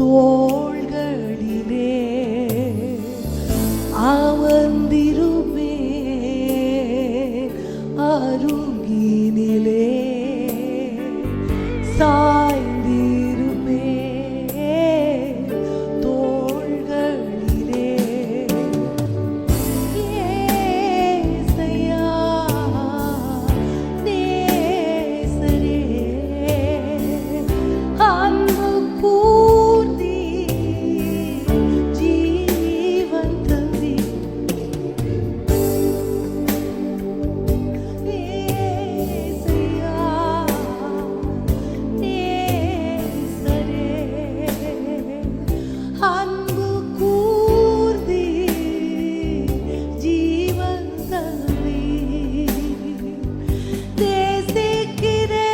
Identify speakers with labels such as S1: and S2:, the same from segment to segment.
S1: தோள்களிலே அமர்ந்திருப்பே அருகினிலே சாய்ந்திருப்பே தோள்களிலே ஏசையா நேசரே அன்பு கூர்த்தி ஜீவன் தந்தி ஏசையா நேசரே அன்பு கூர்த்தி ஜீவன் தந்தி நேசிக்கிறே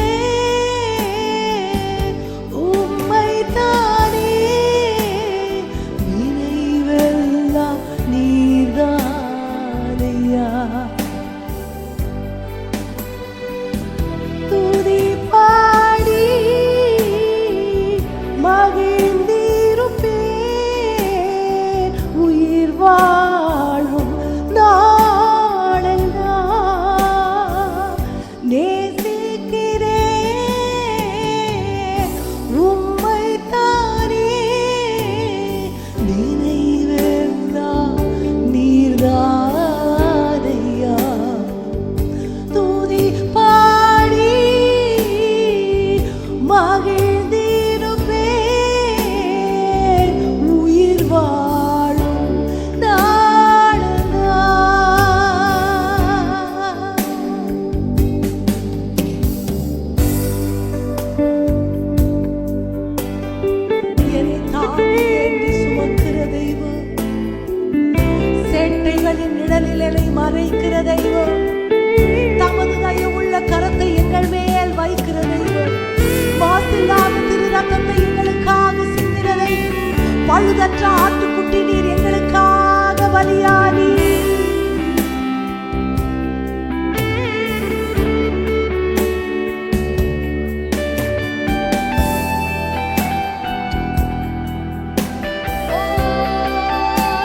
S1: உம்மைத்தானே நினைவெல்லாம் நீர்தானையா துதி பாடி மகிழ்ந்திருப்பேன் உயிர் வாழும் நாளெல்லாம் நேசிக்கிறேன் உம்மைத்தானே நினைவெல்லாம் நீர்தானையா துதி பாடி மகிழ்ந்திருப்பேன் உயிர் வாழும் நாளெல்லாம். என்னை தாங்கி ஏந்தி சுமக்கிற தெய்வம், சேட்டைகளின் நிழலில் என்னை மறைக்கிற தெய்வம், தமது தயவுள்ள கரத்தை எங்கள் மேல் வைக்கிற தெய்வம், மாசில்லாத திரு ரத்தத்தை எங்களுக்காக சிந்தின தெய்வம், பழுதற்ற ஆட்டுக்குட்டி நீர் எங்களுக்காக பலியானி. ஓ,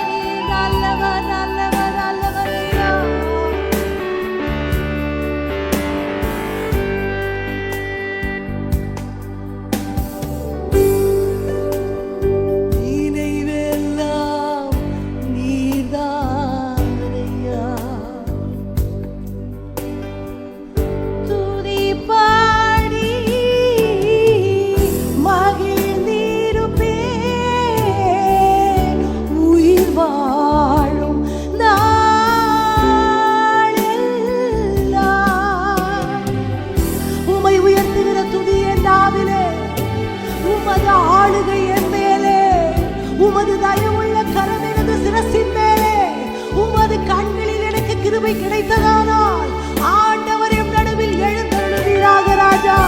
S1: நீ நல்லவர், நல்லவர், நல்லவர் ஐயா. நினைவெல்லாம் நீர்தானையா. துதி பாடி மகிழ்ந்திருப்பேன் உயிர் வாழும் நாளெல்லாம். உம்மை உயர்த்துகிற துதி என் நாவிலே, உமது ஆளுகை என் மேலே, உமது தயவுள்ள கரம் எனது சிரசின் மேலே, உமது கண்களில் எனக்கு கிருபை கிடைத்ததானால் ஆண்டவர் எம் நடுவில் எழுந்தருளுவீராக ராஜா.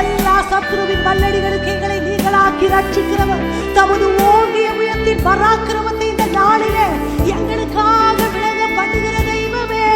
S1: எல்லா சத்துருவின் வல்லடிகளுக்கு எங்களை நீங்களாக்கி ரட்சிக்கிறவர், தமது ஓங்கிய முயத்தின் பராக்கிரமத்தை இந்த நாளிலே எங்களுக்காக விளங்க பண்ணுகிற தெய்வமே.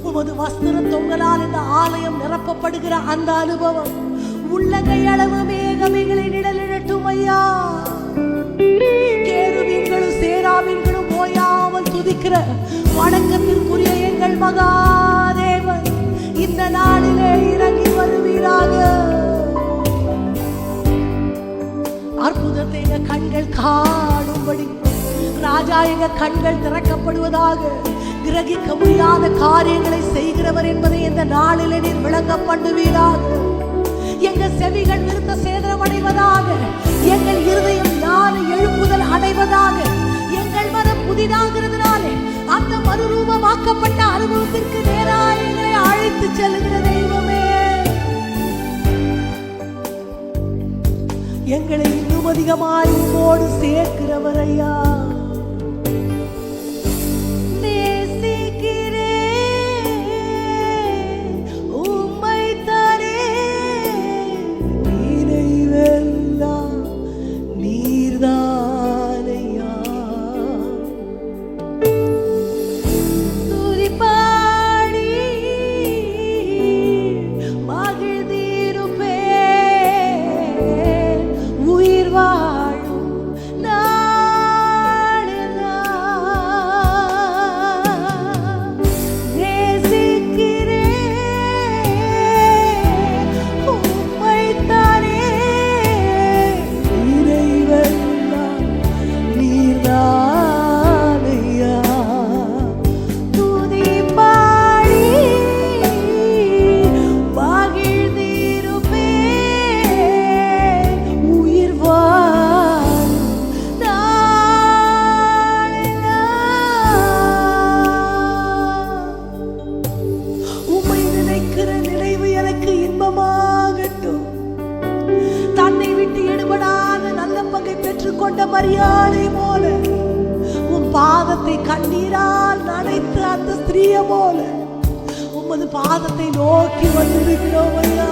S1: உமது வஸ்திர தொங்கலால் இந்த ஆலயம் நிரப்பப்படுகிற அந்த அனுபவம் உள்ளங்கை அளவு மேகமைகளை நிழலிடட்டும் ஐயா. கேருபீன்களும் சேராபீன்களும் ஓயாமல் துதிக்கிற வணக்கத்திற்குரிய எங்கள் மகா எங்க கண்கள் காணும்படி ராஜா எங்க கண்கள் திறக்கப்படுவதாக. கிரகிக்க முடியாத காரியங்களை செய்கிறவர் என்பதை இந்த நாளில் நீர் விளங்க பண்ணுவீராக. எங்க செவிகள் விருத்த சேதனம் அடைவதாக. எங்கள் இருதயம் ஞான எழுப்புதல் அடைவதாக. எங்கள் மனம் புதிதாகிறதுனாலே அந்த மறுரூபமாக்கப்பட்ட அனுபவத்திற்கு நேராக எங்களை அழைத்து செல்லுகிற தெய்வமே, எங்களை இன்னும் அதிகமாய் உம்மோடு சேர்க்கிறவர் ஐயா. மரியாதை போல உன் பாதத்தை கண்ணீரால் நனைத்து அந்த ஸ்திரீய போல உமது பாதத்தை நோக்கி வந்திருக்கிறோம் ஐயா.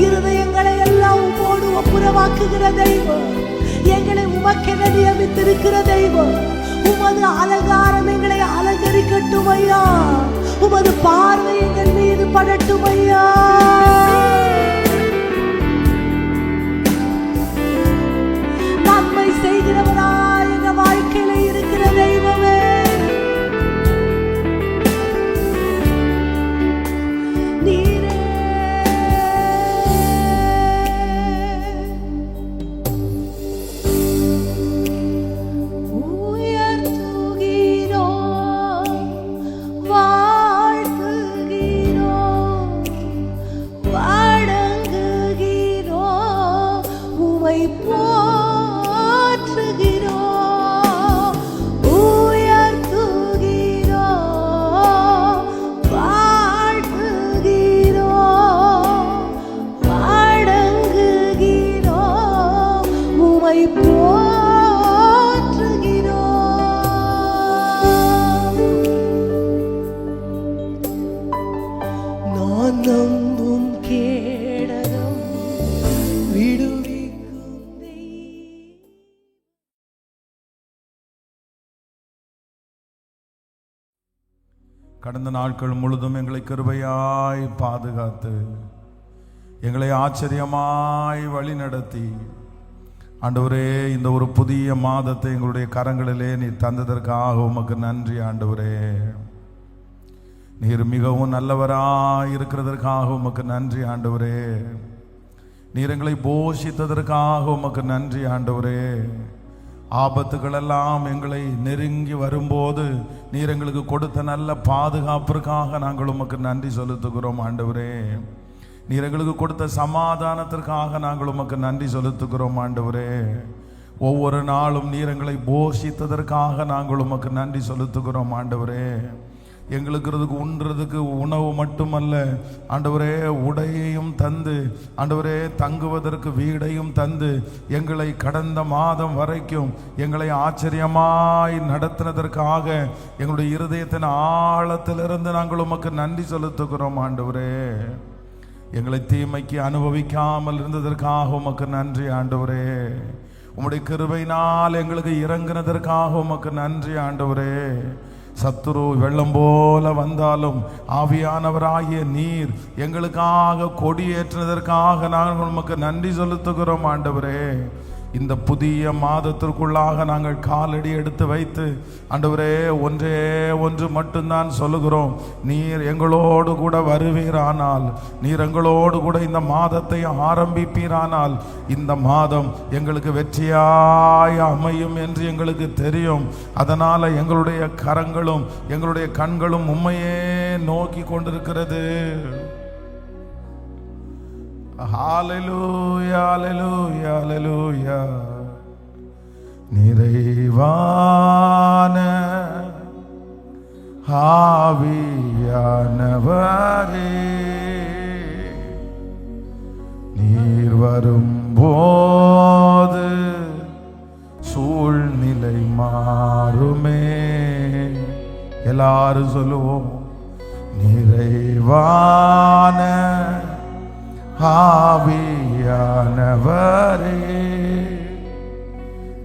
S1: இருதயங்களை எல்லாம் உம்மோடு ஒப்புரவாக்குகிற தெய்வம், எங்களை உமக்கென நியமித்திருக்கிற தெய்வம். உமது அலங்காரம் எங்களை அலங்கரிக்கட்டும் ஐயா. உமது பார்வை எங்கள் மீது படட்டும் ஐயா. நன்மை செய்கிறவராய் எங்க வாழ்க்கையில இருக்கிற தெய்வமே, நீரே உயர்த்துகிறோம், வாழ்த்துகிறோம், வணங்குகிறோம், உம்மை நம்பும் கேடகம் விடுவிக்கும்.
S2: கடந்த நாட்கள் முழுதும் எங்களை கிருபையாய் பாதுகாத்து எங்களை ஆச்சரியமாய் வழி நடத்தி ஆண்டவரே, இந்த ஒரு புதிய மாதத்தை எங்களுடைய கரங்களிலே நீ தந்ததற்காக உமக்கு நன்றி ஆண்டவரே. நீர் மிகவும் நல்லவராய் இருக்கிறதற்காக உமக்கு நன்றி ஆண்டவரே. நீர் எங்களை போஷித்ததற்காக உமக்கு நன்றி ஆண்டவரே. ஆபத்துகள் எல்லாம் எங்களை நெருங்கி வரும்போது நீர் எங்களுக்கு கொடுத்த நல்ல பாதுகாப்பிற்காக நாங்கள் உமக்கு நன்றி செலுத்துகிறோம் ஆண்டவரே. நீர் எங்களுக்கு கொடுத்த சமாதானத்திற்காக நாங்கள் உமக்கு நன்றி செலுத்துகிறோம் ஆண்டவரே. ஒவ்வொரு நாளும் நீர் எங்களை போஷித்ததற்காக நாங்கள் உமக்கு நன்றி செலுத்துகிறோம் ஆண்டவரே. எங்களுக்கு உண்றதுக்கு உணவு மட்டுமல்ல ஆண்டவரே, உடையையும் தந்து ஆண்டவரே, தங்குவதற்கு வீடையும் தந்து எங்களை கடந்த மாதம் வரைக்கும் எங்களை ஆச்சரியமாய் நடத்தினதற்காக எங்களுடைய இருதயத்தின் ஆழத்திலிருந்து நாங்கள் உமக்கு நன்றி செலுத்துகிறோம் ஆண்டவரே. எங்களை தீமைக்கு அனுபவிக்காமல் இருந்ததற்காக உமக்கு நன்றி ஆண்டவரே. உம்முடைய கிருபையினால் எங்களுக்கு இறங்கினதற்காக உமக்கு நன்றி ஆண்டவரே. சத்துரு வெள்ளம் போல வந்தாலும் ஆவியானவராகிய நீர் எங்களுக்காக கொடியேற்றினதற்காக நாங்கள் உமக்கு நன்றி செலுத்துகிறோம் ஆண்டவரே. இந்த புதிய மாதத்திற்குள்ளாக நாங்கள் காலடி எடுத்து வைத்து ஆண்டவரே ஒன்றே ஒன்று மட்டும்தான் சொல்லுகிறோம், நீர் எங்களோடு கூட வருவீரானால், நீர் எங்களோடு கூட இந்த மாதத்தை ஆரம்பிப்பீரானால் இந்த மாதம் எங்களுக்கு வெற்றியாய் அமையும் என்று எங்களுக்கு தெரியும். அதனால எங்களுடைய கரங்களும் எங்களுடைய கண்களும் உம்மையே நோக்கி கொண்டிருக்கிறது. ஹalleluya ஹalleluya ஹalleluya. நிறைவான ஆவியானவரே, நீர் வரும்போது சூழ்நிலை மாறுமே. எல்லாரும் சொல்லுவோம், நிறைவான ஆவியானவரே,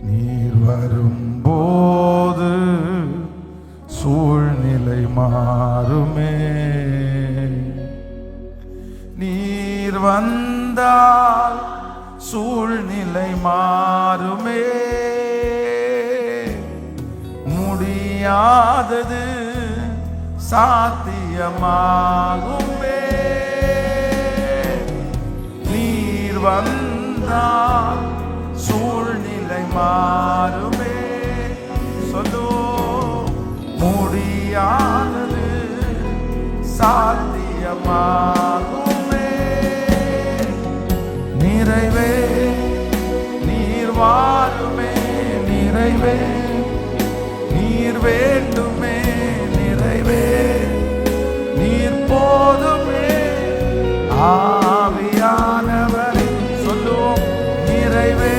S2: நீர் வரும்போது சூழ்நிலை மாறுமே. நீர் வந்தால் சூழ்நிலை மாறுமே. முடியாதது சாத்தியமாகுமே. நீர் வந்தால் சூழ்நிலை மாறுமே. சொல்லோ, முடியாதது சாத்தியமாகுமே. நிறைவே நீர் வாருமே. நிறைவே நீர் வேண்டுமே. நிறைவே நீர் போதுமே. ஆவியானவரே சொல்லுவோம், நிறைவே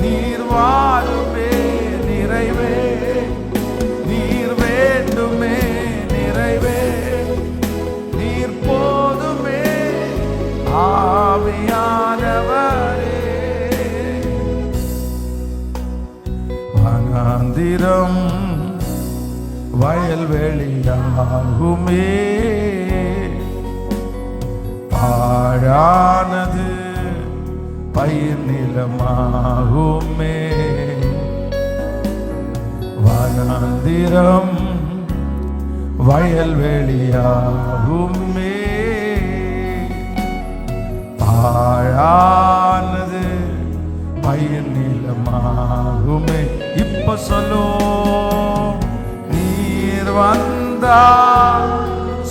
S2: நீர் வாருமே. நிறைவே நீர் வேண்டுமே. நிறைவே நீர் போதுமே. ஆவியானவரே, வனாந்திரம் வயல்வெளியாகுமே. பாழானது பயிர் நிலமாகுமே. வனாந்திரம் வயல்வெளியாகுமே. பாழானது பயிர் நிலமாகுமே. இப்ப சொல்லோ, நீர் வந்தால்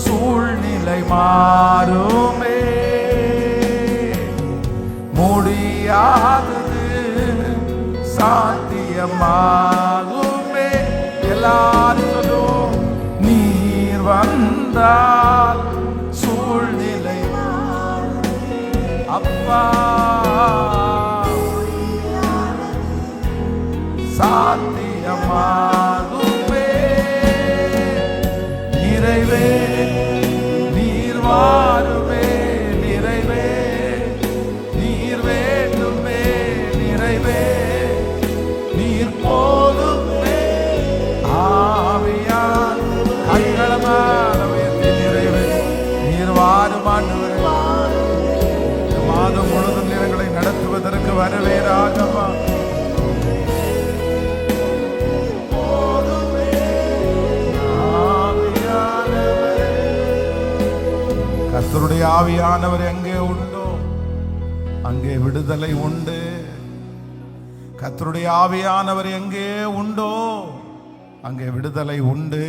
S2: சூழ்நிலை மாறுமே. முடியாதது சாத்தியமாகுமே. எல்லாரும் சொல்லுவோம், நீர் வந்தால் சூழ்நிலை அப்பா சாத்தியமாகுமே. நிறைவே நீர் வாருமே. நிறைவே நீர் வேண்டுமே. நிறைவே நீர் போதுமே. ஆவியான் கைகளமான நிறைவே நீர் வாரும் ஆண்டவரே. இந்த மாதம் முழுதும் நிறங்களை நடத்துவதற்கு வரவேறாகவா. கர்த்தருடைய ஆவியானவர் எங்கே உண்டோ அங்கே விடுதலை உண்டு. கர்த்தருடைய ஆவியானவர் எங்கே உண்டோ அங்கே விடுதலை உண்டு.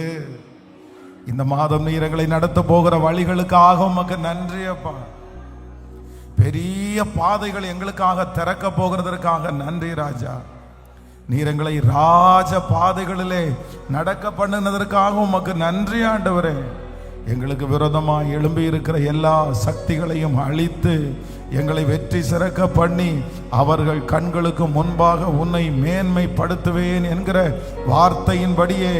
S2: இந்த மாதம் நீரங்களை நடத்த போகிற வழிகளுக்காக உமக்கு நன்றி அப்பா. பெரிய பாதைகள் எங்களுக்காக திறக்க போகிறதற்காக நன்றி ராஜா. நீர் எங்களை ராஜ பாதைகளிலே நடக்க பண்ணினதற்காக உமக்கு நன்றி ஆண்டவரே. எங்களுக்கு விரோதமாக எழும்பி இருக்கிற எல்லா சக்திகளையும் அழித்து எங்களை வெற்றி சிறக்க பண்ணி அவர்கள் கண்களுக்கு முன்பாக உன்னை மேன்மைப்படுத்துவேன் என்கிற வார்த்தையின்படியே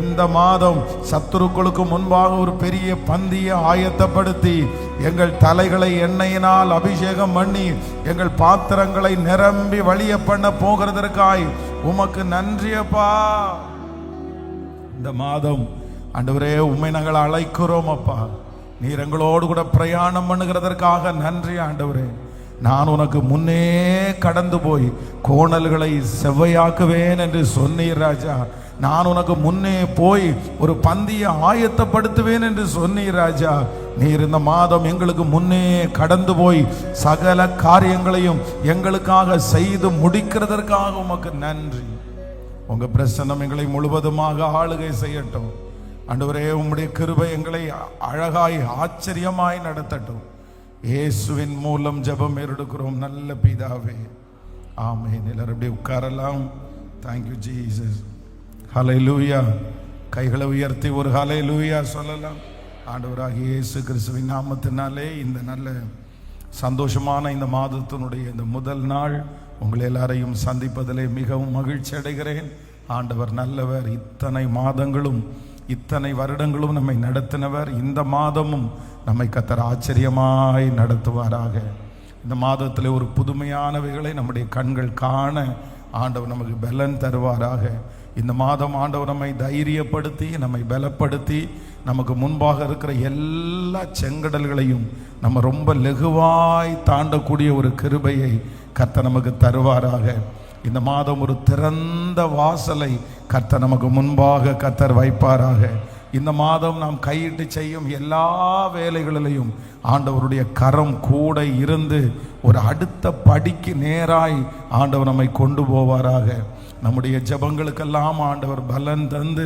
S2: இந்த மாதம் சத்துருக்களுக்கு முன்பாக ஒரு பெரிய பந்தியை ஆயத்தப்படுத்தி எங்கள் தலைகளை எண்ணெயினால் அபிஷேகம் பண்ணி எங்கள் பாத்திரங்களை நிரம்பி வழிய பண்ண போகிறதற்காய் உமக்கு நன்றியப்பா. இந்த மாதம் ஆண்டவரே உம்மை நாங்கள் அழைக்கிறோம் அப்பா. நீர் எங்களோடு கூட பிரயாணம் பண்ணுகிறதற்காக நன்றி ஆண்டவரே. நான் உனக்கு முன்னே கடந்து போய் கோணல்களை செவ்வையாக்குவேன் என்று சொன்னீர் ராஜா. நான் உனக்கு முன்னே போய் ஒரு பந்தியை ஆயத்தப்படுத்துவேன் என்று சொன்னீர் ராஜா. நீர் இந்த மாதம் எங்களுக்கு முன்னே கடந்து போய் சகல காரியங்களையும் எங்களுக்காக செய்து முடிக்கிறதற்காக உமக்கு நன்றி. உங்க பிரசன்னம் எங்களை முழுவதுமாக ஆளுகை செய்யட்டும் ஆண்டவரே. உம்முடைய கிருபை எங்களை அழகாய் ஆச்சரியமாய் நடத்தட்டும். இயேசுவின் மூலம் ஜெபம் எடுக்கிறோம் நல்ல பிதாவே, ஆமென். எல்லாரும் அப்படியே உட்காரலாம். Thank you Jesus. ஹல்லேலூயா. கைகளை உயர்த்தி ஒரு ஹல்லேலூயா சொல்லலாம். ஆண்டவராகிய இயேசு கிறிஸ்துவின் நாமத்தினாலே இந்த நல்ல சந்தோஷமான இந்த மாதத்தினுடைய இந்த முதல் நாள் உங்களை எல்லாரையும் சந்திப்பதிலே மிகவும் மகிழ்ச்சி அடைகிறேன். ஆண்டவர் நல்லவர். இத்தனை மாதங்களும் இத்தனை வருடங்களும் நம்மை நடத்தினவர். இந்த மாதமும் நம்மை கர்த்தர் ஆச்சரியமாய் நடத்துவாராக. இந்த மாதத்தில் ஒரு புதுமையானவைகளை நம்முடைய கண்கள் காண ஆண்டவர் நமக்கு பலன் தருவாராக. இந்த மாதம் ஆண்டவர் நம்மை தைரியப்படுத்தி நம்மை பலப்படுத்தி நமக்கு முன்பாக இருக்கிற எல்லா செங்கடல்களையும் நம்ம ரொம்ப லெகுவாய் தாண்டக்கூடிய ஒரு கிருபையை கர்த்தர் நமக்கு தருவாராக. இந்த மாதம் ஒரு திறந்த வாசலை கர்த்தர் நமக்கு முன்பாக கர்த்தர் வைப்பாராக. இந்த மாதம் நாம் கையிட்டு செய்யும் எல்லா வேலைகளிலையும் ஆண்டவருடைய கரம் கூட இருந்து ஒரு அடுத்த படிக்கு நேராய் ஆண்டவர் நம்மை கொண்டு போவாராக. நம்முடைய ஜெபங்களுக்கெல்லாம் ஆண்டவர் பலன் தந்து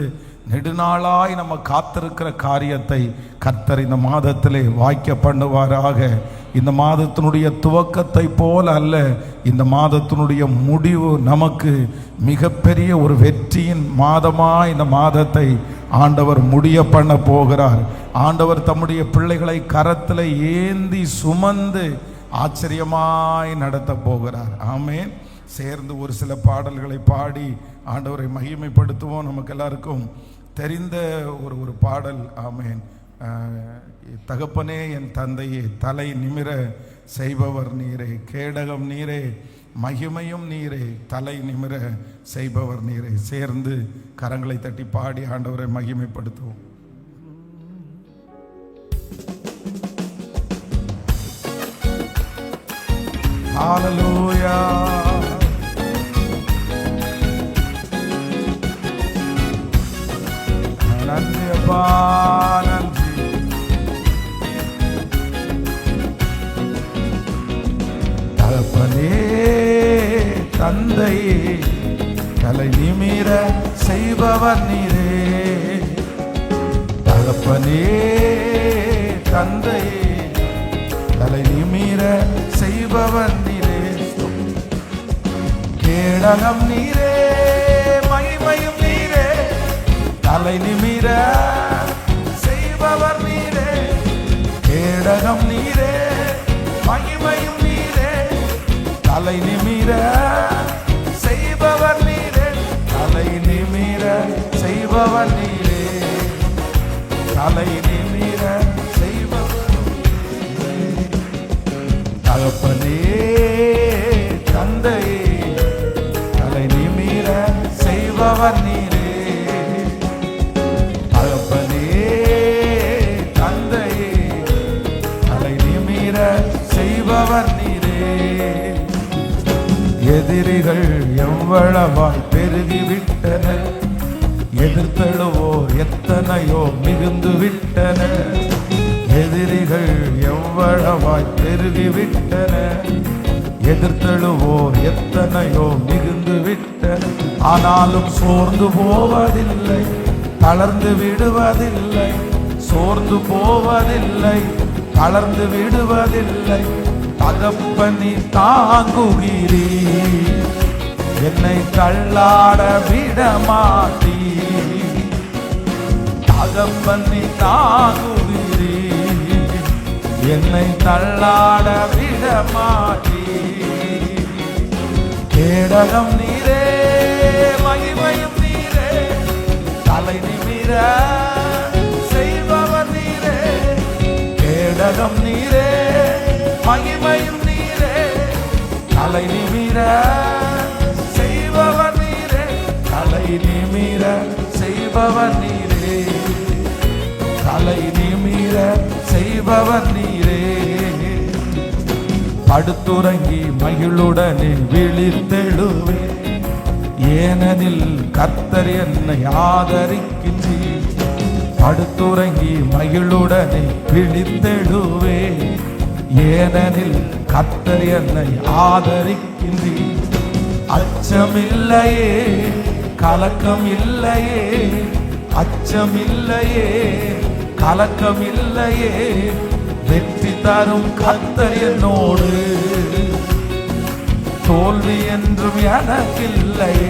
S2: நெடுநாளாய் நம்ம காத்திருக்கிற காரியத்தை கர்த்தர் இந்த மாதத்திலே வாய்க்க பண்ணுவாராக. இந்த மாதத்தினுடைய துவக்கத்தை போல அல்ல, இந்த மாதத்தினுடைய முடிவு நமக்கு மிகப்பெரிய ஒரு வெற்றியின் மாதமாய் இந்த மாதத்தை ஆண்டவர் முடிய பண்ண போகிறார். ஆண்டவர் தம்முடைய பிள்ளைகளை கரத்தில் ஏந்தி சுமந்து ஆச்சரியமாய் நடத்த போகிறார். ஆமென். சேர்ந்து ஒரு சில பாடல்களை பாடி ஆண்டவரை மகிமைப்படுத்துவோம். நமக்கு எல்லாருக்கும் தெரிந்த ஒரு பாடல். ஆமென். தகப்பனே என் தந்தையே, தலை நிமிர செய்பவர் நீரே, கேடகம் நீரே, மகிமையும் நீரே, தலை நிமிர செய்பவர் நீரே. சேர்ந்து கரங்களை தட்டி பாடி ஆண்டவரை மகிமைப்படுத்துவோம். ஹல்லேலூயா. நன்றி அப்பா, நன்றி. தகப்பனே தந்தையே, தலை நிமிர செய்பவர் நீரே. தகப்பனே தந்தையே, தலை நிமிர செய்பவர் நீரே. கேடகம் நீரே, மகிமையும் நீரே, தலை நிமிர செய்பவர் நீரே. கேடகம் நீரே, மகிமையும் நீரே, தலை நிமிர செய்பவர் நீரே. தலை நிமிர செய்பவர் நீரே, தலை நிமிர செய்பவர் நீரே. தகப்பனே தந்தையே, தலை நிமிர செய்பவர் நீரே. தகப்பனே தந்தையே, தலை நிமிர செய்பவர் நீரே. எதிரிகள் எவ்வளவாய் பெருகிவிட்டனர், எதிர்த்தழுவோர் எத்தனையோ மிகுந்து விட்டனர். எதிரிகள் எவ்வளவாய் பெருகிவிட்டனர், எதிர்த்தழுவோர் எத்தனையோ மிகுந்து விட்டனர். ஆனாலும் சோர்ந்து போவதில்லை, தளர்ந்து விடுவதில்லை. சோர்ந்து போவதில்லை, தளர்ந்து விடுவதில்லை. தகப்பனி தாங்குகிறீ, என்னை தள்ளாட விடமாட்டீ. தகப்பனி தாங்குகிறீ, என்னை தள்ளாட விடமாட்டீ. கேடகம் நீரே, மகிமையும் நீரே, தலை நிமிர செய்பவர் நீரே. கேடகம் நீரே, மகிமையும் நீரே, தலை நிமிர செய்பவர் நீரே. தலை நிமிர செய்பவர் நீரே, தலை நிமிர செய்பவர் நீரே. படுத்துறங்கி மகிழுடனே விழித்தெழுவேன். ஏனெனில் கர்த்தர் என்னை ஆதரிக்கின்றீர். படுத்துறங்கி மகிழுடனே விழித்தெழுவேன். ஏனெனில் கர்த்தர் என்னை ஆதரிக்கின்றீர். அச்சமில்லையே, கலக்கம் இல்லையே, அச்சமில்லையே, கலக்கம் இல்லையே, வெற்றி தரும் கர்த்தர் என்னோடு. தோல்வி என்றும் எனக்கில்லையே,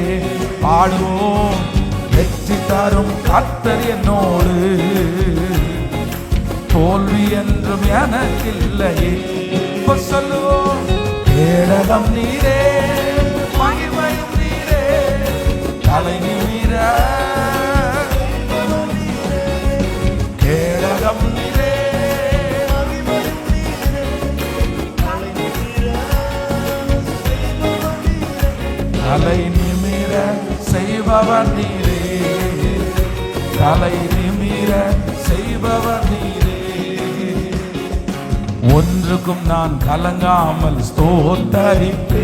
S2: பாடுவோம். வெற்றி தரும் கர்த்தர் என்னோடு. தோல்வி என்றும் எனக்கில்லையே. இப்ப சொல்லுவோம். கேடகம் நீரே, மகிமையும் நீரே, தலை நிமிர கேடகம் நீரே, மகிமையும் நீரே, தலை நிமிர செய்பவர் நீரே, தலை நிமிர செய்பவர் நீரே. ஒன்றுக்கும் நான் கலங்காமல் ஸ்தோத்தரிப்பேன்.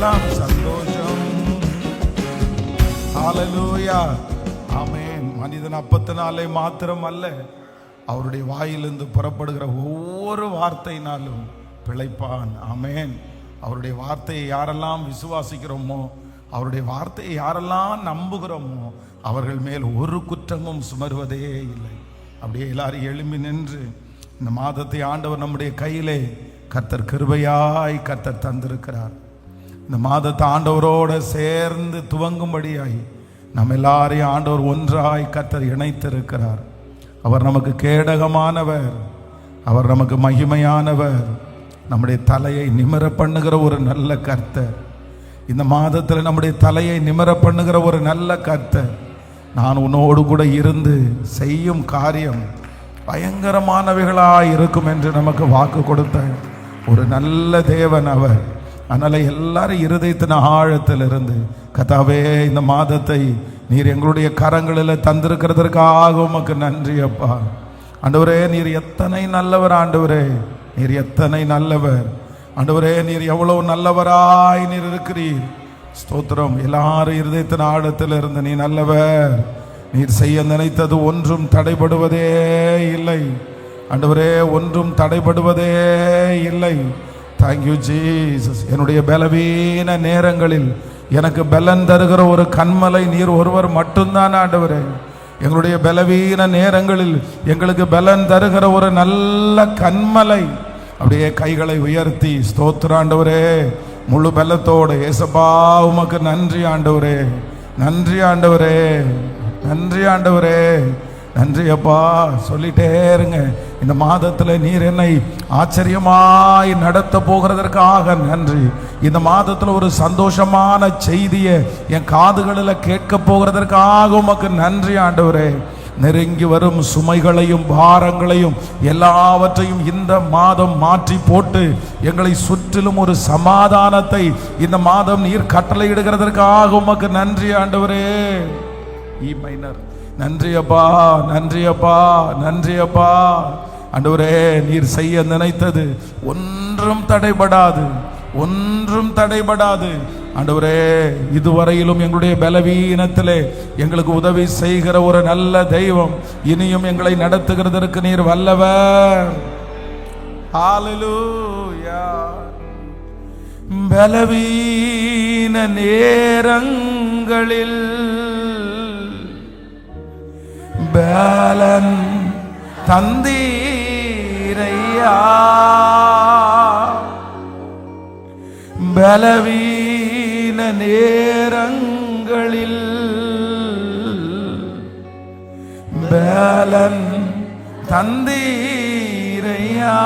S2: எல்லாம் சந்தோஷம். ஹல்லேலூயா, ஆமென். மனிதன் அப்பத்தினாலே மாத்திரம் அல்ல, அவருடைய வாயிலிருந்து புறப்படுகிற ஒவ்வொரு வார்த்தையினாலும் பிழைப்பான். ஆமென். அவருடைய வார்த்தையை யாரெல்லாம் விசுவாசிக்கிறோமோ, அவருடைய வார்த்தையை யாரெல்லாம் நம்புகிறோமோ, அவர்கள் மேல் ஒரு குற்றமும் சுமருவதே இல்லை. அப்படியே எல்லாரும் எழும்பி நின்று இந்த மாதத்தை ஆண்டவர் நம்முடைய கையிலே கர்த்தர் கிருபையாய் கர்த்தர் தந்திருக்கிறார். இந்த மாதத்தை ஆண்டவரோடு சேர்ந்து துவங்கும்படியாய் நம்ம எல்லாரையும் ஆண்டவர் ஒன்றாய் கர்த்தர் இணைத்திருக்கிறார். அவர் நமக்கு கேடகமானவர், அவர் நமக்கு மகிமையானவர், நம்முடைய தலையை நிமிர பண்ணுகிற ஒரு நல்ல கர்த்தர். இந்த மாதத்தில் நம்முடைய தலையை நிமிர பண்ணுகிற ஒரு நல்ல கர்த்தர். நான் உன்னோடு கூட இருந்து செய்யும் காரியம் பயங்கரமானவைகளாய் இருக்கும் என்று நமக்கு வாக்கு கொடுத்த ஒரு நல்ல தேவன் அவர். அதனால எல்லாரும் இருதயத்தின் ஆழத்தில் இருந்து, கர்த்தாவே, இந்த மாதத்தை நீர் எங்களுடைய கரங்களில் தந்திருக்கிறதற்காக உமக்கு நன்றி அப்பா. ஆண்டவரே, நீர் எத்தனை நல்லவர். ஆண்டவரே, நீர் எத்தனை நல்லவர். ஆண்டவரே, நீர் எவ்வளவு நல்லவராய் நீர் இருக்கிறீர். ஸ்தோத்திரம். எல்லாரும் இருதயத்தின் ஆழத்தில் இருந்து, நீ நல்லவர், நீர் செய்ய நினைத்தது ஒன்றும் தடைபடுவதே இல்லை. ஆண்டவரே, ஒன்றும் தடைபடுவதே இல்லை. Thank you Jesus. என்னுடைய பலவீன நேரங்களில் எனக்கு பலன் தருகிற ஒரு கண்மலை நீர் ஒருவர் மட்டும்தான் ஆண்டவரே. எங்களுடைய பலவீன நேரங்களில் எங்களுக்கு பலன் தருகிற ஒரு நல்ல கண்மலை. அப்படியே கைகளை உயர்த்தி ஸ்தோத்திர ஆண்டவரே, முழு பலத்தோடு. ஏசப்பா, உமக்கு நன்றி ஆண்டவரே, நன்றி ஆண்டவரே, நன்றி ஆண்டவரே, நன்றி அப்பா. சொல்லிட்டே இருங்க. இந்த மாதத்தில் நீர் என்னை ஆச்சரியமாய் நடத்த போகிறதற்காக நன்றி. இந்த மாதத்தில் ஒரு சந்தோஷமான செய்தியை என் காதுகளில் கேட்க போகிறதற்காக உமக்கு நன்றி ஆண்டவரே. நெருங்கி வரும் சுமைகளையும் பாரங்களையும் எல்லாவற்றையும் இந்த மாதம் மாற்றி போட்டு எங்களை சுற்றிலும் ஒரு சமாதானத்தை இந்த மாதம் நீர் கட்டளையிடுகிறதற்காக உமக்கு நன்றி ஆண்டவரே. இ மைனர். நன்றி அப்பா, நன்றி அப்பா, நன்றி அப்பா. ஆண்டவரே, நீர் செய்ய நினைத்தது ஒன்றும் தடைபடாது, ஒன்றும் தடைபடாது. ஆண்டவரே, இதுவரையிலும் எங்களுடைய பலவீனத்திலே எங்களுக்கு உதவி செய்கிற ஒரு நல்ல தெய்வம், இனியும் எங்களை நடத்துகிறதற்கு நீர் வல்லவர். ஹல்லேலூயா. பலவீன நேரங்களில் பலன் தந்தீரையா, பலவீன நேரங்களில் பலன் தந்தீரையா.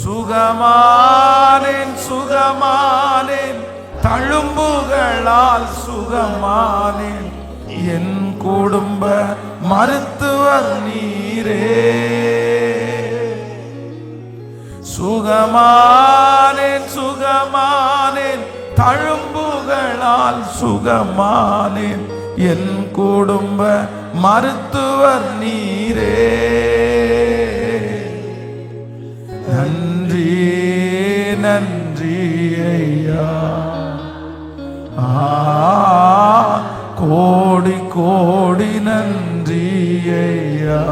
S2: சுகமானேன் சுகமானேன், தழும்புகளால் சுகமானேன், என் குடும்ப மருத்துவர் நீரே. சுகமானேன் சுகமானேன், தழும்புகளால் சுகமானேன், என் குடும்ப மருத்துவர் நீரே. நன்றி நன்றி ஐயா, கோடி கோடி நன்றி ஐயா.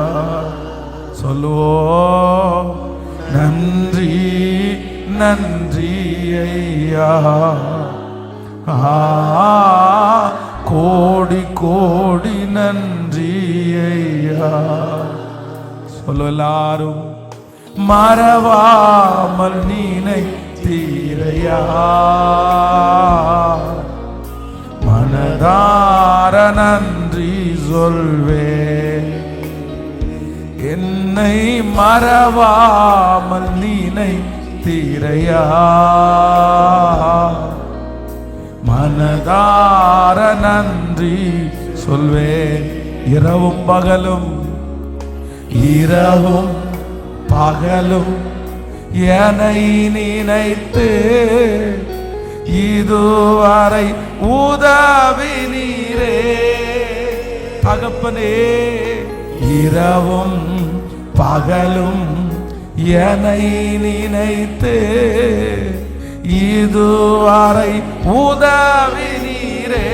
S2: சொல்லுவோம் நன்றி நன்றி ஐயா, கோடி கோடி நன்றி ஐயா. சொல்லு எல்லாரும். மறவாமல் நினைத்தீரையா, மனதார நன்றி சொல்வே. என்னை மறவாமல் நினைத்தீரையா, மனதார நன்றி சொல்வேன். இரவும் பகலும் இரவும் பகலும் என்னை நினைத்து இதுவரை உதவி நீரே. தகப்பனே, இரவும் பகலும் என்னை நினைத்து இதுவரை உதவி நீரே.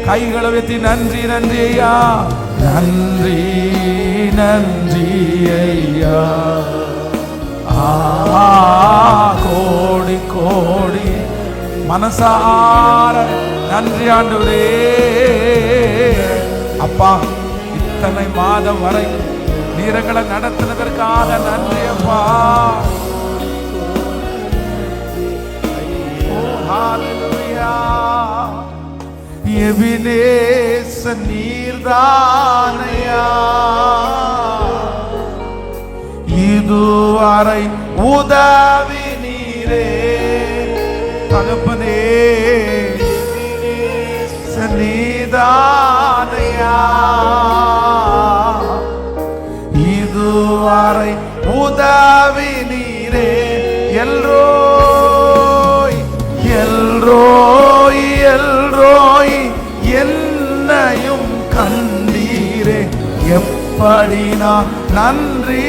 S2: கைகளை வைத்து நன்றி நன்றி ஐயா, நன்றி நன்றி ஐயா. கோடி கோடி மனசார நன்றி ஆண்டவரே. அப்பா, இத்தனை மாதம் வரை நீரங்களை நடத்தினதற்காக நன்றி அப்பா. எபினேச நீர்தானையா, இதுவரை உதவி நீரே. தகப்பனே, நீதானையா, இதுவரை உதவி நீரே. எல்ரோய் எல்ரோய் எல்ரோய், என்னையும் கண்டீரே. எப்படி நான் நன்றி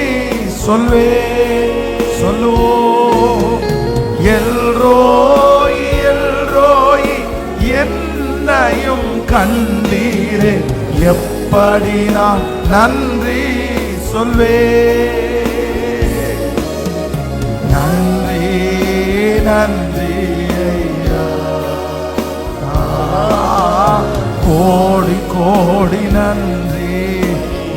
S2: சொல்வே. சொல்லுவோம். எல்ரோய் எல்ரோய், என்னையும் கண்டீரே. எப்படி நான் நன்றி சொல்வே. நன்றி நன்றி ஐயா, கோடி கோடி நன்றி.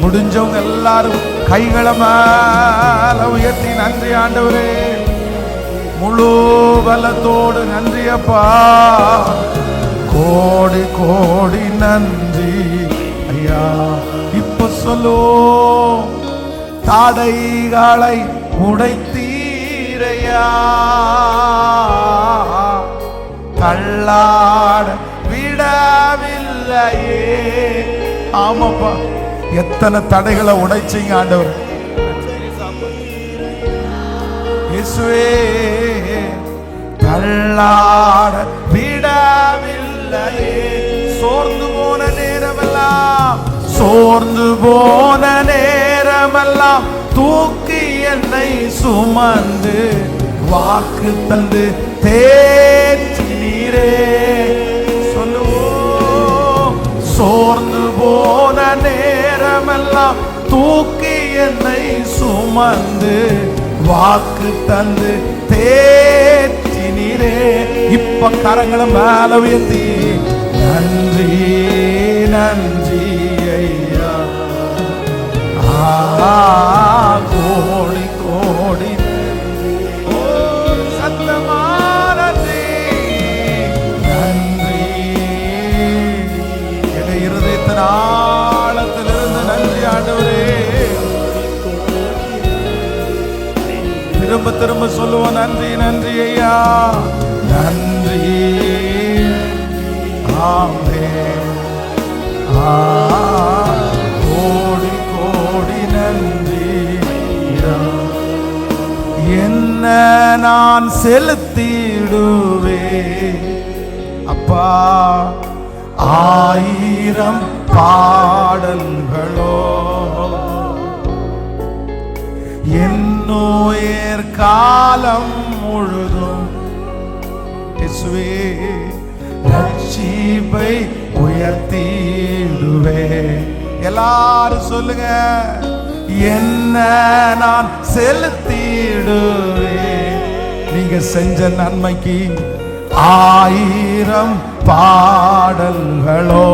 S2: முடிஞ்சவங்க எல்லாரும் கைகளை மேல உயர்த்தி நன்றி ஆண்டவரே. முழு பலத்தோடு நன்றி அப்பா. கோடி கோடி நன்றி ஐயா. இப்ப சொல்லு. தாடைகளை உடைத்தீரையா, தள்ளாட விடவில்லையே. ஆமாப்பா, எத்தனை தடைகளை உடைச்சீங்க ஆண்டவர். இயேசுவே, தள்ளாட விடவில்லையே. சோர்ந்து போன நேரமெல்லாம் தூக்கி என்னை சுமந்து வாக்கு தந்து தேற்றினீரே. சொல்லுவோம், சோர்ந்து போன நேரமெல்லாம் தூக்கி என்னை சுமந்து வாக்கு தந்து தேற்றினீரே. இப்ப கரங்களை மேல உயர்த்தி நன்றி நன்றி ஐயா, கோடி கோடி சத்தமான நன்றி. என் இருதயத்தின் ஆழத்திலிருந்து நன்றி ஆண்டவரே. திரும்ப திரும்ப சொல்லுவோம், நன்றி நன்றி ஐயா, நன்றி. கோடி கோடி நன்றி. என்ன நான் செலுத்திடுவே அப்பா, 1000 பாடல்களோ என்னுயிர் காலம் முழுதும் இயேசுவே ரட்சிப்பை உயர்த்திடுவே. எல்லாரும் சொல்லுங்க, என்ன நான் செலுத்திடுவே. நீங்க செஞ்ச நன்மைக்கு 1000 பாடல்களோ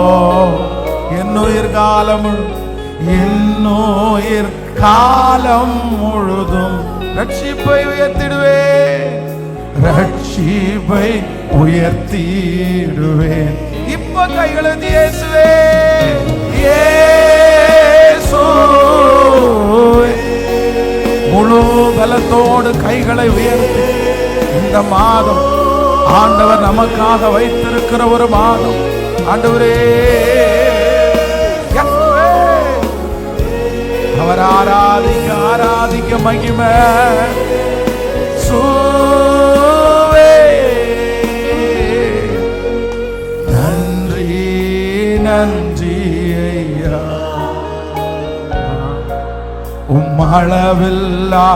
S2: என்னுயிர் காலம் முழுதும் ரட்சிப்பை உயர்த்திடுவே, ரட்சிப்பை உயர்த்திடுவேன். இப்ப கைகளை இயேசுவே, முழு பலத்தோடு கைகளை உயர்த்தி, இந்த மாதம் ஆண்டவர் நமக்காக வைத்திருக்கிற ஒரு மாதம். ஆண்டவரே, அவர் ஆராதிக்க ஆராதிக்க மகிமை. நன்றி நன்றி ஐயா, உம்மளவில்லா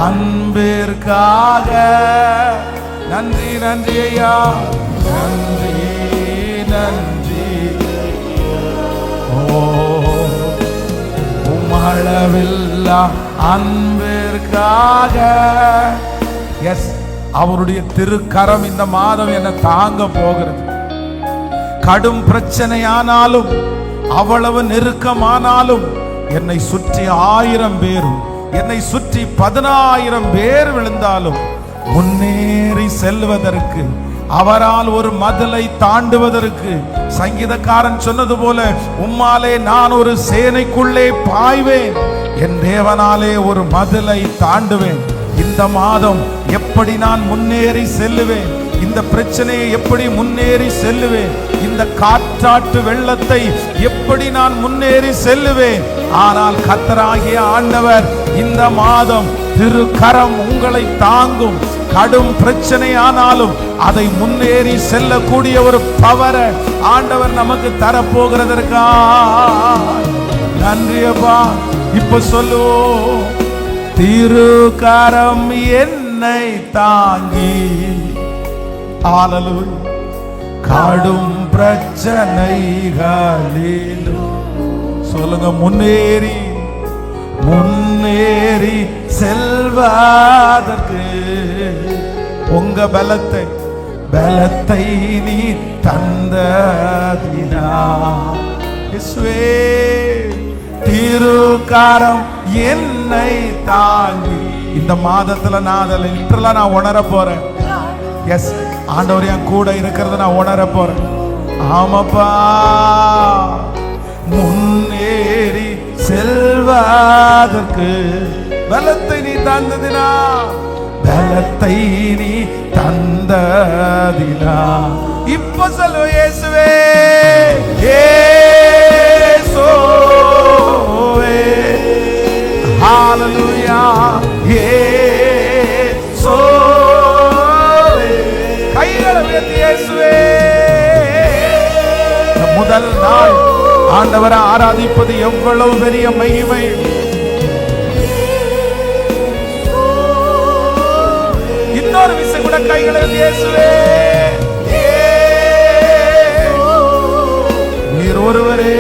S2: அன்பிற்காக நன்றி நன்றி ஐயா, நன்றி நன்றி. உம்மளவில்லா அன்பிற்காக. எஸ், அவருடைய திருக்கரம் இந்த மாதம் என்னை தாங்க போகிறது. கடும் பிரச்சனையானாலும், அவ்வளவு நெருக்கமானாலும், என்னை சுற்றி 1000 பேரும், என்னை சுற்றி 10000 பேர் விழுந்தாலும் முன்னேறி செல்வதற்கு, அவரால் ஒரு மதிலை தாண்டுவதற்கு, சங்கீதக்காரன் சொன்னது போல, உம்மாலே நான் ஒரு சேனைக்குள்ளே பாய்வேன், என் தேவனாலே ஒரு மதிலை தாண்டுவேன். இந்த மாதம் எப்படி நான் முன்னேறி செல்லுவேன், இந்த பிரச்சனையை எப்படி முன்னேறி செல்லுவேன், இந்த காற்றாட்டு வெள்ளத்தை எப்படி நான் முன்னேறி செல்லுவேன். ஆனால் கர்த்தராகிய ஆண்டவர் இந்த மாதம் திருக்கரம் உங்களை தாங்கும். கடும் பிரச்சனை ஆனாலும் அதை முன்னேறி செல்லக்கூடிய ஒரு பவரை ஆண்டவர் நமக்கு தரப்போகிறதற்கா நன்றியப்பா. இப்ப சொல்லுவோம், திருக்கரம் என்னை தாங்கி, ஹல்லேலூயா, கடும் பிரச்சனைகளிலும் சொல்லுங்க, முன்னேறி முன்னேறி செல்வதற்கு உங்க பலத்தை நீ தந்ததினா. இயேசுவே, திருக்கரம் என்னை தாங்கி. இந்த மாதத்துல நான் அதை லிட்டரலா நான் உணர போறேன். எஸ், ஆண்டவர் என் கூட இருக்கிறத நான் உணர போறேன். ஆமாப்பா, முன்னேறி செல்வதற்கு பலத்தை நீ தந்ததினா, பலத்தை நீ தந்ததினா. இப்ப சொல்லு இயேசுவே, இயேசு ஹalleluya. கைகளை உயர்த்தி இயேசுவே. முதல் நாள் ஆண்டவரை ஆராதிப்பது எவ்வளவு பெரிய மகிமை. இன்னொரு விஷயம் கூட கைகளை இயேசுவே. நீர் ஒருவரே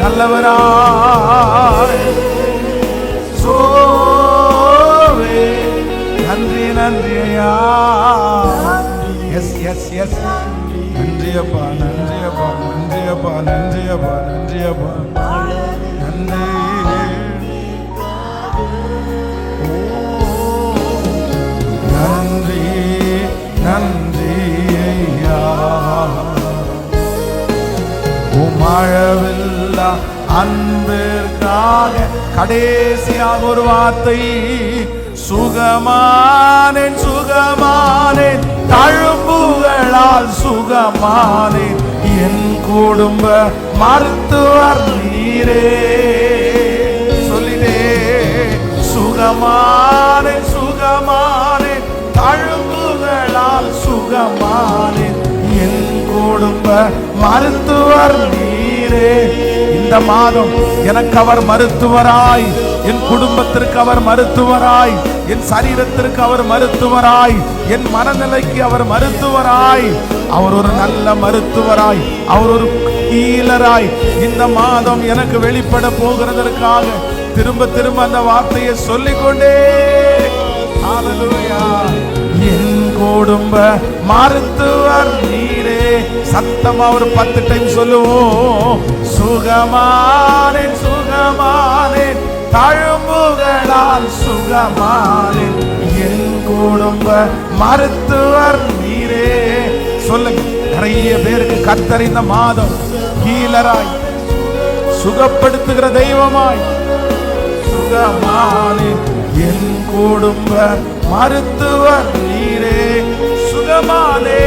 S2: நல்லவராய். நன்றி நன்றி ஐயா. Yes yes yes. நன்றி அப்பா, நன்றி அப்பா, நன்றி அப்பா, நன்றி அப்பா, நன்றி அப்பா, நன்றி. நன்றி நன்றி ஐயா. உமழவில்லா அன்பிற்காக கடைசியாக ஒரு வார்த்தை. சுகமானேன் சுகமானேன், தழும்புகளால் சுகமானேன், என் குடும்ப மருத்துவர் நீரே. சொல்லிட்டே. சுகமானேன் சுகமானேன், தழும்புகளால் சுகமானேன், என் குடும்ப மருத்துவர் நீரே. இந்த மாதம் எனக்கு அவர் மருத்துவராய், என் குடும்பத்திற்கு அவர் மருத்துவராய், என் சரீரத்திற்கு அவர் மருத்துவராய், என் மனநிலைக்கு அவர் மருத்துவராய், அவர் ஒரு நல்ல மருத்துவராய், அவர் ஒரு ஹீலராய் இந்த மாதம் எனக்கு வெளிப்பட போகிறதற்காக திரும்ப திரும்ப அந்த வார்த்தையை சொல்லிக்கொண்டே. ஹalleluya. என் குடும்ப மருத்துவர் நீரே. சத்தமா ஒரு 10 டைம் சொல்லுவோம். சுகமானேன் சுகமானேன், தழும்புகளால் சுகமானேன், என் குடும்ப மருத்துவர் நீரே. சொல்லுங்க. நிறைய பேருக்கு கர்த்தர் இந்த மாதம் ஹீலராய், சுகப்படுத்துகிற தெய்வமாய், சுகமானேன், என் குடும்ப மருத்துவர் நீரே. சுகமானே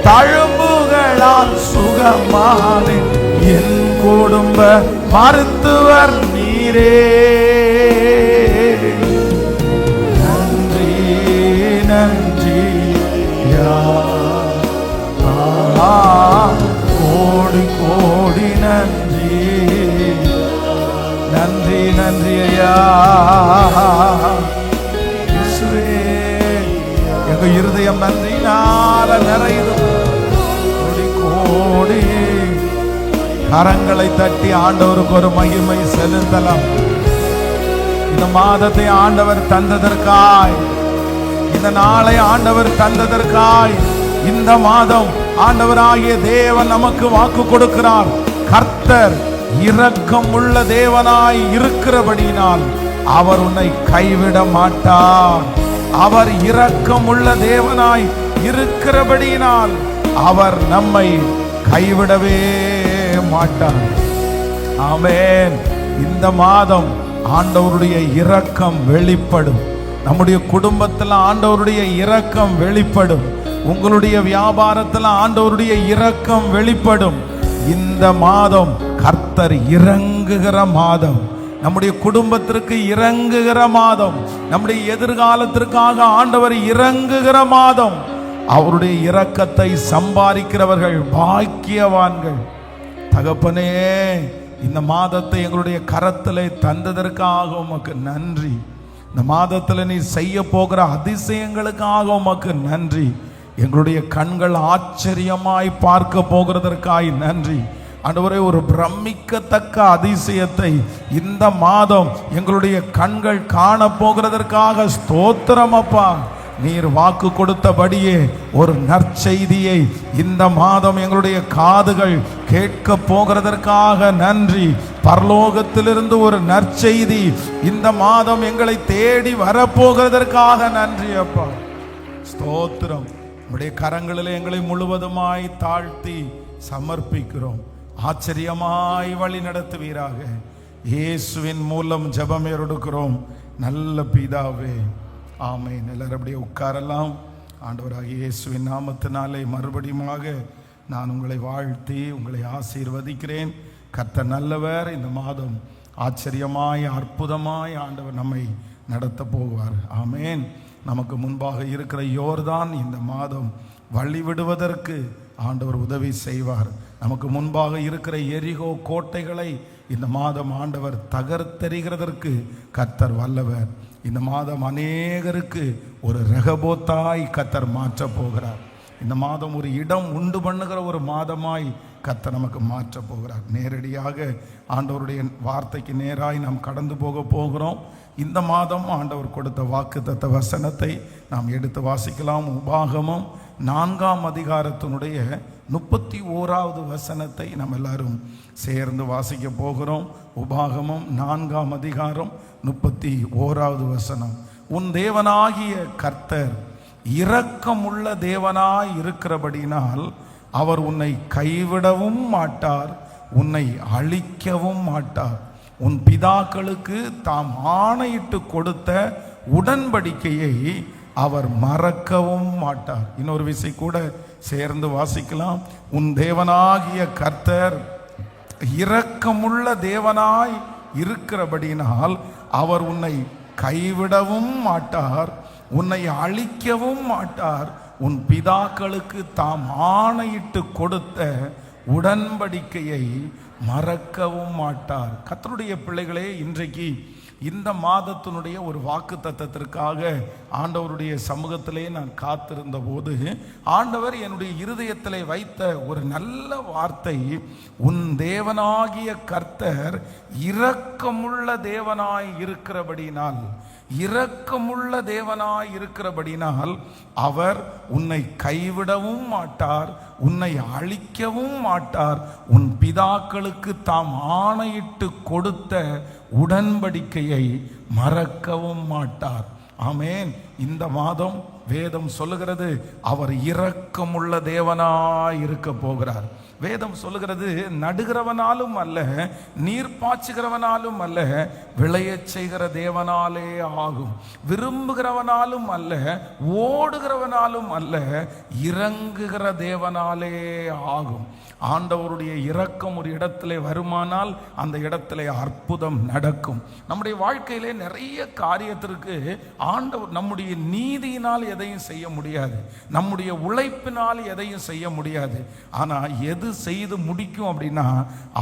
S2: தழும்புகளால் சுகமானேன், என் குடும்ப மருத்துவர் நீரே. நன்றி நன்றி யா. கோடி கோடி நன்றி. நன்றி நன்றி ஐயா. எங்க இருதயம் நன்றினால நிறையுது. கோடி கோடி. கரங்களை தட்டி ஆண்டவருக்கு ஒரு மகிமை செலுத்தலாம். இந்த மாதத்தை ஆண்டவர் தந்ததற்காய், இந்த நாளை ஆண்டவர் தந்ததற்காய், இந்த மாதம் ஆண்டவராகிய தேவன் நமக்கு வாக்கு கொடுக்கிறார். கர்த்தர் இரக்கம் உள்ள தேவனாய் இருக்கிறபடியினால் அவர் உன்னை கைவிட மாட்டார். அவர் இரக்கம் உள்ள தேவனாய் இருக்கிறபடியினால் அவர் நம்மை கைவிடவே மாட்டார். ஆமென். இந்த மாதம் ஆண்டவருடைய இரக்கம் வெளிப்படும். நம்முடைய குடும்பத்தில் ஆண்டவருடைய இரக்கம் வெளிப்படும். உங்களுடைய வியாபாரத்தில் ஆண்டவருடைய இரக்கம் வெளிப்படும். இந்த மாதம் கர்த்தர் இறங்குகிற மாதம், நம்முடைய குடும்பத்திற்கு இறங்குகிற மாதம், நம்முடைய எதிர்காலத்திற்காக ஆண்டவர் இறங்குகிற மாதம். அவருடைய இரக்கத்தை சம்பாதிக்கிறவர்கள் பாக்கியவான்கள். தகப்பனே, இந்த மாதத்தை எங்களுடைய கரத்திலே தந்ததற்காக உமக்கு நன்றி. இந்த மாதத்தில் நீ செய்ய போகிற அதிசயங்களுக்காக உமக்கு நன்றி. எங்களுடைய கண்கள் ஆச்சரியமாய் பார்க்க போகிறதற்காய் நன்றி. ஆண்டவரே, ஒரு பிரமிக்கத்தக்க அதிசயத்தை இந்த மாதம் எங்களுடைய கண்கள் காண போகிறதற்காக ஸ்தோத்திரம் அப்பா. நீர் வாக்கு கொடுத்தபடியே ஒரு நற்செய்தியை இந்த மாதம் எங்களுடைய காதுகள் கேட்க போகிறதற்காக நன்றி. பரலோகத்திலிருந்து ஒரு நற்செய்தி இந்த மாதம் எங்களை தேடி வரப்போகிறதற்காக நன்றி அப்பா. ஸ்தோத்திரம். உடைய கரங்களிலே எங்களை முழுவதுமாய் தாழ்த்தி சமர்ப்பிக்கிறோம். ஆச்சரியமாய் வழி நடத்துவீராக. இயேசுவின் மூலம் ஜெபம் எடுக்கிறோம் நல்ல பிதாவே, ஆமென். எல்லாரும் அப்படியே உட்காரலாம். ஆண்டவராகிய இயேசுவின் நாமத்தினாலே மறுபடியுமாக நான் உங்களை வாழ்த்தி உங்களை ஆசீர்வதிக்கிறேன். கர்த்தர் நல்லவர். இந்த மாதம் ஆச்சரியமாய் அற்புதமாய் ஆண்டவர் நம்மை நடத்த போவார். ஆமேன். நமக்கு முன்பாக இருக்கிற யோர்தான் இந்த மாதம் வழிவிடுவதற்கு ஆண்டவர் உதவி செய்வார். நமக்கு முன்பாக இருக்கிற எரிகோ கோட்டைகளை இந்த மாதம் ஆண்டவர் தகர்த்தெறிகிறதற்கு கர்த்தர் வல்லவர். இந்த மாதம் அநேகருக்கு ஒரு ரெகபோத்தாய் கர்த்தர் மாற்ற போகிறார். இந்த மாதம் ஒரு இடம் உண்டு பண்ணுகிற ஒரு மாதமாய் கர்த்தர் நமக்கு மாற்ற போகிறார். நேரடியாக ஆண்டவருடைய வார்த்தைக்கு நேராய் நாம் கடந்து போகிறோம். இந்த மாதம் ஆண்டவர் கொடுத்த வாக்குத்தத்த வசனத்தை நாம் எடுத்து வாசிக்கலாம். உபாகமம் 4ஆம் அதிகாரத்தினுடைய 31வது வசனத்தை நாம் எல்லாரும் சேர்ந்து வாசிக்க போகிறோம். உபாகமம் 4ஆம் அதிகாரம் 31வது வசனம். உன் தேவனாகிய கர்த்தர் இரக்கமுள்ள தேவனாய் இருக்கிறபடினால் அவர் உன்னை கைவிடவும் மாட்டார், உன்னை அழிக்கவும் மாட்டார். உன் பிதாக்களுக்கு தாம் ஆணையிட்டு கொடுத்த உடன்படிக்கையை அவர் மறக்கவும் மாட்டார். இன்னொரு விசை கூட சேர்ந்து வாசிக்கலாம். உன் தேவனாகிய கர்த்தர் இரக்கமுள்ள தேவனாய் இருக்கிறபடினால் அவர் உன்னை கைவிடவும் மாட்டார், உன்னை அழிக்கவும் மாட்டார். உன் பிதாக்களுக்கு தாம் ஆணையிட்டு கொடுத்த உடன்படிக்கையை மறக்கவும் மாட்டார். கர்த்தருடைய பிள்ளைகளே, இன்றைக்கு இந்த மாதத்தினுடைய ஒரு வாக்கு தத்தத்திற்காக ஆண்டவருடைய சமூகத்திலே நான் காத்திருந்த போது ஆண்டவர் என்னுடைய இருதயத்திலே வைத்த ஒரு நல்ல வார்த்தை, உன் தேவனாகிய கர்த்தர் இரக்கமுள்ள தேவனாய் இருக்கிறபடினால், இரக்கமுள்ள தேவனாய் இருக்கிறபடினால் அவர் உன்னை கைவிடவும் மாட்டார், உன்னை அழிக்கவும் மாட்டார். உன் பிதாக்களுக்கு தாம் ஆணையிட்டு கொடுத்த உடன்படிக்கையை மறக்கவும் மாட்டார். ஆமேன். இந்த மாதம் வேதம் சொல்லுகிறது அவர் இரக்கமுள்ள தேவனாய் இருக்க போகிறார். வேதம் சொல்லுகிறது நடுகிறவனாலும் அல்ல, நீர் பாய்ச்சுகிறவனாலும் அல்ல, விளையச் செய்கிற தேவனாலே ஆகும். விரும்புகிறவனாலும் அல்ல, ஓடுகிறவனாலும் அல்ல, இறங்குகிற தேவனாலே ஆகும். ஆண்டவருடைய இரக்கம் ஒரு இடத்திலே வருமானால் அந்த இடத்திலே அற்புதம் நடக்கும். நம்முடைய வாழ்க்கையிலே நிறைய காரியத்திற்கு ஆண்டவர் நம்முடைய நீதியினால் எதையும் செய்ய முடியாது, நம்முடைய உழைப்பினால் எதையும் செய்ய முடியாது. ஆனால் எது செய்து முடிக்கும் அப்படின்னா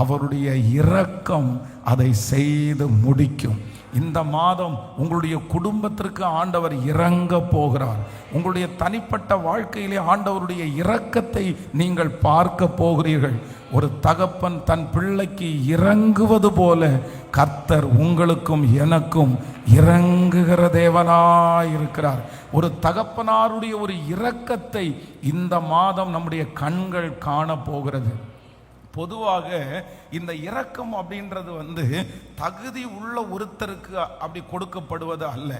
S2: அவருடைய இரக்கம் அதை செய்து முடிக்கும். இந்த மாதம் உங்களுடைய குடும்பத்திற்கு ஆண்டவர் இறங்க போகிறார். உங்களுடைய தனிப்பட்ட வாழ்க்கையிலே ஆண்டவருடைய இரக்கத்தை நீங்கள் பார்க்க போகிறீர்கள். ஒரு தகப்பன் தன் பிள்ளைக்கு இறங்குவது போல கர்த்தர் உங்களுக்கும் எனக்கும் இறங்குகிற தேவனாய் இருக்கிறார். ஒரு தகப்பனாருடைய ஒரு இரக்கத்தை இந்த மாதம் நம்முடைய கண்கள் காண போகிறது. பொதுவாக இந்த இரக்கம் அப்படின்றது தகுதி உள்ள ஒருத்தருக்கு அப்படி கொடுக்கப்படுவது அல்ல.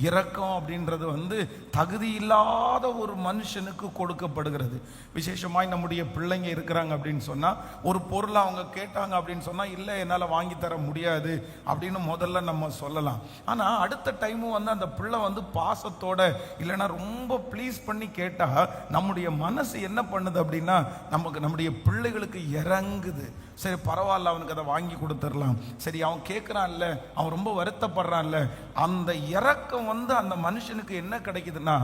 S2: இரக்கம் அப்படின்றது தகுதி இல்லாத ஒரு மனுஷனுக்கு கொடுக்கப்படுகிறது. விசேஷமாய் நம்முடைய பிள்ளைங்க இருக்கிறாங்க அப்படின்னு சொன்னால், ஒரு பொருளை அவங்க கேட்டாங்க அப்படின்னு சொன்னால், இல்லை என்னால் வாங்கி தர முடியாது அப்படின்னு முதல்ல நம்ம சொல்லலாம். ஆனால் அடுத்த டைமும் அந்த பிள்ளை பாசத்தோட இல்லைன்னா ரொம்ப ப்ளீஸ் பண்ணி கேட்டால் நம்முடைய மனசு என்ன பண்ணுது அப்படின்னா நம்முடைய பிள்ளைகளுக்கு இறங்குது. சரி பரவாயில்ல, அவனுக்கு அதை வாங்கி கொடுத்துடலாம். சரி அவன் கேட்குறான்ல, அவன் ரொம்ப வருத்தப்படுறான்ல, அந்த இரக்கம் அந்த மனுஷனுக்கு என்ன கிடைக்குதுன்னா,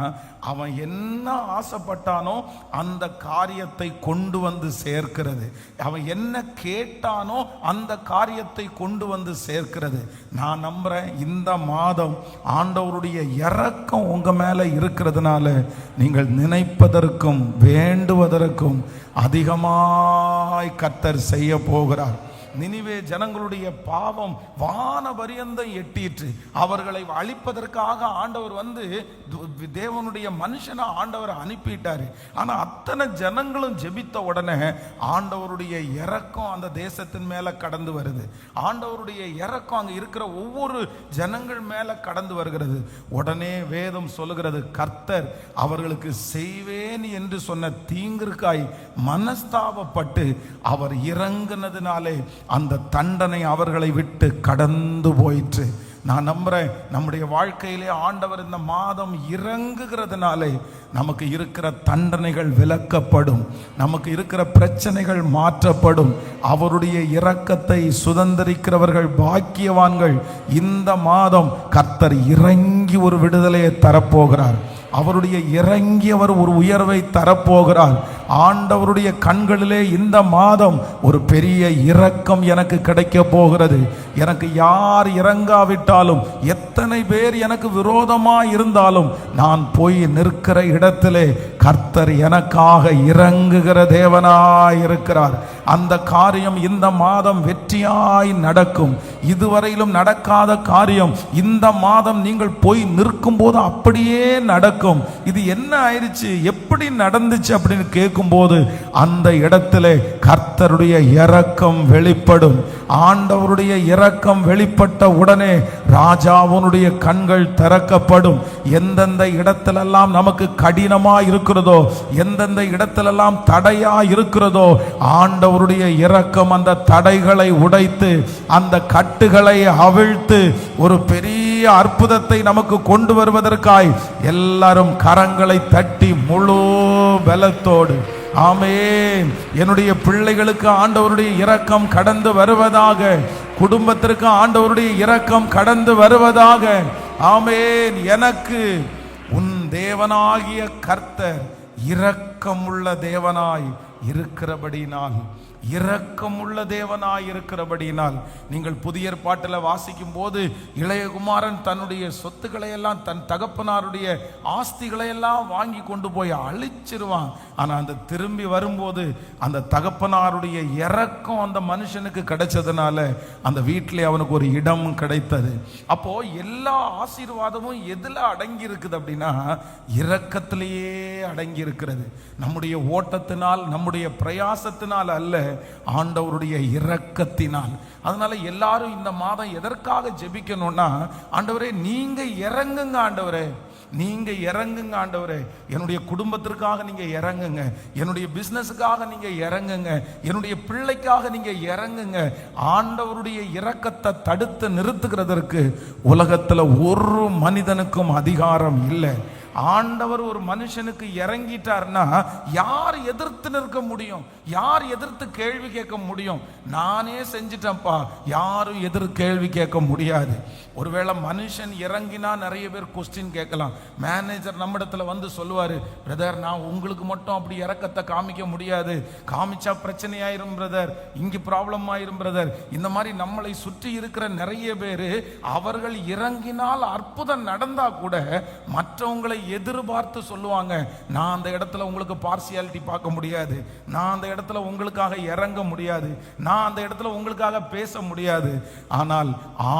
S2: அவன் என்ன ஆசைப்பட்டானோ அந்த காரியத்தை கொண்டு வந்து சேர்க்கிறது. அவன் என்ன கேட்டானோ அந்த காரியத்தை கொண்டு வந்து சேர்க்கிறது. நான் நம்புறேன் இந்த மாதம் ஆண்டவருடைய இரக்கம் உங்க மேல இருக்கிறதுனால நீங்கள் நினைப்பதற்கும் வேண்டுவதற்கும் அதிகமாய் கர்த்தர் செய்ய போகிறார். நினிவே ஜனங்களுடைய பாவம் வான பரியந்தம் எட்டிற்று. அவர்களை அழிப்பதற்காக ஆண்டவர் தேவனுடைய மனுஷனை ஆண்டவர் அனுப்பிட்டாரு. ஆனா அத்தனை ஜனங்களும் ஜெபித்த உடனே ஆண்டவருடைய இரக்கம் அந்த தேசத்தின் மேல கடந்து வருது. ஆண்டவருடைய இரக்கம் அங்க இருக்கிற ஒவ்வொரு ஜனங்கள் மேல கடந்து வருகிறது. உடனே வேதம் சொல்லுகிறது, கர்த்தர் அவர்களுக்கு செய்வேன் என்று சொன்ன தீங்கிற்காய் மனஸ்தாபப்பட்டு அவர் இறங்கினதினாலே அந்த தண்டனை அவர்களை விட்டு கடந்து போயிற்று. நான் நம்புறேன் நம்முடைய வாழ்க்கையிலே ஆண்டவர் இந்த மாதம் இறங்குகிறதுனாலே நமக்கு இருக்கிற தண்டனைகள் விலக்கப்படும், நமக்கு இருக்கிற பிரச்சனைகள் மாற்றப்படும். அவருடைய இரக்கத்தை சுதந்திரிக்கிறவர்கள் பாக்கியவான்கள். இந்த மாதம் கர்த்தர் இறங்கி ஒரு விடுதலையை தரப்போகிறார். அவருடைய இறங்கியவர் ஒரு உயர்வை தரப்போகிறார். ஆண்டவருடைய கண்களிலே இந்த மாதம் ஒரு பெரிய இரக்கம் எனக்கு கிடைக்க போகிறது. எனக்கு யார் இறங்காவிட்டாலும், எத்தனை பேர் எனக்கு விரோதமாக இருந்தாலும், நான் போய் நிற்கிற இடத்திலே கர்த்தர் எனக்காக இறங்குகிற தேவனாய் இருக்கிறார். அந்த காரியம் இந்த மாதம் வெற்றியாய் நடக்கும். இதுவரையிலும் நடக்காத காரியம் இந்த மாதம் நீங்கள் போய் நிற்கும் போது அப்படியே நடக்கும். இது என்ன ஆயிடுச்சு, எப்படி நடந்துச்சு அப்படின்னு கேட்கும்போது அந்த இடத்திலே கர்த்தருடைய இரக்கம் வெளிப்படும். ஆண்டவருடைய இரக்கம் வெளிப்பட்ட உடனே ராஜாவுடைய கண்கள் திறக்கப்படும். எந்தெந்த இடத்திலெல்லாம் நமக்கு கடினமா இருக்கிறதோ, எந்தெந்த இடத்திலெல்லாம் தடையா இருக்கிறதோ, ஆண்டவருடைய இரக்கம் அந்த தடைகளை உடைத்து, அந்த கட்டுகளை அவிழ்த்து ஒரு பெரிய அற்புதத்தை நமக்கு கொண்டு வருவதற்காய் எல்லாரும் கரங்களை தட்டி முழு பலத்தோடு ஆமென். என்னுடைய பிள்ளைகளுக்கு ஆண்டவருடைய இரக்கம் கடந்து வருவதாக, குடும்பத்திற்கு ஆண்டவருடைய இரக்கம் கடந்து வருவதாக. ஆமென். எனக்கு உன் தேவனாகிய கர்த்தர் இரக்கமுள்ள தேவனாய் இருக்கிறபடினால், இரக்கமுள்ள தேவனாய் இருக்கிறபடினால், நீங்கள் புதிய ஏற்பாட்டில் வாசிக்கும் போது இளையகுமாரன் தன்னுடைய சொத்துக்களை எல்லாம், தன் தகப்பனாருடைய ஆஸ்திகளை எல்லாம் வாங்கி கொண்டு போய் அழிச்சிருவான். ஆனால் அந்த திரும்பி வரும்போது அந்த தகப்பனாருடைய இரக்கம் அந்த மனுஷனுக்கு கிடைச்சதுனால அந்த வீட்டிலே அவனுக்கு ஒரு இடம் கிடைத்தது. அப்போ எல்லா ஆசீர்வாதமும் எதுல அடங்கி இருக்குது அப்படின்னா இரக்கத்திலேயே அடங்கி இருக்கிறது. நம்முடைய ஓட்டத்தினால், நம்முடைய பிரயாசத்தினால் அல்ல, ஆண்டவருடைய இரக்கத்தினால். அதனால எல்லாரும் இந்த மாதம் எதற்காக ஜெபிக்கணும்னா, ஆண்டவரே நீங்க இறங்குங்க, ஆண்டவரே நீங்க இறங்குங்க, ஆண்டவரே என்னுடைய குடும்பத்திற்காக நீங்க இறங்குங்க, என்னுடைய பிசினஸுக்காக நீங்க இறங்குங்க, என்னுடைய பிள்ளைக்காக நீங்க இறங்குங்க. ஆண்டவருடைய இரக்கத்தை தடுத்து நிறுத்துகிறதற்கு உலகத்துல ஒரு மனிதனுக்கும் அதிகாரம் இல்லை. ஆண்டவர் ஒரு மனுஷனுக்கு இறங்கிட்டார்னா யார் எதிர்த்து நிற்க முடியும்? யார் எதிர்த்து கேள்வி கேட்க முடியும்? நானே செஞ்சிட்டேன்ப்பா, யாரும் எதிர் கேள்வி கேட்க முடியாது. ஒருவேளை மனுஷன் இறங்கினா நிறைய பேர் கொஸ்டின் கேட்கலாம். மேனேஜர் நம்மிடத்துல வந்து சொல்லுவாரு, பிரதர் நான் உங்களுக்கு மட்டும் அப்படி இறக்கத்தை காமிக்க முடியாது, காமிச்சா பிரச்சனையாயிரும் பிரதர், இங்க ப்ராப்ளம் ஆயிரும் பிரதர். இந்த மாதிரி நம்மளை சுற்றி இருக்கிற நிறைய பேர் அவர்கள் இறங்கினால் அற்புதம் நடந்தா கூட மற்றவங்களை எதிர்பார்த்து சொல்லுவாங்க, நான் அந்த இடத்துல உங்களுக்கு பார்சியாலிட்டி பார்க்க முடியாது, நான் அந்த இடத்துல உங்களுக்காக இறங்க முடியாது, நான் அந்த இடத்துல உங்களுக்காக பேச முடியாது. ஆனால்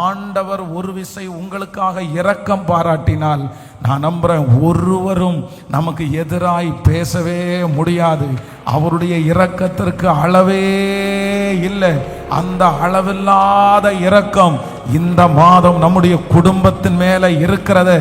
S2: ஆண்டவர் ஒரு விசை உங்களுக்காக இரக்கம் பாராட்டினால் நான் நம்புறேன் ஒருவரும் நமக்கு எதிராய் பேசவே முடியாது. அவருடைய இரக்கத்திற்கு அளவே இல்லை. அந்த அளவில்லாத இரக்கம் இந்த மாதம் நம்முடைய குடும்பத்தின் மேல இருக்கிறத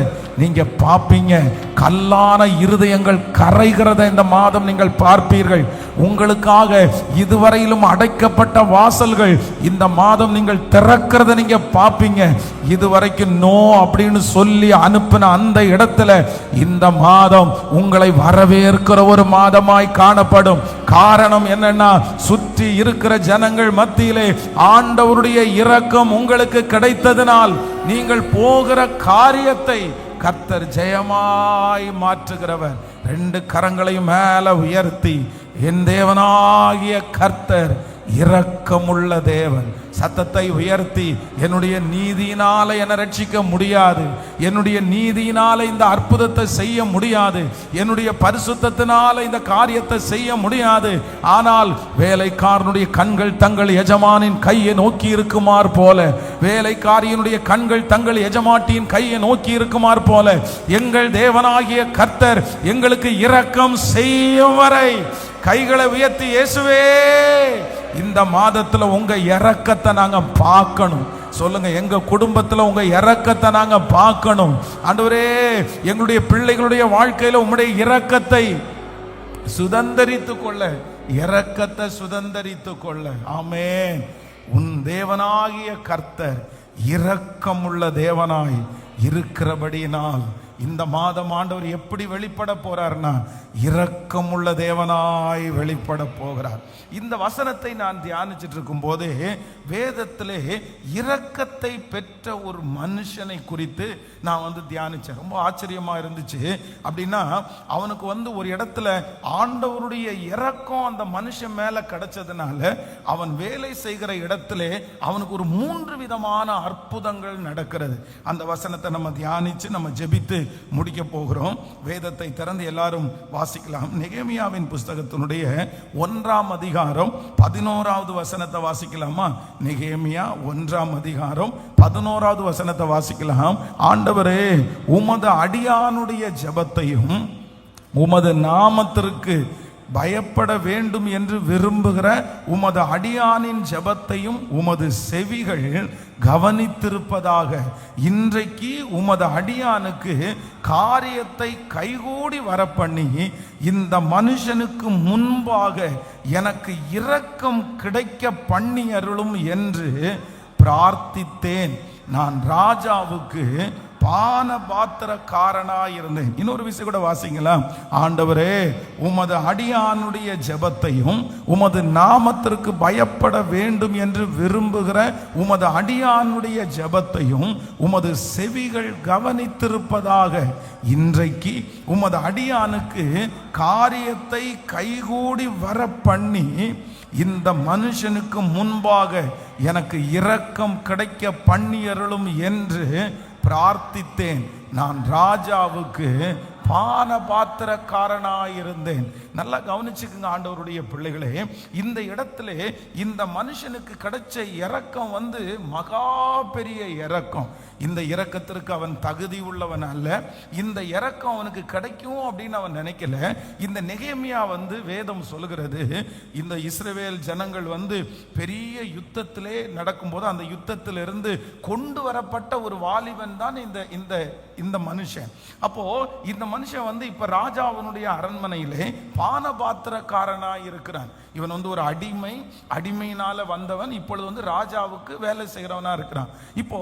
S2: நீங்க பார்ப்பீங்க. கல்லான இருதயங்கள் கரைகிறத இந்த மாதம் நீங்கள் பார்ப்பீர்கள். உங்களுக்காக இதுவரையிலும் அடைக்கப்பட்ட வாசல்கள் இந்த மாதம் நீங்கள் திறக்கிறத நீங்க பார்ப்பீங்க. இதுவரைக்கும் நோ அப்படின்னு சொல்லி அனுப்பின அந்த இடத்துல இந்த மாதம் உங்களை வரவேற்கிற ஒரு மாதமாய் காணப்படும். காரணம் என்னன்னா, சுற்றி இருக்கிற ஜனங்கள் மத்தியிலே ஆண்டவருடைய இரக்கம் உங்களுக்கு கிடைத்ததனால் நீங்கள் போகிற காரியத்தை கர்த்தர் ஜெயமாய் மாற்றுகிறவர். ரெண்டு கரங்களையும் மேல உயர்த்தி, என் தேவனாகிய கர்த்தர் இரக்கமுள்ள தேவன். சத்தத்தை உயர்த்தி, என்னுடைய நீதியினால என்னை ரட்சிக்க முடியாது, என்னுடைய நீதியினால இந்த அற்புதத்தை செய்ய முடியாது, என்னுடைய பரிசுத்தத்தினால இந்த காரியத்தை செய்ய முடியாது. ஆனால் வேலைக்காரனுடைய கண்கள் தங்கள் எஜமானின் கையை நோக்கி இருக்குமாறு போல, வேலைக்காரியினுடைய கண்கள் தங்கள் எஜமாட்டியின் கையை நோக்கி இருக்குமாறு போல எங்கள் தேவனாகிய கர்த்தர் எங்களுக்கு இரக்கம் செய்யும் வரை கைகளை உயர்த்தி, இயேசுவே இந்த மாதத்துல உங்க இரக்கத்தை நாங்க பார்க்கணும். சொல்லுங்க, எங்க குடும்பத்துல உங்க இரக்கத்தை நாங்க பார்க்கணும். ஆண்டவரே, எங்களுடைய பிள்ளைகளுடைய வாழ்க்கையில உம்முடைய இரக்கத்தை சுதந்தரித்துக் கொள்ள, இரக்கத்தை சுதந்தரித்துக் கொள்ள. ஆமென். உன் தேவனாகிய கர்த்தர் இரக்கமுள்ள தேவனாய் இருக்கிறபடியினால் இந்த மாதம் ஆண்டவர் எப்படி வெளிப்பட போறார்னா இரக்கமுள்ள தேவனாய் வெளிப்பட போகிறார். இந்த வசனத்தை நான் தியானிச்சுட்டு இருக்கும் போதே வேதத்திலே இரக்கத்தை பெற்ற ஒரு மனுஷனை குறித்து நான் தியானிச்சேன். ரொம்ப ஆச்சரியமா இருந்துச்சு. அப்படின்னா அவனுக்கு ஒரு இடத்துல ஆண்டவருடைய இரக்கம் அந்த மனுஷன் மேல கிடைச்சதுனால அவன் வேலை செய்கிற இடத்துல அவனுக்கு ஒரு 3 விதமான அற்புதங்கள் நடக்கிறது. அந்த வசனத்தை நம்ம தியானிச்சு நம்ம ஜெபித்து முடிக்க போகிறோம். வேதத்தை திறந்து எல்லாரும் வாசிக்கலாம். நெகேமியாவின் புஸ்தகத்தினுடைய 1ஆம் அதிகாரம் 11வது வசனத்தை வாசிக்கலாமா? நெகேமியா 1ஆம் அதிகாரம் 11வது வசனத்தை வாசிக்கலாம். ஆண்டவரே, உமது அடியானுடைய ஜெபத்தையும் உமது நாமத்திற்கு பயப்பட வேண்டும் என்று விரும்புகிற உமது அடியானின் ஜெபத்தையும் உமது செவிகள் கவனித்திருப்பதாக. இன்றைக்கு உமது அடியானுக்கு காரியத்தை கைகூடி வரப்பண்ணி இந்த மனுஷனுக்கு முன்பாக எனக்கு இரக்கம் கிடைக்க பண்ணி அருளும் என்று பிரார்த்தித்தேன். நான் ராஜாவுக்கு பான பாத்திரக்காரனாய் இருந்தேன். இன்னொரு விஷயம் கூட வாசிங்களா? ஆண்டவரே, உமது அடியானுடைய ஜெபத்தையும் உமது நாமத்திற்கு பயப்பட வேண்டும் என்று விரும்புகிற உமது அடியானுடைய ஜெபத்தையும் உமது செவிகள் கவனித்திருப்பதாக. இன்றைக்கு உமது அடியானுக்கு காரியத்தை கைகூடி வர பண்ணி இந்த மனுஷனுக்கு முன்பாக எனக்கு இரக்கம் கிடைக்க பண்ணி அருளும் என்று பிரார்த்தித்தேன். நான் ராஜாவுக்கு பான பாத்திரக்காரனாயிருந்தேன். நல்லா கவனிச்சுக்குங்க ஆண்டவருடைய பிள்ளைகளே. இந்த இடத்துல இந்த மனுஷனுக்கு கிடைச்ச இரக்கம் மகா பெரிய இரக்கம். இந்த இரக்கத்திற்கு அவன் தகுதி உள்ளவன் அல்ல. இந்த இரக்கம் அவனுக்கு கிடைக்கும் அப்படின்னு அவன் நினைக்கல. இந்த நெகேமியா வேதம் சொல்லுகிறது, இந்த இஸ்ரவேல் ஜனங்கள் பெரிய யுத்தத்திலே நடக்கும்போது அந்த யுத்தத்திலிருந்து கொண்டு வரப்பட்ட ஒரு வாலிபன் தான் இந்த மனுஷன். அப்போ இந்த மனுஷன் இப்ப ராஜாவினுடைய அரண்மனையிலே பான பாத்திரக்காரனாய் இருக்கிறான். இவன் ஒரு அடிமையினால வந்தவன். இப்பொழுது ராஜாவுக்கு வேலை செய்கிறவனா இருக்கிறான். இப்போ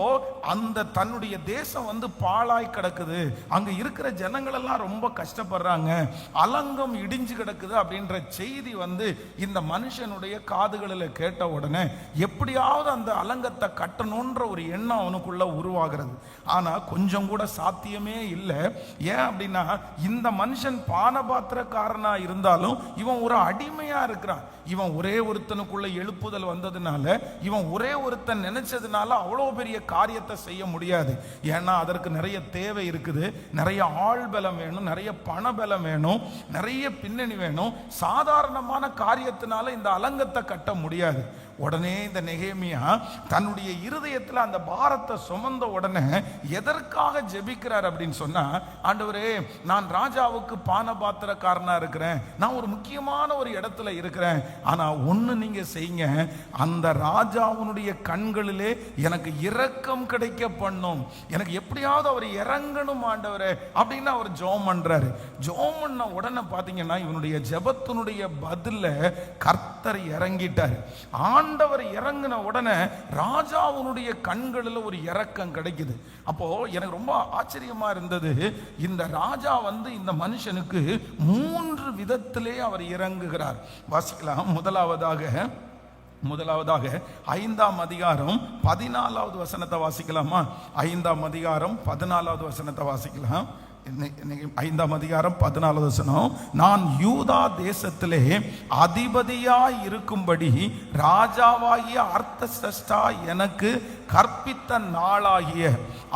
S2: அந்த தன்னுடைய தேசம் பாழாய் கிடக்குது, அங்க இருக்கிற ஜனங்கள் எல்லாம் ரொம்ப கஷ்டப்படுறாங்க, அலங்கம் இடிஞ்சு கிடக்குது அப்படின்ற செய்தி இந்த மனுஷனுடைய காதுகளில் கேட்ட உடனே எப்படியாவது அந்த அலங்கத்தை கட்டணும்ன்ற ஒரு எண்ணம் அவனுக்குள்ள உருவாகிறது. ஆனா கொஞ்சம் கூட சாத்தியமே இல்லை. ஏன் அப்படின்னா இந்த மனுஷன் பானபாத்திரக்காரனா இருந்தாலும் இவன் ஒரு அடிமையா இருக்கிறான். இவன் ஒரே ஒருத்தனுக்குள்ள எழுப்புதல் வந்ததுனால, இவன் ஒரே ஒருத்தன் நினைச்சதுனால அவ்வளோ பெரிய காரியத்தை செய்ய முடியாது. ஏன்னா அதற்கு நிறைய தேவை இருக்குது, நிறைய ஆள் பலம் வேணும், நிறைய பண பலம் வேணும், நிறைய பின்னணி வேணும். சாதாரணமான காரியத்தினால இந்த அலங்கத்தை கட்ட முடியாது. உடனே இந்த நெகேமியா தன்னுடைய இருதயத்தில் அந்த பாரத்தை சுமந்த உடனே எதற்காக ஜெபிக்கிறார் அப்படின்னு சொன்னா, ஆண்டவரே, நான் ராஜாவுக்கு பான பாத்திரக்காரனா இருக்கிறேன், நான் ஒரு முக்கியமான ஒரு இடத்துல இருக்கிறேன். ஆனா ஒண்ணு நீங்க செய்யுங்க, அந்த ராஜாவுடைய கண்களிலே எனக்கு இரக்கம் கிடைக்க பண்ணும், எனக்கு எப்படியாவது அவர் இறங்கணும் ஆண்டவரே அப்படின்னு அவர் ஜெபம் பண்றாரு. ஜெபம் பண்ண உடனே பாத்தீங்கன்னா இவனுடைய ஜெபத்தினுடைய பதில கர்த்தர் இறங்கிட்டார். ஆண்டவர் இறங்கின உடனே ராஜாவுடைய கண்களில் ஒரு இரக்கம் கிடைக்குது. அப்போ எனக்கு ரொம்ப ஆச்சரியமா இருந்தது. இந்த ராஜா இந்த மனுஷனுக்கு 3 விதத்திலே அவர் இறங்குகிறார். வாசிக்கலாம். முதலாவதாக 5ஆம் அதிகாரம் 14வது வசனத்தை வாசிக்கலாமா? 5ஆம் அதிகாரம் 14வது வசனத்தை வாசிக்கலாம். 5ஆம் அதிகாரம் 14வது வசனம். நான் யூதா தேசத்திலே அதிபதியாய் இருக்கும்படி ராஜாவாகிய அர்த்தசஷ்டா எனக்கு கற்பித்த நாளாகிய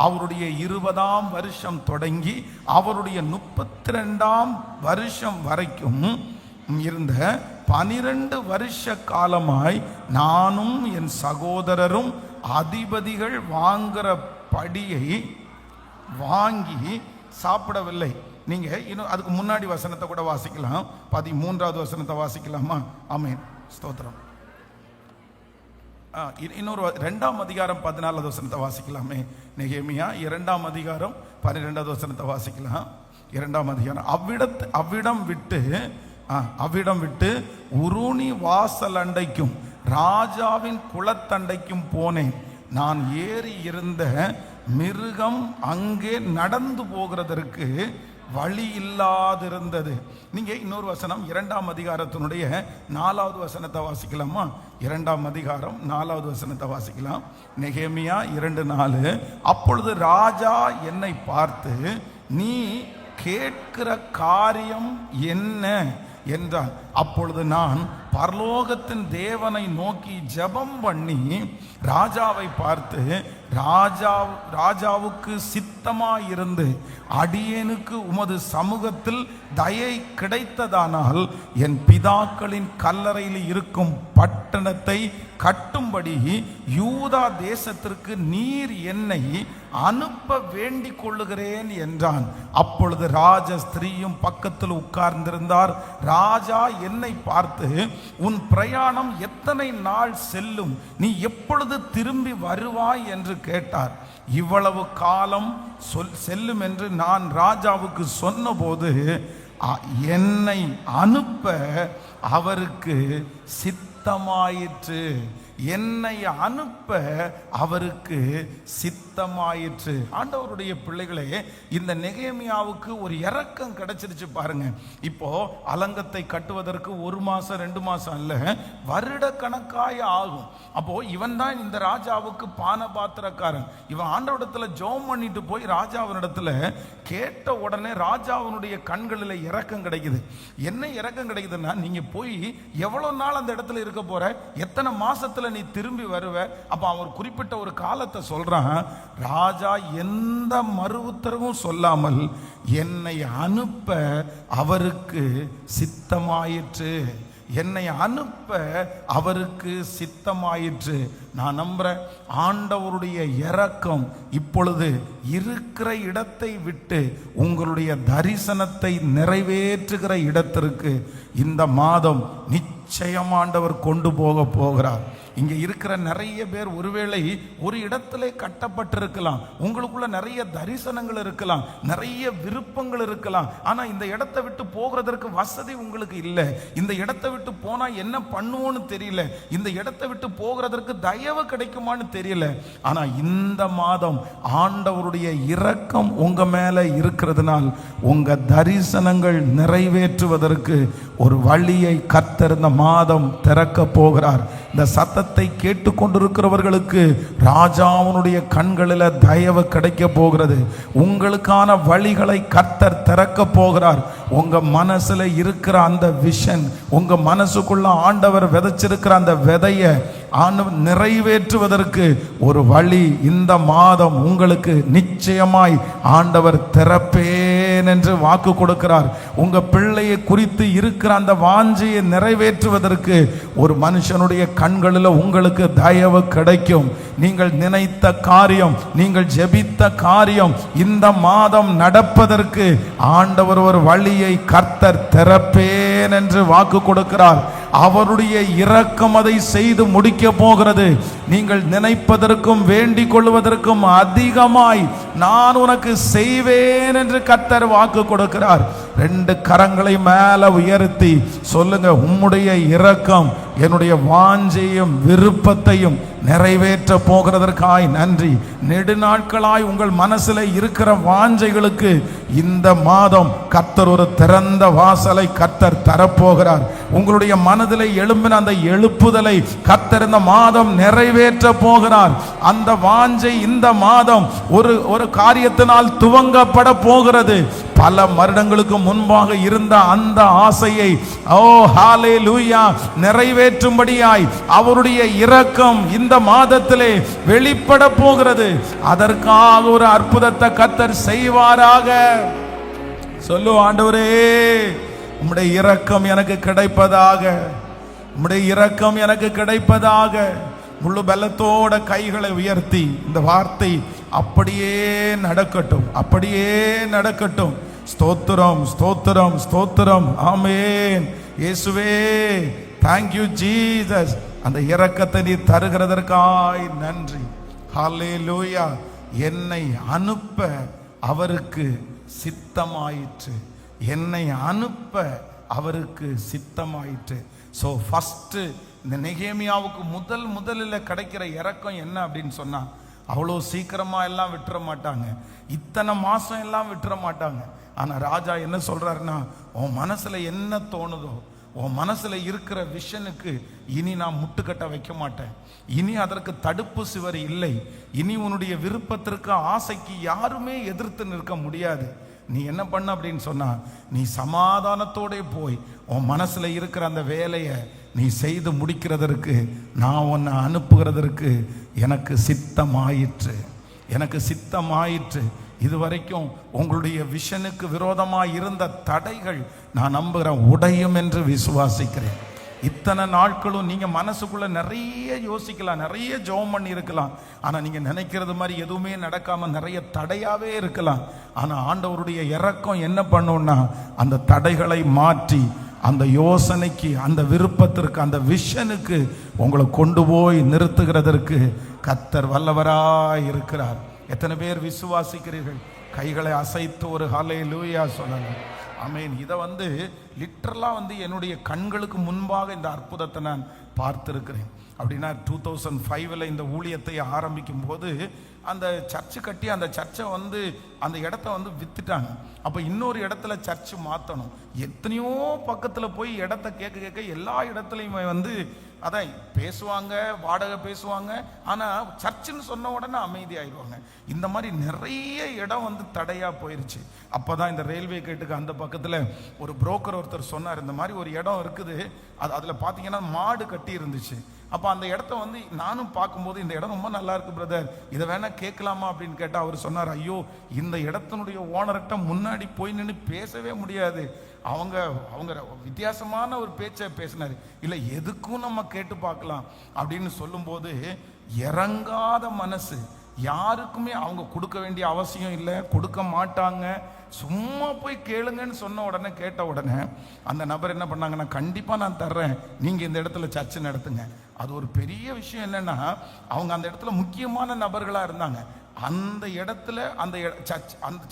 S2: அவருடைய 20ஆம் வருஷம் தொடங்கி அவருடைய 32ஆம் வருஷம் வரைக்கும் இருந்த 12 வருஷ காலமாய் நானும் என் சகோதரரும் அதிபதிகள் வாங்குற படியை வாங்கி சாப்பிடவில்லை. நீங்க இன்னும் அதுக்கு முன்னாடி வசனத்தை கூட வாசிக்கலாம். 13வது வசனத்தை வாசிக்கலாமா? ஆமென், ஸ்தோத்திரம். இன்னொரு 2ஆம் அதிகாரம் 14வது வசனத்தை வாசிக்கலாமே. நெகேமியா 2ஆம் அதிகாரம் 12வது வசனத்தை வாசிக்கலாம். 2ஆம் அதிகாரம். அவ்விடம் விட்டு உருணி வாசல் அண்டைக்கும் ராஜாவின் குளத்தண்டைக்கும் போனேன். நான் ஏறி இருந்த மிருகம் அங்கே நடந்து போகிறதற்கு வழி இல்லாதிருந்தது. நீங்க இன்னொரு வசனம் 2ஆம் அதிகாரத்தினுடைய 4வது வசனத்தை வாசிக்கலாமா? 2ஆம் அதிகாரம் 4வது வசனத்தை வாசிக்கலாம். நெகேமியா 2:4. அப்பொழுது ராஜா என்னை பார்த்து, நீ கேட்கிற காரியம் என்ன என்றான். அப்பொழுது நான் பரலோகத்தின் தேவனை நோக்கி ஜெபம் பண்ணி ராஜாவை பார்த்து, ராஜாவுக்கு சித்தமாயிருந்து அடியேனுக்கு உமது சமூகத்தில் தயை கிடைத்ததானால் என் பிதாக்களின் கல்லறையில் இருக்கும் பட்டணத்தை கட்டும்படி யூதா தேசத்திற்கு நீர் என்னை அனுப்ப வேண்டிக் கொள்ளுகிறேன் என்றான். அப்பொழுது ராஜ ஸ்திரீயும் பக்கத்தில் உட்கார்ந்திருந்தார். ராஜா என்னை பார்த்து, உன் பிரயாணம் எத்தனை நாள் செல்லும்? நீ எப்பொழுது திரும்பி வருவாய் என்று கேட்டார். இவ்வளவு காலம் செல்லும் என்று நான் ராஜாவுக்கு சொன்னபோது, என்னை அனுப்ப அவருக்கு சித்தமாயிற்று. என்னை அனுப்ப அவருக்கு சித்தமாயிற்று. ஆண்டவருடைய பிள்ளைகளே, இந்த நெகேமியாவுக்கு ஒரு இரக்கம் கிடைச்சிருச்சு பாருங்க. இப்போ அலங்கத்தை கட்டுவதற்கு 1 மாசம் 2 மாசம் அல்ல, வருட கணக்காய ஆகும். அப்போ இவன் தான் இந்த ராஜாவுக்கு பானபாத்திரக்காரன். இவன் ஆண்டவரிடத்துல ஜெபம் பண்ணிட்டு போய் ராஜாவினிடத்துல கேட்ட உடனே ராஜாவினுடைய கண்களில் இரக்கம் கிடைக்குது. என்ன இரக்கம் கிடைக்குதுன்னா, நீங்க போய் எவ்வளவு நாள் அந்த இடத்துல இருக்க போற, எத்தனை மாசத்துல நீ திரும்பி வருவ? அப்ப அவர் குறிப்பிட்ட ஒரு காலத்தை சொல்றான். ராஜா எந்த மறு உத்தரவும் சொல்லாமல் என்னை அனுப்ப அவருக்கு சித்தமாயிற்று. என்னை அனுப்ப அவருக்கு சித்தமாயிற்று. நான் நம்புறேன், ஆண்டவருடைய இரக்கம் இப்பொழுது இருக்கிற இடத்தை விட்டு உங்களுடைய தரிசனத்தை நிறைவேற்றுகிற இடத்திற்கு இந்த மாதம் நிச்சயம் ஆண்டவர் கொண்டு போகிறார். இங்க இருக்கிற நிறைய பேர் ஒருவேளை ஒரு இடத்துல கட்டப்பட்டிருக்கலாம், உங்களுக்குள்ள நிறைய தரிசனங்கள் இருக்கலாம், நிறைய விருப்பங்கள் இருக்கலாம். ஆனா இந்த இடத்தை விட்டு போகிறதற்கு வசதி உங்களுக்கு இல்லை. இந்த இடத்தை விட்டு போனா என்ன பண்ணுவோன்னு தெரியல. இந்த இடத்தை விட்டு போகிறதற்கு தயவு கிடைக்குமான்னு தெரியல. ஆனா இந்த மாதம் ஆண்டவருடைய இரக்கம் உங்க மேல இருக்கிறதுனால் உங்க தரிசனங்கள் நிறைவேற்றுவதற்கு ஒரு வழியை கர்த்தர் இந்த மாதம் திறக்க போகிறார். இந்த சத்தத்தை கேட்டுக்கொண்டிருக்கிறவர்களுக்கு ராஜாவுடைய கண்களில் தயவு கிடைக்க போகிறது. உங்களுக்கான வழிகளை கர்த்தர் திறக்க போகிறார். உங்க மனசுல இருக்கிற அந்த விஷன், உங்க மனசுக்குள்ள ஆண்டவர் விதைச்சிருக்கிற அந்த விதையை நிறைவேற்றுவதற்கு ஒரு வழி இந்த மாதம் உங்களுக்கு நிச்சயமாய் ஆண்டவர் திறப்பேன் என்று வாக்கு கொடுக்கிறார். உங்க பிள்ளையை குறித்து இருக்கிற அந்த வாஞ்சையை நிறைவேற்றுவதற்கு ஒரு மனுஷனுடைய கண்களில் உங்களுக்கு தயவு கிடைக்கும். நீங்கள் நினைத்த காரியம், நீங்கள் ஜெபித்த காரியம் இந்த மாதம் நடப்பதற்கு ஆண்டவர் ஒரு வழியை கர்த்தர் திறப்பேன் என்று வாக்கு கொடுக்கிறார். அவருடைய இரக்கம் அதை செய்து முடிக்க போகிறது. நீங்கள் நினைப்பதற்கும் வேண்டிக் கொள்வதற்கும் அதிகமாய் நான் உனக்கு செய்வேன் என்று கர்த்தர் வாக்கு கொடுக்கிறார். 2 கரங்களை மேல உயர்த்தி சொல்லுங்க, உம்முடைய இரக்கம் என்னுடைய வாஞ்சையும் விருப்பத்தையும் நிறைவேற்ற போகிறதற்காய் நன்றி. நெடுநாட்களாய் உங்கள் மனசுல இருக்கிற வாஞ்சைகளுக்கு இந்த மாதம் கர்த்தர் ஒரு திறந்த வாசலை கர்த்தர் தரப்போகிறார். உங்களுடைய மனதில் எழும்பின அந்த எழுப்புதலை கர்த்தர் இந்த மாதம் நிறைவேற்ற போகிறார். அந்த வாஞ்சை இந்த மாதம் ஒரு காரியத்தினால் துவங்கப்பட போகிறது. பல வருடங்களுக்கு முன்பாக இருந்த அந்த ஆசையை ஹல்லேலூயா நிறைவேற்றும்படியாய் அவருடைய இரக்கம் இந்த மாதத்திலே வெளிப்பட போகிறது. அதற்காக ஒரு அற்புதத்தை கர்த்தர் செய்வாராக. சொல்லு, ஆண்டவரே உம்முடைய இரக்கம் எனக்கு கிடைப்பதாக, உம்முடைய இரக்கம் எனக்கு கிடைப்பதாக. முழு பலத்தோட கைகளை உயர்த்தி இந்த வார்த்தை அப்படியே நடக்கட்டும், அப்படியே நடக்கட்டும். ஸ்தோத்திரம், ஸ்தோத்திரம், ஸ்தோத்திரம். ஆமென். இயேசுவே, thank you Jesus. அந்த இரக்கத்தை நீ தருகிறதற்காய் நன்றி. ஹல்லேலூயா. என்னை அனுப்ப அவருக்கு சித்தமாயிற்று. என்னை அனுப்ப அவருக்கு சித்தமாயிற்று. ஸோ ஃபஸ்ட்டு இந்த நெகேமியாவுக்கு முதலில் கிடைக்கிற இரக்கம் என்ன அப்படின்னு சொன்னா, அவ்வளோ சீக்கிரமா எல்லாம் விட்டுற மாட்டாங்க, இத்தனை மாசம் எல்லாம் விட்டுற மாட்டாங்க. ஆனா ராஜா என்ன சொல்றாருன்னா, உன் மனசுல என்ன தோணுதோ, உன் மனசுல இருக்கிற விஷனுக்கு இனி நான் முட்டுக்கட்ட வைக்க மாட்டேன், இனி அதற்கு தடுப்பு சுவர் இல்லை, இனி உன்னுடைய விருப்பத்திற்கு ஆசைக்கு யாருமே எதிர்த்து நிற்க முடியாது. நீ என்ன பண்ண அப்படின்னு சொன்னா, நீ சமாதானத்தோட போய் உன் மனசுல இருக்கிற அந்த வேலையை நீ செய்து முடிக்கிறதற்கு நான் உன்னை அனுப்புகிறதற்கு எனக்கு சித்தமாயிற்று. இதுவரைக்கும் உங்களுடைய விஷனுக்கு விரோதமாக இருந்த தடைகள் நான் நம்புகிறேன் உடையும் என்று விசுவாசிக்கிறேன். இத்தனை நாட்களும் நீங்க மனசுக்குள்ள நிறைய யோசிக்கலாம், நிறைய ஜெபம் பண்ணி இருக்கலாம், ஆனா நீங்க நினைக்கிறது மாதிரி எதுவுமே நடக்காம நிறைய தடையாவே இருக்கலாம். ஆனா ஆண்டவருடைய இரக்கம் என்ன பண்ணும்னா, அந்த தடைகளை மாற்றி அந்த யோசனைக்கு, அந்த விருப்பத்திற்கு, அந்த விஷனுக்கு உங்களை கொண்டு போய் நிறுத்துகிறதற்கு கர்த்தர் வல்லவராய் இருக்கிறார். எத்தனை பேர் விசுவாசிக்கிறீர்கள்? கைகளை அசைத்து ஒரு ஹல்லேலூயா சொல்லணும். ஆமென். இதை லிட்டரலா என்னுடைய கண்களுக்கு முன்பாக இந்த அற்புதத்தை நான் பார்த்திருக்கிறேன். அப்படின்னா 2005 இந்த ஊழியத்தை ஆரம்பிக்கும் போது அந்த சர்ச்சு கட்டி அந்த சர்ச்சை அந்த இடத்த வித்துட்டாங்க. அப்போ இன்னொரு இடத்துல சர்ச்சு மாற்றணும். எத்தனையோ பக்கத்தில் போய் இடத்த கேட்க எல்லா இடத்துலையுமே அதான் பேசுவாங்க, வாடகை பேசுவாங்க, ஆனால் சர்ச்சுன்னு சொன்ன உடனே அமைதியாயிடுவாங்க. இந்த மாதிரி நிறைய இடம் தடையாக போயிருச்சு. அப்போ தான் இந்த ரயில்வே கேட்டுக்கு அந்த பக்கத்தில் ஒரு புரோக்கர் ஒருத்தர் சொன்னார், இந்த மாதிரி ஒரு இடம் இருக்குது, அதில் பார்த்தீங்கன்னா மாடு கட்டி இருந்துச்சு. அப்போ அந்த இடத்த நானும் பார்க்கும்போது இந்த இடம் ரொம்ப நல்லா இருக்கு பிரதர், இதை வேணா கேட்கலாமா அப்படின்னு கேட்டால் அவர் சொன்னார், ஐயோ இந்த இடத்தினுடைய ஓனர்கிட்ட முன்னாடி போய் நின்று பேசவே முடியாது, அவங்க வித்தியாசமான ஒரு பேச்சை பேசினார், இல்லை எதுக்கும் நம்ம கேட்டு பார்க்கலாம் அப்படின்னு சொல்லும்போது இறங்காத மனசு. யாருக்குமே அவங்க கொடுக்க வேண்டிய அவசியம் இல்லை, கொடுக்க மாட்டாங்க, சும்மா போய் கேளுங்கன்னு சொன்ன உடனே, கேட்ட உடனே அந்த நபர் என்ன பண்ணாங்கன்னா, கண்டிப்பாக நான் தர்றேன், நீங்கள் இந்த இடத்துல சர்ச்சை நடத்துங்க. அது ஒரு பெரிய விஷயம் என்னன்னா, அவங்க அந்த இடத்துல முக்கியமான நபர்களாக இருந்தாங்க. அந்த இடத்துல அந்த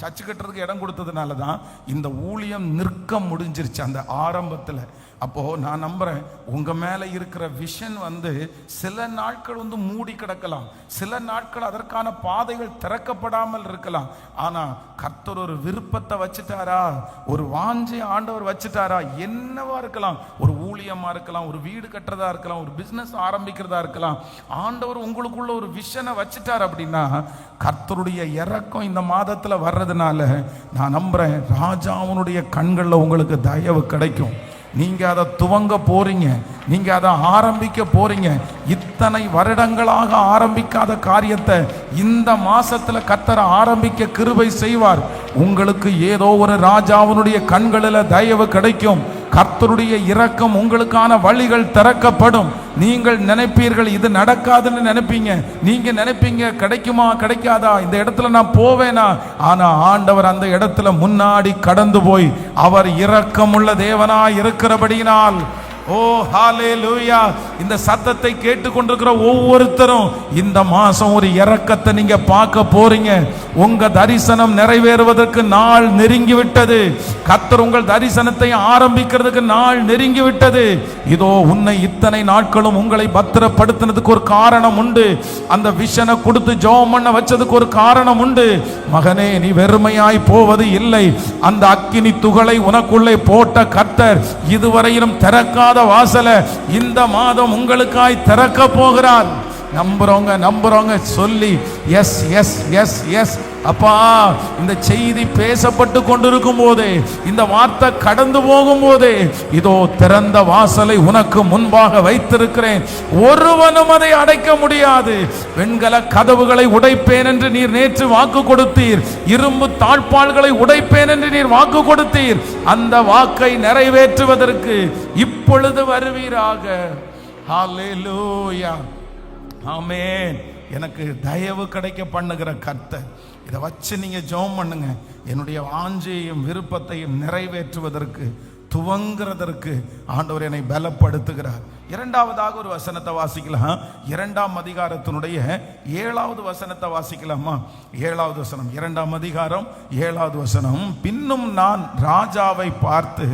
S2: சர்ச்சு கட்டுறதுக்கு இடம் கொடுத்ததுனால தான் இந்த ஊழியம் நிற்க முடிஞ்சிருச்சு அந்த ஆரம்பத்தில். அப்போ நான் நம்புறேன், உங்க மேல இருக்கிற விஷன் சில நாட்கள் மூடி கிடக்கலாம், சில நாட்கள் அதற்கான பாதைகள் திறக்கப்படாமல் இருக்கலாம். ஆனா கர்த்தர் ஒரு விருப்பத்தை வச்சுட்டாரா, ஒரு வாஞ்சை ஆண்டவர் வச்சுட்டாரா, என்னவா இருக்கலாம், ஒரு ஊழியமா இருக்கலாம், ஒரு வீடு கட்டுறதா இருக்கலாம், ஒரு பிசினஸ் ஆரம்பிக்கிறதா இருக்கலாம், ஆண்டவர் உங்களுக்குள்ள ஒரு விஷனை வச்சுட்டார் அப்படின்னா, கர்த்தருடைய இரக்கம் இந்த மாதத்துல வர்றதுனால நான் நம்புறேன், ராஜாவுடைய கண்கள்ல உங்களுக்கு தயவு கிடைக்கும். நீங்க அதை துவங்க போறீங்க, நீங்க அதை ஆரம்பிக்க போறீங்க. இத்தனை வருடங்களாக ஆரம்பிக்காத காரியத்தை இந்த மாசத்துல கர்த்தர் ஆரம்பிக்க கிருபை செய்வார். உங்களுக்கு ஏதோ ஒரு ராஜாவினுடைய கண்களில் தயவு கிடைக்கும். கர்த்தருடைய இரக்கம் உங்களுக்கான வழிகள் திறக்கப்படும். நீங்கள் நினைப்பீர்கள் இது நடக்காதுன்னு நினைப்பீங்க, நீங்க நினைப்பீங்க கிடைக்குமா கிடைக்காதா, இந்த இடத்துல நான் போவேனா, ஆனா ஆண்டவர் அந்த இடத்துல முன்னாடி கடந்து போய் அவர் இரக்கமுள்ள தேவனாய் இருக்கிறபடியினால், ஓ ஹல்லேலூயா, இந்த சத்தத்தை கேட்டுக்கொண்டிருக்கிற ஒவ்வொருத்தரும் இந்த மாசம் ஒரு இரக்கத்தை நீங்க பார்க்க போறீங்க. உங்க தரிசனம் நிறைவேறுவதற்கு நாள் நெருங்கி விட்டது. கர்த்தர் உங்கள் தரிசனத்தை ஆரம்பிக்கிறதுக்கு நாள் நெருங்கி விட்டது. இதோ உன்னை இத்தனை நாட்களும் உங்களை பத்திரப்படுத்தினதுக்கு ஒரு காரணம் உண்டு. அந்த விஷனை கொடுத்து ஜெபம் பண்ண வச்சதுக்கு ஒரு காரணம் உண்டு. மகனே, நீ வெறுமையாய் போவது இல்லை. அந்த அக்கினி துகளை உனக்குள்ளே போட்ட கர்த்தர் இதுவரையிலும் திறக்காத வாசல இந்த மாதம் உங்களுக்காய் திறக்க போகிறார். நம்புறவங்க சொல்லி எஸ் எஸ் எஸ் எஸ். அப்பா, இந்த செய்தி பேசப்பட்டு கொண்டிருக்கும் போதே, இந்த வார்த்தை கடந்து போகும் போதே, இதோ திறந்த வாசலை உனக்கு முன்பாக வைத்திருக்கிறேன், ஒருவனும் அதை அடைக்க முடியாது. வெண்கல கதவுகளை உடைப்பேன் என்று நீர் நேற்று வாக்கு கொடுத்தீர், இரும்பு தாழ்பாள்களை உடைப்பேன் என்று நீர் வாக்கு கொடுத்தீர். அந்த வாக்கை நிறைவேற்றுவதற்கு இப்பொழுது வருவீராக. ஹல்லேலூயா, ஆமென். எனக்கு தயவு கிடைக்க பண்ணுகிற கர்த்தர், இதை வச்சு நீங்க ஜெபம் பண்ணுங்க. என்னுடைய வாஞ்சையும் விருப்பத்தையும் நிறைவேற்றுவதற்கு, துவங்குறதற்கு ஆண்டவர் என்னை பலப்படுத்துகிறார். இரண்டாவதாக ஒரு வசனத்தை வாசிக்கலாம். 2ஆம் அதிகாரத்தினுடைய 7வது வசனத்தை வாசிக்கலாமா? 7வது வசனம், 2ஆம் அதிகாரம் 7வது வசனம். பின்னும் நான் ராஜாவை பார்த்து,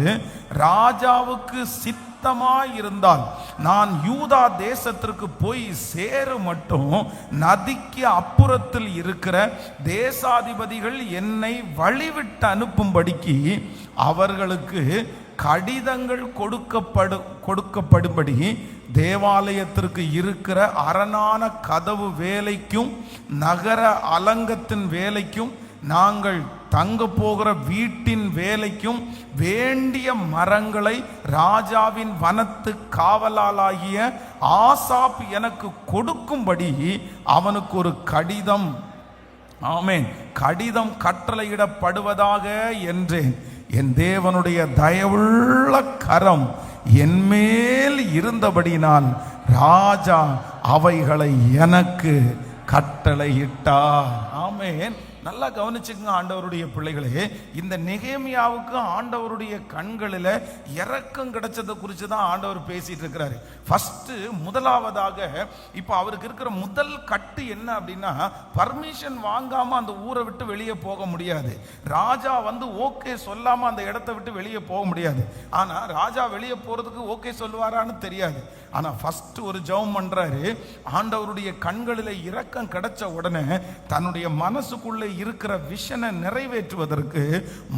S2: ராஜாவுக்கு சித்தமாய் இருந்தால் நான் யூதா தேசத்திற்கு போய் சேரு மட்டும் நதிக்கு அப்புறத்தில் இருக்கிற தேசாதிபதிகள் என்னை வழிவிட்டு அனுப்பும்படிக்கு அவர்களுக்கு கடிதங்கள் கொடுக்கப்படும்படி தேவாலயத்திற்கு இருக்கிற அரணான கதவு வேலைக்கும் நகர அலங்கத்தின் வேலைக்கும் நாங்கள் தங்க போகிற வீட்டின் வேலைக்கும் வேண்டிய மரங்களை ராஜாவின் வனத்து காவலாளாகிய ஆசாப் எனக்கு கொடுக்கும்படி அவனுக்கு ஒரு கடிதம், ஆமென், கடிதம் கட்டளையிடப்படுவதாக என்றேன். என் தேவனுடைய தயவுள்ள கரம் என்மேல் இருந்தபடினால் ராஜா அவைகளை எனக்கு கட்டளையிட்டார். ஆமென். நல்லா கவனிச்சுக்கங்க ஆண்டவருடைய பிள்ளைகளே, இந்த நெகேமியாவுக்கு ஆண்டவருடைய கண்களில் இரக்கம் கிடைச்சதை குறித்து தான் ஆண்டவர் பேசிட்டு இருக்கிறாரு. ஃபர்ஸ்ட் முதலாவதாக இப்போ அவருக்கு இருக்கிற முதல் கட்டு என்ன அப்படின்னா, பர்மிஷன் வாங்காம அந்த ஊரை விட்டு வெளியே போக முடியாது. ராஜா வந்து ஓகே சொல்லாம அந்த இடத்தை விட்டு வெளியே போக முடியாது. ஆனா ராஜா வெளியே போறதுக்கு ஓகே சொல்லுவாரான்னு தெரியாது. ஆனா ஃபர்ஸ்ட் ஒரு ஜெபம் பண்றாரு. ஆண்டவருடைய கண்களில் இரக்கம் கிடைச்ச உடனே தன்னுடைய மனசுக்குள்ள இருக்கிற விஷனை நிறைவேற்றுவதற்கு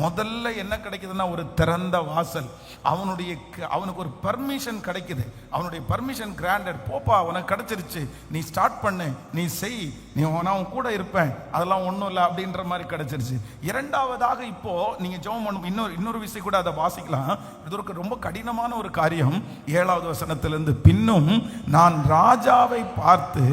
S2: முதல்ல என்ன கிடைக்குதுன்னா ஒரு திறந்த வாசல். அவனுக்கு ஒரு பர்மிஷன் கிடைக்குது. அவனுடைய பர்மிஷன் கிராண்டட். போப்பா, உனக்கு கிடைச்சிருச்சு, நீ ஸ்டார்ட் பண்ணு, நீ செய், நீ நான் கூட இருப்பேன், அதெல்லாம் ஒன்றும் இல்லை அப்படின்ற மாதிரி கிடைச்சிருச்சு. இரண்டாவதாக இப்போ நீங்க ஜெபம் பண்ணும் இன்னொரு விஷயம் கூட அதை வாசிக்கலாம். இது ஒரு ரொம்ப கடினமான ஒரு காரியம். 7வது வசனத்திலிருந்து, பின்னும் நான் ராஜாவை பார்த்து,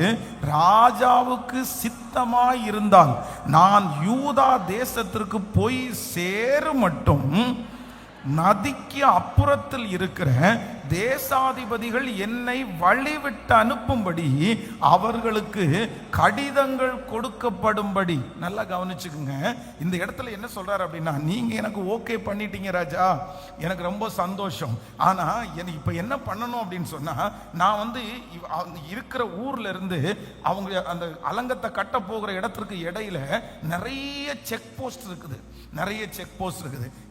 S2: ராஜாவுக்கு சித்தமாய் இருந்தால் நான் யூதா தேசத்திற்கு போய் சேரு மட்டும் நதிக்கு அப்புறத்தில் இருக்கிற தேசாதிபதிகள் என்னை வழிவிட்டு அனுப்பும்படி அவர்களுக்கு கடிதங்கள் கொடுக்கப்படும்படி. நல்லா கவனிச்சுக்குங்க. இந்த இடத்துல என்ன சொல்றாரு அப்படின்னா, நீங்க எனக்கு ஓகே பண்ணிட்டீங்க ராஜா, எனக்கு ரொம்ப சந்தோஷம். ஆனா இப்ப என்ன பண்ணணும் அப்படின்னு சொன்னா, நான் வந்து இருக்கிற ஊர்ல இருந்து அவங்க அந்த அலங்கத்தை கட்ட போகிற இடத்திற்கு இடையில நிறைய செக் போஸ்ட் இருக்குது.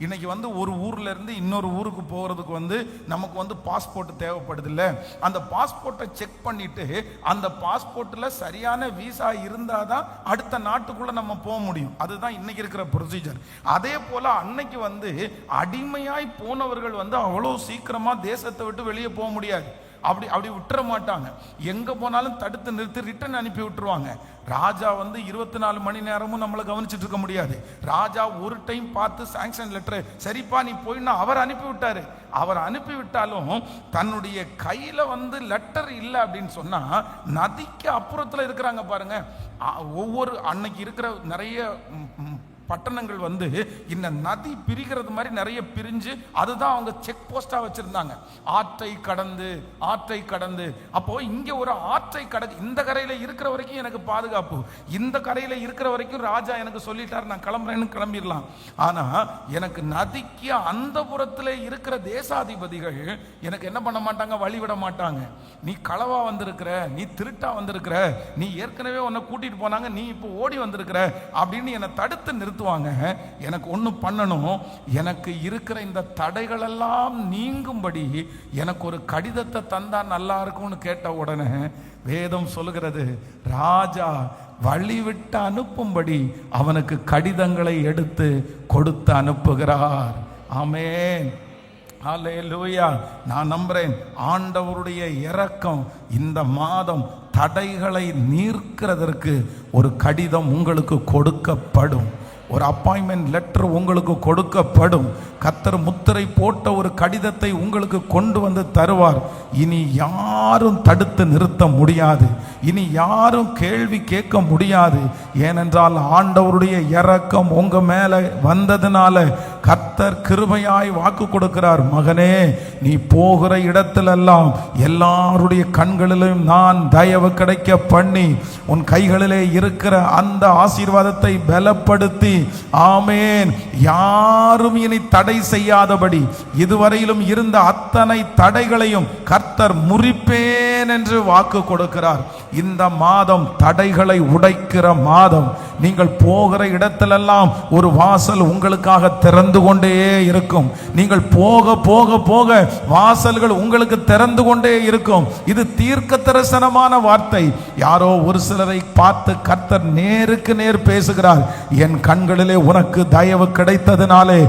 S2: இன்னைக்கு வந்து ஒரு ஊர்ல இருந்து இன்னொரு ஊருக்கு போகிறதுக்கு வந்து நமக்கு வந்து பாஸ்போர்ட் தேவைப்படுது இல்ல. அந்த பாஸ்போர்ட்டை செக் பண்ணிட்டு அந்த பாஸ்போர்ட்ல சரியான விசா இருந்தாதான் அடுத்த நாட்டுக்குள்ள நம்ம போக முடியும். அதுதான் இன்னைக்கு இருக்கிற ப்ரொசீஜர். அதே போல அன்னைக்கு வந்து அடிமையாய் போனவர்கள் வந்து அவ்வளவு சீக்கிரமா தேசத்தை விட்டு வெளியே போக முடியாது. அப்படி விட்டுற மாட்டாங்க. எங்க போனாலும் தடுத்து நிறுத்தி ரிட்டர்ன் அனுப்பி விட்டுருவாங்க. ராஜா வந்து 24 மணி நேரமும் நம்மளை கவனிச்சுட்டு இருக்க முடியாது. ராஜா ஒரு டைம் பார்த்து சாங்ஷன் லெட்டர், சரிப்பா நீ போயின்னா அவர் அனுப்பி விட்டாரு. அவர் அனுப்பி விட்டாலும் தன்னுடைய கையில வந்து லெட்டர் இல்லை அப்படின்னு சொன்னா, நதிக்கு அப்புறத்துல இருக்கிறாங்க பாருங்க, ஒவ்வொரு அன்னைக்கு இருக்கிற நிறைய பட்டணங்கள் வந்து இந்த நதி பிரிகிறது மாதிரி நிறைய பிரிஞ்சு அதுதான் அவங்க செக் போஸ்டா வச்சிருந்தாங்க. ஆற்றை கடந்து அப்போ இங்க ஒரு ஆற்றை கடந்து இந்த கரையில இருக்கிற வரைக்கும் எனக்கு பாதுகாப்பு, இந்த கரையில இருக்கிற வரைக்கும் ராஜா எனக்கு சொல்லிட்டார் நான் கிளம்புறேன்னு கிளம்பிடலாம். ஆனா எனக்கு நதிக்கு அந்த புறத்துல இருக்கிற தேசாதிபதிகள் எனக்கு என்ன பண்ண மாட்டாங்க, வழிவிட மாட்டாங்க. நீ களவா வந்திருக்கிற, நீ திருட்டா வந்திருக்கிற, நீ ஏற்கனவே உன்னை கூட்டிட்டு போனாங்க, நீ இப்போ ஓடி வந்திருக்கிற அப்படின்னு என்னை தடுத்து நிறுத்துவாங்க. எனக்கு ஒண்ணு பண்ணணும், எனக்கு இருக்கிற இந்த தடைகள் எல்லாம் நீங்கும்படி எனக்கு ஒரு கடிதத்தை தந்தா நல்லா இருக்கும்னு கேட்ட உடனே வேதம் சொல்லுகிறது, ராஜா வழிவிட்டு அனுப்பும்படி அவனுக்கு கடிதங்களை எடுத்து கொடுத்து அனுப்புகிறார். ஆமென், ஹல்லேலூயா. நான் நம்புறேன் ஆண்டவருடைய இரக்கம் இந்த மாதம் தடைகளை நீக்கிறதற்கு ஒரு கடிதம் உங்களுக்கு கொடுக்கப்படும். ஒரு அப்பாயின்மெண்ட் லெட்டர் உங்களுக்கு கொடுக்கப்படும். கர்த்தர் முத்திரை போட்ட ஒரு கடிதத்தை உங்களுக்கு கொண்டு வந்து தருவார். இனி யாரும் தடுத்து நிறுத்த முடியாது, இனி யாரும் கேள்வி கேட்க முடியாது. ஏனென்றால் ஆண்டவருடைய இரக்கம் உங்க மேல வந்ததுனால கர்த்தர் கிருபையாய் வாக்கு கொடுக்கிறார், மகனே நீ போகிற இடத்திலெல்லாம் எல்லாருடைய கண்களிலும் நான் தயவு கிடைக்க பண்ணி உன் கைகளிலே இருக்கிற அந்த ஆசீர்வாதத்தை பலப்படுத்தி, ஆமேன், யாரும் இனி தடை செய்யாதபடி இதுவரையிலும் இருந்த அத்தனை தடைகளையும் கர்த்தர் முறிப்பேன் என்று வாக்கு கொடுக்கிறார். இந்த மாதம் தடைகளை உடைக்கிற மாதம். நீங்கள் போகிற இடத்திலெல்லாம் ஒரு வாசல் உங்களுக்காக திறந்து கொண்டே இருக்கும். நீங்கள் போக போக போக வாசல்கள் உங்களுக்கு திறந்து கொண்டே இருக்கும். இது தீர்க்க தரிசனமான வார்த்தை. யாரோ ஒரு சிலரை பார்த்து கர்த்தர் நேருக்கு நேர் பேசுகிறார். என் கண்களிலே உனக்கு தயவு கிடைத்ததினாலே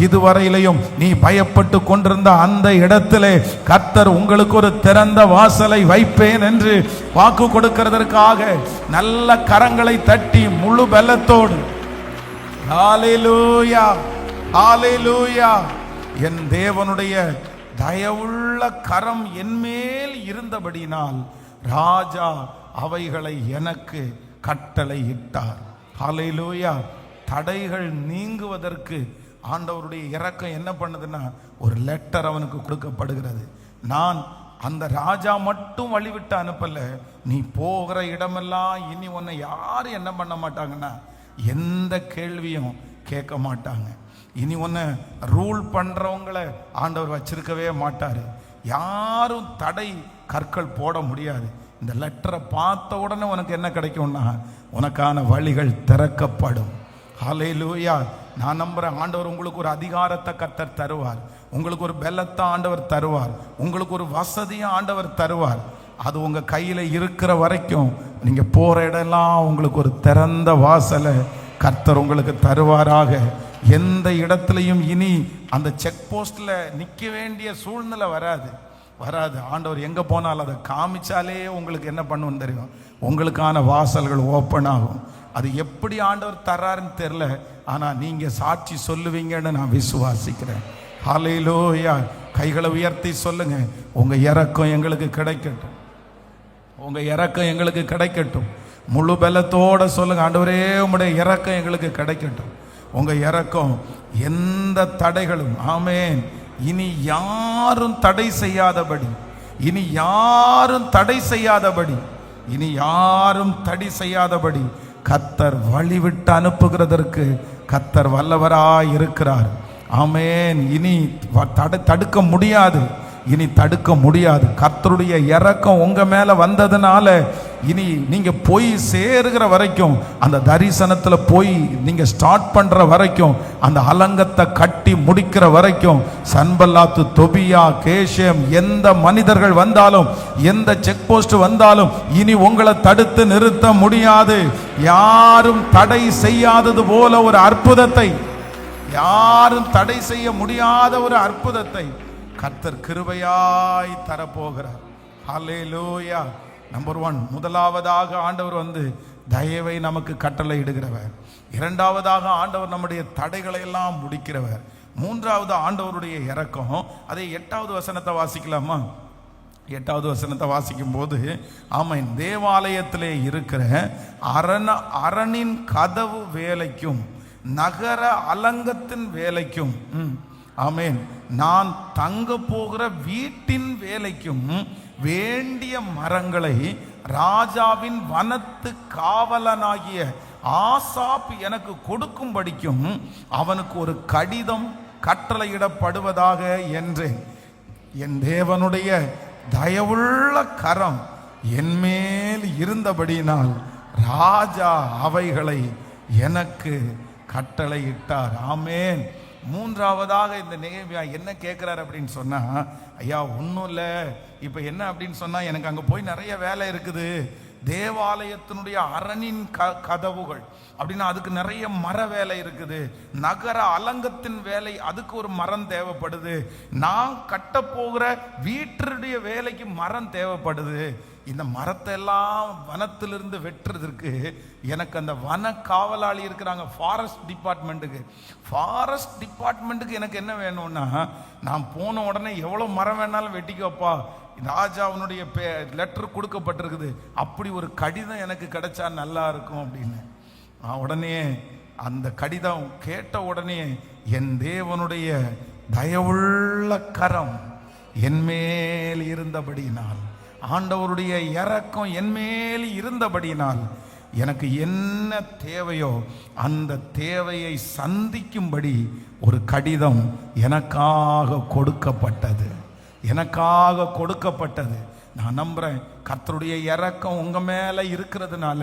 S2: இதுவரையிலையும் நீ பயப்பட்டு கொண்டிருந்த அந்த இடத்திலே கர்த்தர் உங்களுக்கு ஒரு திறந்த வாசலை வைப்பேன் என்று வாக்கு கொடுக்கிறதற்காக நல்ல கரங்களை தட்டி முழு பலத்தோடு ஹல்லேலூயா, ஹல்லேலூயா. என் தேவனுடைய தயவுள்ள கரம் என்மேல் இருந்தபடினால் ராஜா அவைகளை எனக்கு கட்டளை இட்டார். ஹல்லேலூயா. தடைகள் நீங்குவதற்கு ஆண்டவருடைய இரக்கம் என்ன பண்ணுதுன்னா, ஒரு லெட்டர் அவனுக்கு கொடுக்கப்படுகிறது. நான் அந்த ராஜா மட்டும் வழிவிட்டு அனுப்பல, நீ போகிற இடமெல்லாம் இனி உன்னை யாரும் என்ன பண்ண மாட்டாங்கன்னா, எந்த கேள்வியும் கேட்க மாட்டாங்க. இனி உன்னை ரூல் பண்றவங்களை ஆண்டவர் வச்சிருக்கவே மாட்டாரு. யாரும் தடை கற்கள் போட முடியாது. இந்த லெட்டரை பார்த்த உடனே உனக்கு என்ன கிடைக்கும்னா, உனக்கான வழிகள் திறக்கப்படும். ஹல்லேலூயா. நான் நம்புறேன், ஆண்டவர் உங்களுக்கு ஒரு அதிகாரத்தை கர்த்தர் தருவார். உங்களுக்கு ஒரு பலத்தை ஆண்டவர் தருவார். உங்களுக்கு ஒரு வசதியை ஆண்டவர் தருவார். அது உங்க கையில இருக்கிற வரைக்கும் நீங்க போற இடம்லாம் உங்களுக்கு ஒரு திறந்த வாசலை கர்த்தர் உங்களுக்கு தருவாராக. எந்த இடத்துலையும் இனி அந்த செக் போஸ்ட்ல நிக்க வேண்டிய சூழ்நிலை வராது. ஆண்டவர் எங்க போனாலும் அதை காமிச்சாலே உங்களுக்கு என்ன பண்ணுன்னு தெரியும், உங்களுக்கான வாசல்கள் ஓப்பன் ஆகும். அது எப்படி ஆண்டவர் தர்றாருன்னு தெரியல, ஆனா நீங்க சாட்சி சொல்லுவீங்கன்னு நான் விசுவாசிக்கிறேன். ஹல்லேலூயா. கைகளை உயர்த்தி சொல்லுங்க, உங்க இரக்கம் எங்களுக்கு கிடைக்கட்டும், உங்க இரக்கம் எங்களுக்கு கிடைக்கட்டும். முழு பலத்தோட சொல்லுங்க, ஆண்டவரே உம்முடைய இரக்கம் எங்களுக்கு கிடைக்கட்டும். உங்க இரக்கம் எந்த தடைகளும், ஆமென், இனி யாரும் தடை செய்யாதபடி, இனி யாரும் தடை செய்யாதபடி, இனி யாரும் தடை செய்யாதபடி கர்த்தர் வழிவிட்டு அனுப்புகிறதற்கு கர்த்தர் வல்லவராய் இருக்கிறார். ஆமென். இனி தடுக்க முடியாது, இனி தடுக்க முடியாது. கர்த்தருடைய இரக்கம் உங்க மேல வந்ததுனால இனி நீங்க போய் சேருகிற வரைக்கும், அந்த தரிசனத்துல போய் நீங்க ஸ்டார்ட் பண்ற வரைக்கும், அந்த அலங்கத்தை கட்டி முடிக்கிற வரைக்கும், சன்பல்லாத்து, தொபியா, கேஷம், எந்த மனிதர்கள் வந்தாலும், எந்த செக் போஸ்ட் வந்தாலும் இனி உங்களை தடுத்து நிறுத்த முடியாது. யாரும் தடை செய்யாதது போல ஒரு அற்புதத்தை, யாரும் தடை செய்ய முடியாத ஒரு அற்புதத்தை கர்த்தர் கிருபையாய் தரப்போகிறார். ஹல்லேலூயா. நம்பர் 1, முதலாவதாக ஆண்டவர் தயவை நமக்கு கட்டளை இடுகிறவர். இரண்டாவதாக ஆண்டவர் நம்முடைய தடைகளை எல்லாம் முடிக்கிறவர். மூன்றாவது ஆண்டவருடைய இரக்கம். அதை 8வது வசனத்தை வாசிக்கலாமா? 8வது வசனத்தை வாசிக்கும் போது, ஆமென், தேவாலயத்திலே இருக்கிற அரணின் கதவு வேலைக்கும் நகர அலங்கத்தின் வேலைக்கும், ஆமென், நான் தங்க போகிற வீட்டின் வேலைக்கும் வேண்டிய மரங்களை ராஜாவின் வனத்து காவலனாகிய ஆசாப் எனக்கு கொடுக்கும்படிக்கும் அவனுக்கு ஒரு கடிதம் கட்டளையிடப்படுவதாக என்றேன். என் தேவனுடைய தயவுள்ள கரம் என்மேல் இருந்தபடியினால் ராஜா அவைகளை எனக்கு கட்டளையிட்டார். ஆமென். மூன்றாவதாக இந்த நெகேமியா என்ன கேட்கிறார் அப்படின்னு சொன்னா, ஐயா ஒன்றும் இல்லை, இப்போ என்ன அப்படின்னு சொன்னா, எனக்கு அங்கே போய் நிறைய வேலை இருக்குது. தேவாலயத்தினுடைய அரணின் கதவுகள் அப்படின்னா அதுக்கு நிறைய மர வேலை இருக்குது. நகர அலங்கத்தின் வேலை, அதுக்கு ஒரு மரம் தேவைப்படுது. நான் கட்ட போகிற வீட்டுடைய வேலைக்கு மரம் தேவைப்படுது. இந்த மரத்தை எல்லாம் வனத்திலிருந்து வெட்டுறதுக்கு எனக்கு அந்த வன காவலாளி இருக்கிறாங்க, ஃபாரஸ்ட் டிபார்ட்மெண்ட்டுக்கு எனக்கு என்ன வேணும்னா, நான் போன உடனே எவ்வளோ மரம் வேணாலும் வெட்டிக்கப்பா, ராஜாவுனுடைய லெட்டர் கொடுக்கப்பட்டிருக்குது, அப்படி ஒரு கடிதம் எனக்கு கிடைச்சா நல்லா இருக்கும் அப்படின்னு. உடனே அந்த கடிதம் கேட்ட உடனே என் தேவனுடைய தயவுள்ள கரம் என்மேல் இருந்தபடியினால், ஆண்டவருடைய இரக்கம் என்மேல் இருந்தபடியினால், எனக்கு என்ன தேவையோ அந்த தேவையை சந்திக்கும்படி ஒரு கடிதம் எனக்காக கொடுக்கப்பட்டது. நான் நம்புறேன் கர்த்தருடைய இரக்கம் உங்க மேல இருக்கிறதுனால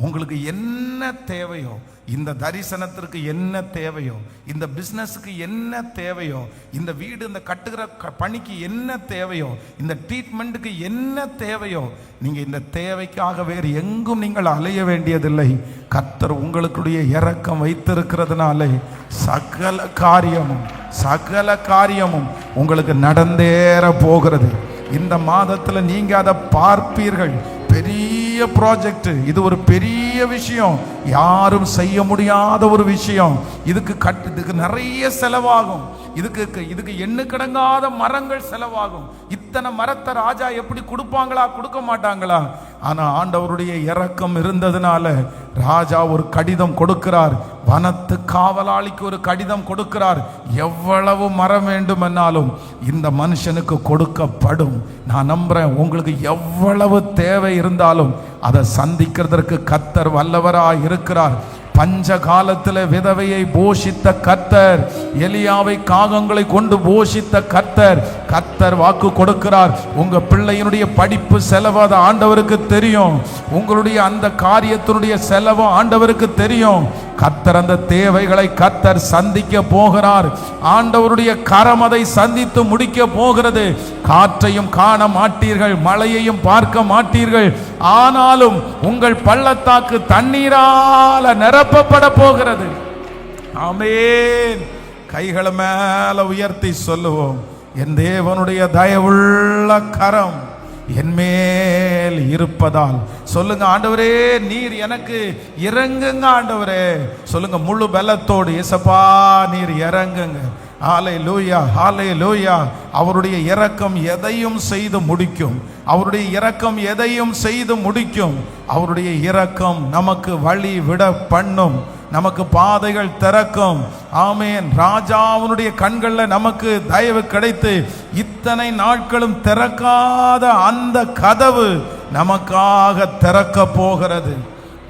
S2: உங்களுக்கு என்ன தேவையோ, இந்த தரிசனத்திற்கு என்ன தேவையோ, இந்த பிசினஸுக்கு என்ன தேவையோ, இந்த வீடு இந்த கட்டுகிற பணிக்கு என்ன தேவையோ, இந்த ட்ரீட்மெண்ட்டுக்கு என்ன தேவையோ, நீங்க இந்த தேவைக்காக வேறு எங்கும் நீங்கள் அலைய வேண்டியதில்லை. கர்த்தர் உங்களுடைய இரக்கம் வைத்திருக்கிறதுனால சகல காரியமும் உங்களுக்கு நடந்தேற போகிறது. இந்த மாதத்துல நீங்க அதை பார்ப்பீர்கள். பெரிய ப்ராஜெக்ட், இது ஒரு பெரிய விஷயம், யாரும் செய்ய முடியாத ஒரு விஷயம். இதுக்கு நிறைய செலவாகும். இதுக்கு எண்ணுக்கடங்காத மரங்கள் செலவாகும். இத்தனை மரத்தை ராஜா எப்படி கொடுப்பாங்களா, கொடுக்க மாட்டாங்களா? ஆனா ஆண்டவருடைய இரக்கம் இருந்ததுனால ராஜா ஒரு கடிதம் கொடுக்கிறார், வனத்து காவலாளிக்கு ஒரு கடிதம் கொடுக்கிறார். எவ்வளவு மரம் வேண்டுமென்னாலும் இந்த மனுஷனுக்கு கொடுக்கப்படும். நான் நம்புறேன் உங்களுக்கு எவ்வளவு தேவை இருந்தாலும் அதை சந்திக்கிறதற்கு கர்த்தர் வல்லவராய் இருக்கிறார். பஞ்ச காலத்தில் விதவையை போஷித்த கர்த்தர், எலியாவை காகங்களை கொண்டு போஷித்த கர்த்தர் வாக்கு கொடுக்கிறார். உங்க பிள்ளையினுடைய படிப்பு செலவு அது ஆண்டவருக்கு தெரியும். உங்களுடைய அந்த காரியத்தினுடைய செலவு ஆண்டவருக்கு தெரியும். கர்த்தர் அந்த தேவைகளை கர்த்தர் சந்திக்க போகிறார். ஆண்டவருடைய கரம் அதை சந்தித்து முடிக்க போகிறது. காற்றையும் காண மாட்டீர்கள், மழையையும் பார்க்க மாட்டீர்கள், ஆனாலும் உங்கள் பள்ளத்தாக்கு தண்ணீரால நிரப்பப்பட போகிறது. ஆமென். கைகளை மேல உயர்த்தி சொல்லுவோம், என் தேவனுடைய தயவுள்ள கரம் என் மேல் இருப்பதால். சொல்லுங்க, ஆண்டவரே நீர் எனக்கு இறங்குங்க. ஆண்டவரே சொல்லுங்க முழு பலத்தோடு, இயேசப்பா நீர் இறங்குங்க. ஹல்லேலூயா, ஹல்லேலூயா. அவருடைய இரக்கம் எதையும் செய்து முடிக்கும். அவருடைய இரக்கம் எதையும் செய்து முடிக்கும். அவருடைய இரக்கம் நமக்கு வழி விட பண்ணும், நமக்கு பாதைகள் திறக்கும். ஆமென். ராஜாவுடைய கண்களில் நமக்கு தயவு கிடைத்து இத்தனை நாட்களும் திறக்காத அந்த கதவு நமக்காக திறக்க போகிறது.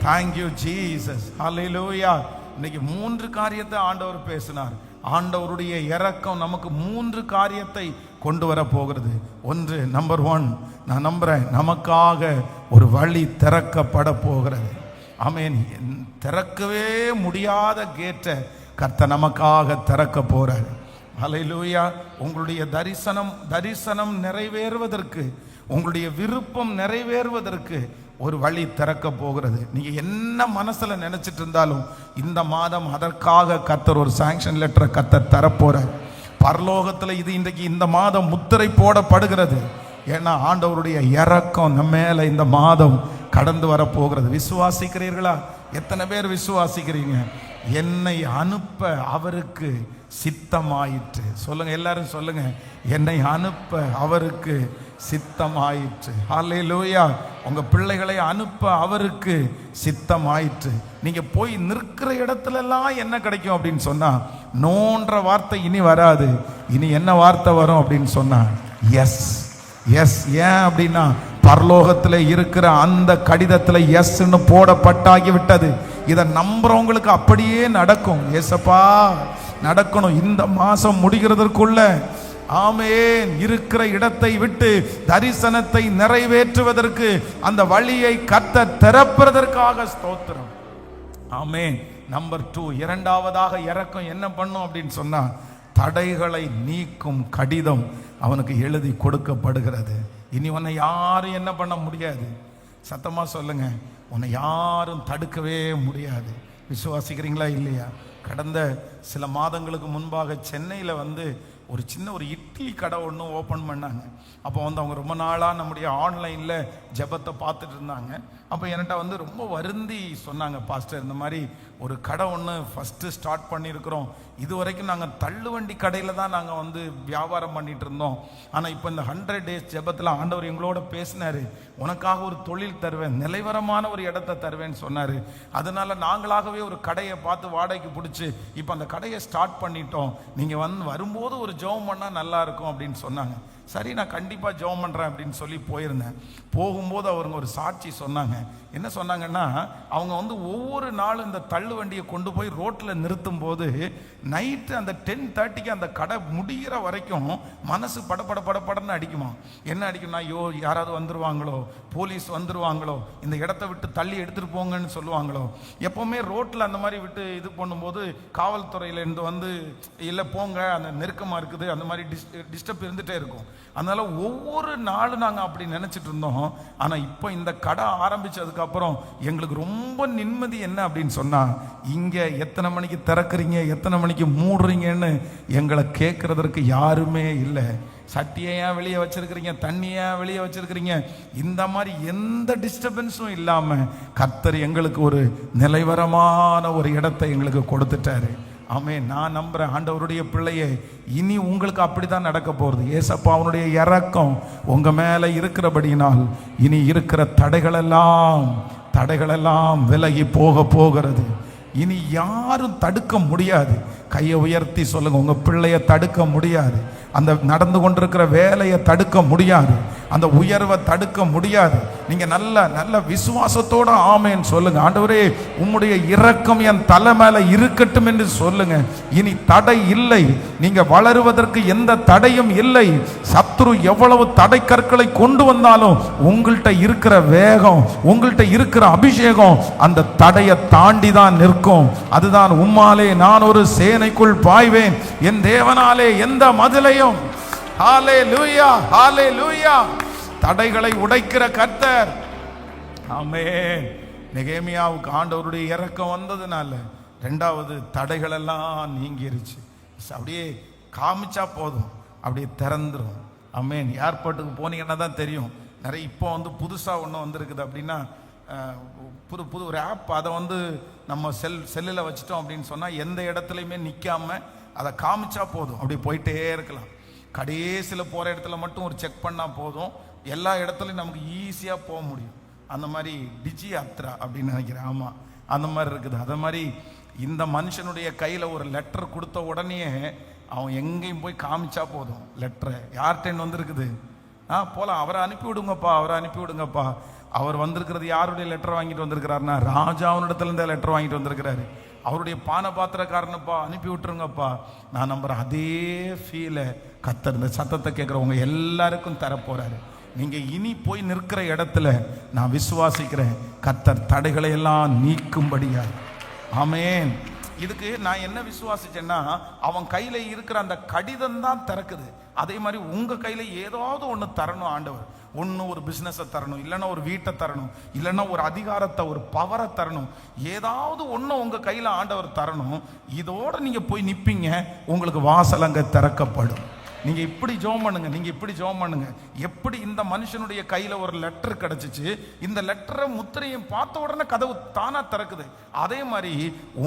S2: Thank you Jesus. ஹல்லேலூயா. இன்னைக்கு 3 காரியத்தை ஆண்டவர் பேசினார். ஆண்டவருடைய இரக்கம் நமக்கு 3 காரியத்தை கொண்டு வர போகிறது. ஒன்று, நம்பர் 1, நான் நம்புறேன் நமக்காக ஒரு வழி திறக்கப்பட போகிறது. ஆமென். திறக்கவே முடியாத கேட்டை கர்த்தர் நமக்காக திறக்க போறார். ஹல்லேலூயா. உங்களுடைய தரிசனம் நிறைவேறுவதற்கு, உங்களுடைய விருப்பம் நிறைவேறுவதற்கு ஒரு வழி திறக்க போகிறது. நீங்க என்ன மனசுல நினைச்சிட்டு இருந்தாலும் இந்த மாதம் அதற்காக கர்த்தர் ஒரு சாங்ஷன் லெட்டரை கர்த்தர் தரப்போறார். பரலோகத்துல இது இன்றைக்கு இந்த மாதம் முத்திரை போடப்படுகிறது. ஏன்னா ஆண்டவருடைய இரக்கம் நம்ம மேல இந்த மாதம் கடந்து வர போகிறது. விசுவாசிக்கிறீர்களா? எத்தனை பேர் விசுவாசிக்கிறீங்க? என்னை அனுப்ப அவருக்கு சித்தமாயிற்று. சொல்லுங்க, எல்லாரும் சொல்லுங்க, என்னை அனுப்ப அவருக்கு சித்தமாயிற்று. ஹல்லேலூயா. உங்க பிள்ளைகளை அனுப்ப அவருக்கு சித்தமாயிற்று. நீங்க போய் நிற்கிற இடத்துல எல்லாம் என்ன கிடைக்கும் அப்படின்னு சொன்னா, நோன்ற வார்த்தை இனி வராது. இனி என்ன வார்த்தை வரும் அப்படின்னு சொன்னா, எஸ் எஸ். ஏன் அப்படின்னா பரலோகத்தில் இருக்கிற அந்த கடிதத்தில் எஸ்ன்னு போடப்பட்டாகி விட்டது. இதை நம்புறவங்களுக்கு அப்படியே நடக்கும். ஏசப்பா நடக்கணும் இந்த மாசம் முடிகிறதற்குள்ள. ஆமென். இருக்கிற இடத்தை விட்டு தரிசனத்தை நிறைவேற்றுவதற்கு அந்த வழியை கர்த்தர் திறப்பதற்காக ஸ்தோத்திரம். ஆமென். நம்பர் 2, இரண்டாவதாக இரக்கம் என்ன பண்ணும் அப்படின்னு சொன்னா, தடைகளை நீக்கும் கடிதம் அவனுக்கு எழுதி கொடுக்கப்படுகிறது. இனி உன்னை யாரும் என்ன பண்ண முடியாது. சத்தமா சொல்லுங்க, உன்னை யாரும் தடுக்கவே முடியாது. விசுவாசிக்கிறீங்களா இல்லையா? கடந்த சில மாதங்களுக்கு முன்பாக சென்னையில் ஒரு சின்ன இட்லி கடை ஒன்று ஓப்பன் பண்ணாங்க. அப்போ அவங்க ரொம்ப நாளாக நம்முடைய ஆன்லைனில் ஜெபத்தை பார்த்துட்டு இருந்தாங்க. அப்போ என்கிட்ட ரொம்ப வருந்தி சொன்னாங்க, பாஸ்டர் இந்த மாதிரி ஒரு கடை ஒன்று ஃபஸ்ட்டு ஸ்டார்ட் பண்ணியிருக்கிறோம். இது வரைக்கும் நாங்கள் தள்ளுவண்டி கடையில் தான் நாங்கள் வியாபாரம் பண்ணிட்டு இருந்தோம். ஆனால் இப்போ இந்த 100 days ஜெபத்தில் ஆண்டவர் எங்களோட பேசினார். உனக்காக ஒரு தொழில் தருவேன், நிலைவரமான ஒரு இடத்த தருவேன்னு சொன்னார். அதனால நாங்களாகவே ஒரு கடையை பார்த்து வாடகைக்கு பிடிச்சி இப்போ அந்த கடையை ஸ்டார்ட் பண்ணிட்டோம். நீங்கள் வரும்போது ஒரு ஜெபம் பண்ணால் நல்லா இருக்கும் அப்படின்னு சொன்னாங்க. சரி நான் கண்டிப்பாக ஜெபம் பண்ணுறேன் அப்படின்னு சொல்லி போயிருந்தேன். போகும்போது அவருங்க ஒரு சாட்சி சொன்னாங்க. என்ன சொன்னாங்கன்னா, அவங்க வந்து ஒவ்வொரு நாளும் இந்த தள்ளு வண்டியை கொண்டு போய் ரோட்டில் நிறுத்தும் போது நைட்டு அந்த 10:30க்கு அந்த கடை முடிகிற வரைக்கும் மனசு படன்னு அடிக்குமா. என்ன அடிக்கும்னா, ஐயோ யாராவது வந்துருவாங்களோ, போலீஸ் வந்துருவாங்களோ, இந்த இடத்த விட்டு தள்ளி எடுத்துகிட்டு போங்கன்னு சொல்லுவாங்களோ. எப்போவுமே ரோட்டில் அந்த மாதிரி விட்டு இது பண்ணும்போது காவல்துறையிலேருந்து வந்து இல்லை போங்க, அந்த நெருக்கமாக இருக்குது, அந்த மாதிரி டிஸ்டர்ப் இருந்துகிட்டே இருக்கும். அதனால ஒவ்வொரு நாளும் நாங்கள் அப்படி நினச்சிட்டு இருந்தோம். ஆனால் இப்போ இந்த கடை ஆரம்பித்ததுக்கப்புறம் எங்களுக்கு ரொம்ப நிம்மதி. என்ன அப்படின்னு சொன்னால், இங்கே எத்தனை மணிக்கு திறக்கிறீங்க, எத்தனை மணிக்கு மூடுறீங்கன்னு எங்களை கேட்குறதற்கு யாருமே இல்லை. சட்டியை ஏன் வெளியே வச்சிருக்கிறீங்க, தண்ணியை வெளியே வச்சிருக்கிறீங்க, இந்த மாதிரி எந்த டிஸ்டர்பன்ஸும் இல்லாமல் கர்த்தர் எங்களுக்கு ஒரு நிலைவரமான ஒரு இடத்தை எங்களுக்கு கொடுத்துட்டாரு. ஆமென். நான் நம்புறேன் ஆண்டவருடைய பிள்ளையே, இனி உங்களுக்கு அப்படித்தான் நடக்க போகிறது. ஏசப்பா அவனுடைய இரக்கம் உங்க மேல இருக்கிறபடினால் இனி இருக்கிற தடைகளெல்லாம் விலகி போகிறது. இனி யாரும் தடுக்க முடியாது. கையை உயர்த்தி சொல்லுங்க, உங்க பிள்ளைய தடுக்க முடியாது. அந்த நடந்து கொண்டிருக்கிற வேலையை தடுக்க முடியாது. அந்த உயர்வை தடுக்க முடியாது. நீங்க நல்ல விசுவாசத்தோட ஆமென் சொல்லுங்க. ஆண்டவரே, உம்முடைய இரக்கம் என் தலை மேல இருக்கட்டும் என்று சொல்லுங்க. இனி தடை இல்லை. நீங்க வளருவதற்கு எந்த தடையும் இல்லை. சத்துரு எவ்வளவு தடை கற்களை கொண்டு வந்தாலும் உங்கள்கிட்ட இருக்கிற வேகம், உங்கள்கிட்ட இருக்கிற அபிஷேகம் அந்த தடையை தாண்டி தான் நிற்கும். அதுதான் உம்மாலே நான் ஒரு சேனைக்குள் பாய்வேன், என் தேவனாலே எந்த மதிலையும். ஹல்லேலூயா, ஹல்லேலூயா. தடைகளை உடைக்கிற கர்த்தர். ஆமென். நெகேமியாவுக்கு ஆண்டவருடைய இரக்கம் வந்ததுனால ரெண்டாவது தடைகள் எல்லாம் நீங்கிருச்சு. அப்படியே காமிச்சா போதும், அப்படியே திறந்துரும். ஆமென். ஏர்போர்ட்டுக்கு போனீங்கன்னா தான் தெரியும். நிறைய இப்போ வந்து புதுசாக ஒன்று வந்திருக்குது. அப்படின்னா புது ஒரு ஆப். அதை வந்து நம்ம செல்லில் வச்சுட்டோம் அப்படின்னு சொன்னால் எந்த இடத்துலையுமே நிற்காம அதை காமிச்சா போதும், அப்படி போயிட்டே இருக்கலாம். கடைசியில் போகிற இடத்துல மட்டும் ஒரு செக் பண்ணால் போதும், எல்லா இடத்துலையும் நமக்கு ஈஸியாக போக முடியும். அந்த மாதிரி டிஜி யாத்ரா அப்படின்னு நினைக்கிறேன். ஆமாம், அந்த மாதிரி இருக்குது. அதே மாதிரி இந்த மனுஷனுடைய கையில் ஒரு லெட்டர் கொடுத்த உடனே அவன் எங்கேயும் போய் காமிச்சா போதும். லெட்டரை யார்கிட்ட வந்திருக்குது, போகலாம், அவரை அனுப்பி விடுங்கப்பா. அவர் வந்திருக்கிறது யாருடைய லெட்டர் வாங்கிட்டு வந்திருக்கிறாருன்னா, ராஜாவினிடத்துலேருந்தே லெட்டர் வாங்கிட்டு வந்திருக்கிறாரு. அவருடைய பாத்திரக்காரனப்பா, அனுப்பி விட்டுருங்கப்பா. நான் நம்புறேன் அதே ஃபீலை கர்த்தர் இந்த சத்தத்தை கேட்குறவங்க எல்லாருக்கும் தரப்போறாரு. நீங்க இனி போய் நிற்கிற இடத்துல நான் விசுவாசிக்கிறேன், கர்த்தர் தடைகளை எல்லாம் நீக்கும்படியா. ஆமென். இதுக்கு நான் என்ன விசுவாசிச்சேன்னா, அவன் கையில இருக்கிற அந்த கடிதம் தான் திறக்குது. அதே மாதிரி உங்க கையில ஏதாவது ஒன்று தரணும் ஆண்டவர். ஒன்று ஒரு பிஸ்னஸை தரணும், இல்லைன்னா ஒரு வீட்டை தரணும், இல்லைன்னா ஒரு அதிகாரத்தை, ஒரு பவரை தரணும். ஏதாவது ஒன்று உங்கள் கையில் ஆண்டவர் தரணும். இதோடு நீங்கள் போய் நிற்பீங்க, உங்களுக்கு வாசல் அங்கே திறக்கப்படும். நீங்கள் இப்படி ஜெபம் பண்ணுங்க. எப்படி இந்த மனுஷனுடைய கையில் ஒரு லெட்டர் கிடச்சிச்சு, இந்த லெட்டரை முத்திரையும் பார்த்த உடனே கதவு தானாக திறக்குது. அதே மாதிரி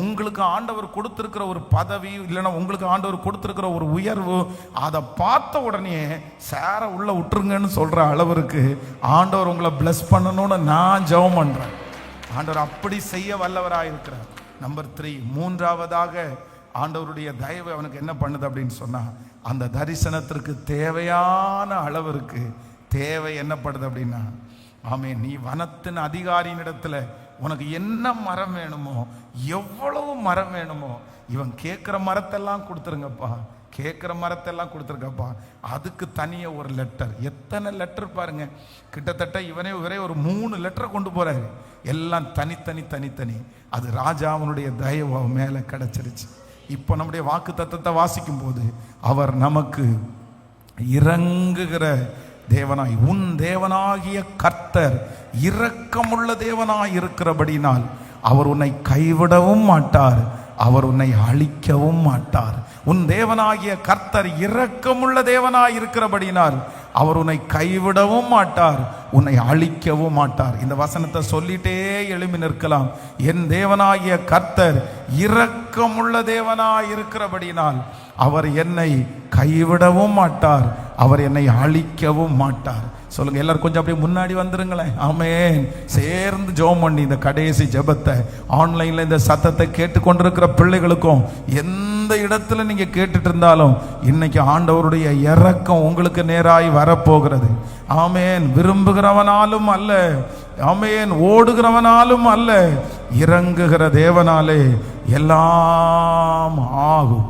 S2: உங்களுக்கு ஆண்டவர் கொடுத்துருக்கிற ஒரு பதவி, இல்லைன்னா உங்களுக்கு ஆண்டவர் கொடுத்துருக்கிற ஒரு உயர்வு, அதை பார்த்த உடனே சேர உள்ள விட்டுருங்கன்னு சொல்கிற அளவிற்கு ஆண்டவர் உங்களை பிளஸ் பண்ணணும்னு நான் ஜெபம் பண்ணுறேன். ஆண்டவர் அப்படி செய்ய வல்லவராக இருக்கிறார். நம்பர் 3, மூன்றாவதாக ஆண்டவருடைய தயவு அவனுக்கு என்ன பண்ணுது அப்படின்னு சொன்னா, அந்த தரிசனத்திற்கு தேவையான அளவிற்கு தேவை என்னப்படுது அப்படின்னா, ஆமென், நீ வனத்தின் அதிகாரியினிடத்துல உனக்கு என்ன மரம் வேணுமோ, எவ்வளவு மரம் வேணுமோ, இவன் கேட்குற மரத்தெல்லாம் கொடுத்துருக்கப்பா. அதுக்கு தனியே ஒரு லெட்டர். எத்தனை லெட்டர் பாருங்க. கிட்டத்தட்ட இவரே ஒரு 3 லெட்டர் கொண்டு போறாரு. எல்லாம் தனித்தனி. அது ராஜாவனுடைய தயவு அவன் மேல கிடைச்சிருச்சு. இப்போ நம்முடைய வாக்கு தத்தத்தை வாசிக்கும் போது, அவர் நமக்கு இறங்குகிற தேவனாய், உன் தேவனாகிய கர்த்தர் இரக்கமுள்ள தேவனாய் இருக்கிறபடினால் அவர் உன்னை கைவிடவும் மாட்டார், அவர் உன்னை அழிக்கவும் மாட்டார். உன் தேவனாகிய கர்த்தர் இரக்கமுள்ள தேவனாய் இருக்கிறபடினால் அவர் உன்னை கைவிடவும் மாட்டார், உன்னை அழிக்கவும் மாட்டார். இந்த வசனத்தை சொல்லிட்டே எழும்பி நிற்கலாம். என் தேவனாகிய கர்த்தர் இரக்கமுள்ள தேவனாய் இருக்கிறபடினால் அவர் என்னை கைவிடவும் மாட்டார், அவர் என்னை அழிக்கவும் மாட்டார். சொல்லுங்க எல்லாரும், கொஞ்சம் அப்படியே முன்னாடி வந்துருங்களேன். ஆமென். சேர்ந்து ஜெபம் பண்ணி இந்த கடைசி ஜெபத்தை ஆன்லைன்ல இந்த சத்தத்தை கேட்டுக்கொண்டிருக்கிற பிள்ளைகளுக்கும் எந்த எந்த இடத்துல நீங்க கேட்டுட்டு இருந்தாலும் இன்னைக்கு ஆண்டவருடைய இரக்கம் உங்களுக்கு நேராய் வரப்போகிறது. ஆமேன். விரும்புகிறவனாலும் அல்ல, ஆமேன், ஓடுகிறவனாலும் அல்ல, இறங்குகிற தேவனாலே எல்லாம் ஆகும்.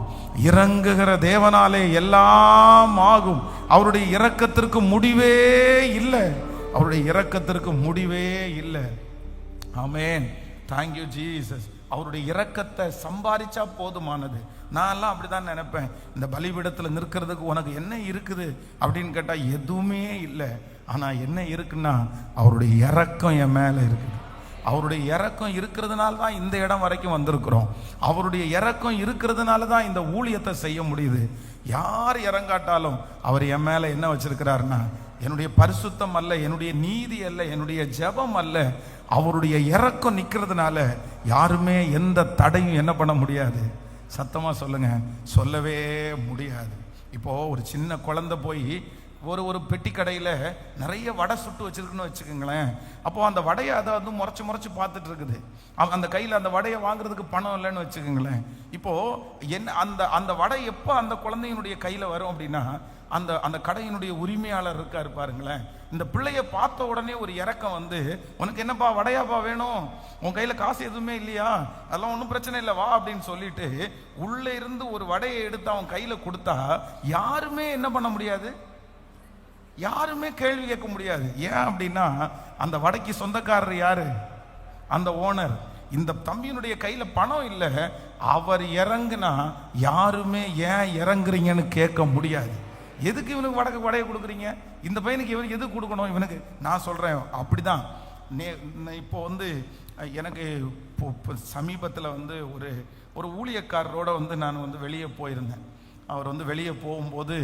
S2: இறங்குகிற தேவனாலே எல்லாம் ஆகும். அவருடைய இரக்கத்திற்கு முடிவே இல்லை. அவருடைய இரக்கத்திற்கு முடிவே இல்லை. ஆமேன். Thank you Jesus. அவருடைய இரக்கத்தை சம்பாதிச்சா போதுமானது. நான்லாம் அப்படிதான் நினைப்பேன். இந்த பலிபீடத்தில் நிற்கிறதுக்கு உனக்கு என்ன இருக்குது அப்படின்னு கேட்டால் எதுவுமே இல்லை. ஆனால் என்ன இருக்குன்னா அவருடைய இரக்கம் என் மேலே இருக்குது. அவருடைய இரக்கம் இருக்கிறதுனால தான் இந்த இடம் வரைக்கும் வந்திருக்கிறோம். அவருடைய இரக்கம் இருக்கிறதுனால தான் இந்த ஊழியத்தை செய்ய முடியுது. யார் இறங்காட்டாலும் அவர் என் மேலே என்ன வச்சிருக்கிறாருன்னா, என்னுடைய பரிசுத்தம் அல்ல, என்னுடைய நீதி அல்ல, என்னுடைய ஜெபம் அல்ல, அவருடைய இரக்கம் நிற்கிறதுனால யாருமே எந்த தடையும் என்ன பண்ண முடியாது. சத்தமா சொல்லுங்க, சொல்லவே முடியாது. இப்போ ஒரு சின்ன குழந்தை போய் ஒரு பெட்டி கடையில் நிறைய வடை சுட்டு வச்சிருக்குன்னு வச்சுக்கோங்களேன். அப்போ அந்த வடையை அதை வந்து முறைச்சு பார்த்துட்டு இருக்குது. அந்த கையில் அந்த வடையை வாங்குறதுக்கு பணம் இல்லைன்னு வச்சுக்கோங்களேன். இப்போ என்ன அந்த வடை எப்போ அந்த குழந்தையினுடைய கையில் வரும் அப்படின்னா, அந்த கடையினுடைய உரிமையாளர் இருக்காரு பாருங்களேன், இந்த பிள்ளைய பார்த்த உடனே ஒரு இரக்கம் வந்து, உனக்கு என்னப்பா வடையாப்பா வேணும், உன் கையில் காசு எதுவுமே இல்லையா, அதெல்லாம் ஒன்றும் பிரச்சனை இல்லை வா அப்படின்னு சொல்லிட்டு உள்ளே இருந்து ஒரு வடையை எடுத்து அவன் கையில் கொடுத்தா யாருமே என்ன பண்ண முடியாது, யாருமே கேள்வி கேட்க முடியாது. ஏன் அப்படின்னா அந்த வடைக்கு சொந்தக்காரர் யாரு? அந்த ஓனர். இந்த தம்பியினுடைய கையில பணம் இல்லை, அவர் இறங்குனா யாருமே ஏன் இறங்குறீங்கன்னு கேட்க முடியாது. எதுக்கு இவனுக்கு வடையை கொடுக்குறீங்க, இந்த பையனுக்கு இவனுக்கு எதுக்கு கொடுக்கணும் இவனுக்கு? நான் சொல்றேன் அப்படிதான். இப்போ வந்து எனக்கு சமீபத்தில் வந்து ஒரு ஊழியக்காரரோட வந்து நான் வந்து வெளியே போயிருந்தேன். அவர் வந்து வெளியே போகும்போது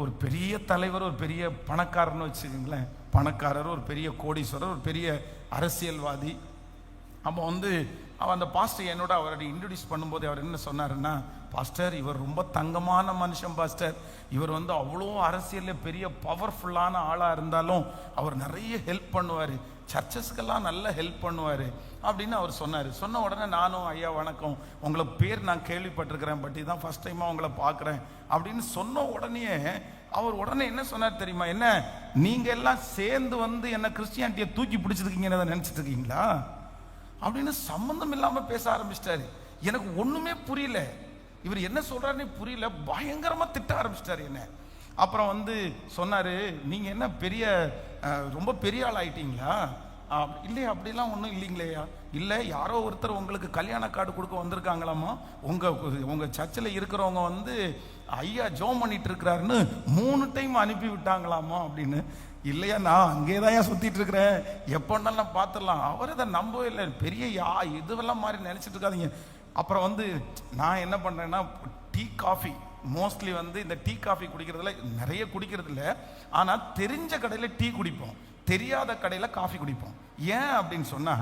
S2: ஒரு பெரிய தலைவர், ஒரு பெரிய பணக்காரர்னு வச்சுக்கோங்களேன், பணக்காரர், ஒரு பெரிய கோடீஸ்வரர், ஒரு பெரிய அரசியல்வாதி. அப்போ வந்து அந்த பாஸ்டர் என்னோட அவரை இன்ட்ரடியூஸ் பண்ணும்போது அவர் என்ன சொன்னாருன்னா, பாஸ்டர் இவர் ரொம்ப தங்கமான மனுஷன் பாஸ்டர், இவர் வந்து அவ்வளோ அரசியலில் பெரிய பவர்ஃபுல்லான ஆளாக இருந்தாலும் அவர் நிறைய ஹெல்ப் பண்ணுவார், சர்ச்சஸ்க்கெல்லாம் நல்ல ஹெல்ப் பண்ணுவார் அப்படின்னு அவர் சொன்னார். சொன்ன உடனே நானும், ஐயா வணக்கம், உங்களை பேர் நான் கேள்விப்பட்டிருக்கிறேன், பட் இதான் ஃபர்ஸ்ட் டைமாக உங்களை பார்க்குறேன் அப்படின்னு சொன்ன உடனே அவர் உடனே என்ன சொன்னார் தெரியுமா? என்ன நீங்கள் எல்லாம் சேர்ந்து வந்து என்ன கிறிஸ்டியானிட்டியை தூக்கி பிடிச்சிருக்கீங்கன்னு நினச்சிட்டு இருக்கீங்களா அப்படின்னு சம்மந்தம் இல்லாமல் பேச ஆரம்பிச்சிட்டாரு. எனக்கு ஒன்றுமே புரியல, இவர் என்ன சொல்றாருன்னு புரியல, பயங்கரமா திட்ட ஆரம்பிச்சிட்டாரு என்ன. அப்புறம் வந்து சொன்னாரு, நீங்க என்ன பெரிய ரொம்ப பெரிய ஆள் ஆயிட்டீங்களா? இல்லையா, அப்படிலாம் ஒன்றும் இல்லைங்களேயா. இல்லை, யாரோ ஒருத்தர் உங்களுக்கு கல்யாண கார்டு கொடுக்க வந்திருக்காங்களாமா, உங்க சர்ச்சில் இருக்கிறவங்க வந்து ஐயா ஜோம் பண்ணிட்டு இருக்கிறாருன்னு 3 டைம் அனுப்பி விட்டாங்களாமா அப்படின்னு. இல்லையா, நான் அங்கேதான் சுத்திட்டு இருக்கிறேன், எப்போன்னாலும் நான் பார்த்துடலாம். அவர் அதை நம்பவே இல்லை, பெரிய இதுவெல்லாம் மாதிரி நினைச்சிட்டு இருக்காதீங்க. அப்புறம் வந்து நான் என்ன பண்றேன்னா, டீ காஃபி மோஸ்ட்லி வந்து இந்த டீ காஃபி குடிக்கிறதுல நிறைய குடிக்கிறது இல்லை, ஆனால் தெரிஞ்ச கடையில் டீ குடிப்போம், தெரியாத கடையில் காஃபி குடிப்போம். ஏன் அப்படின்னு சொன்னா,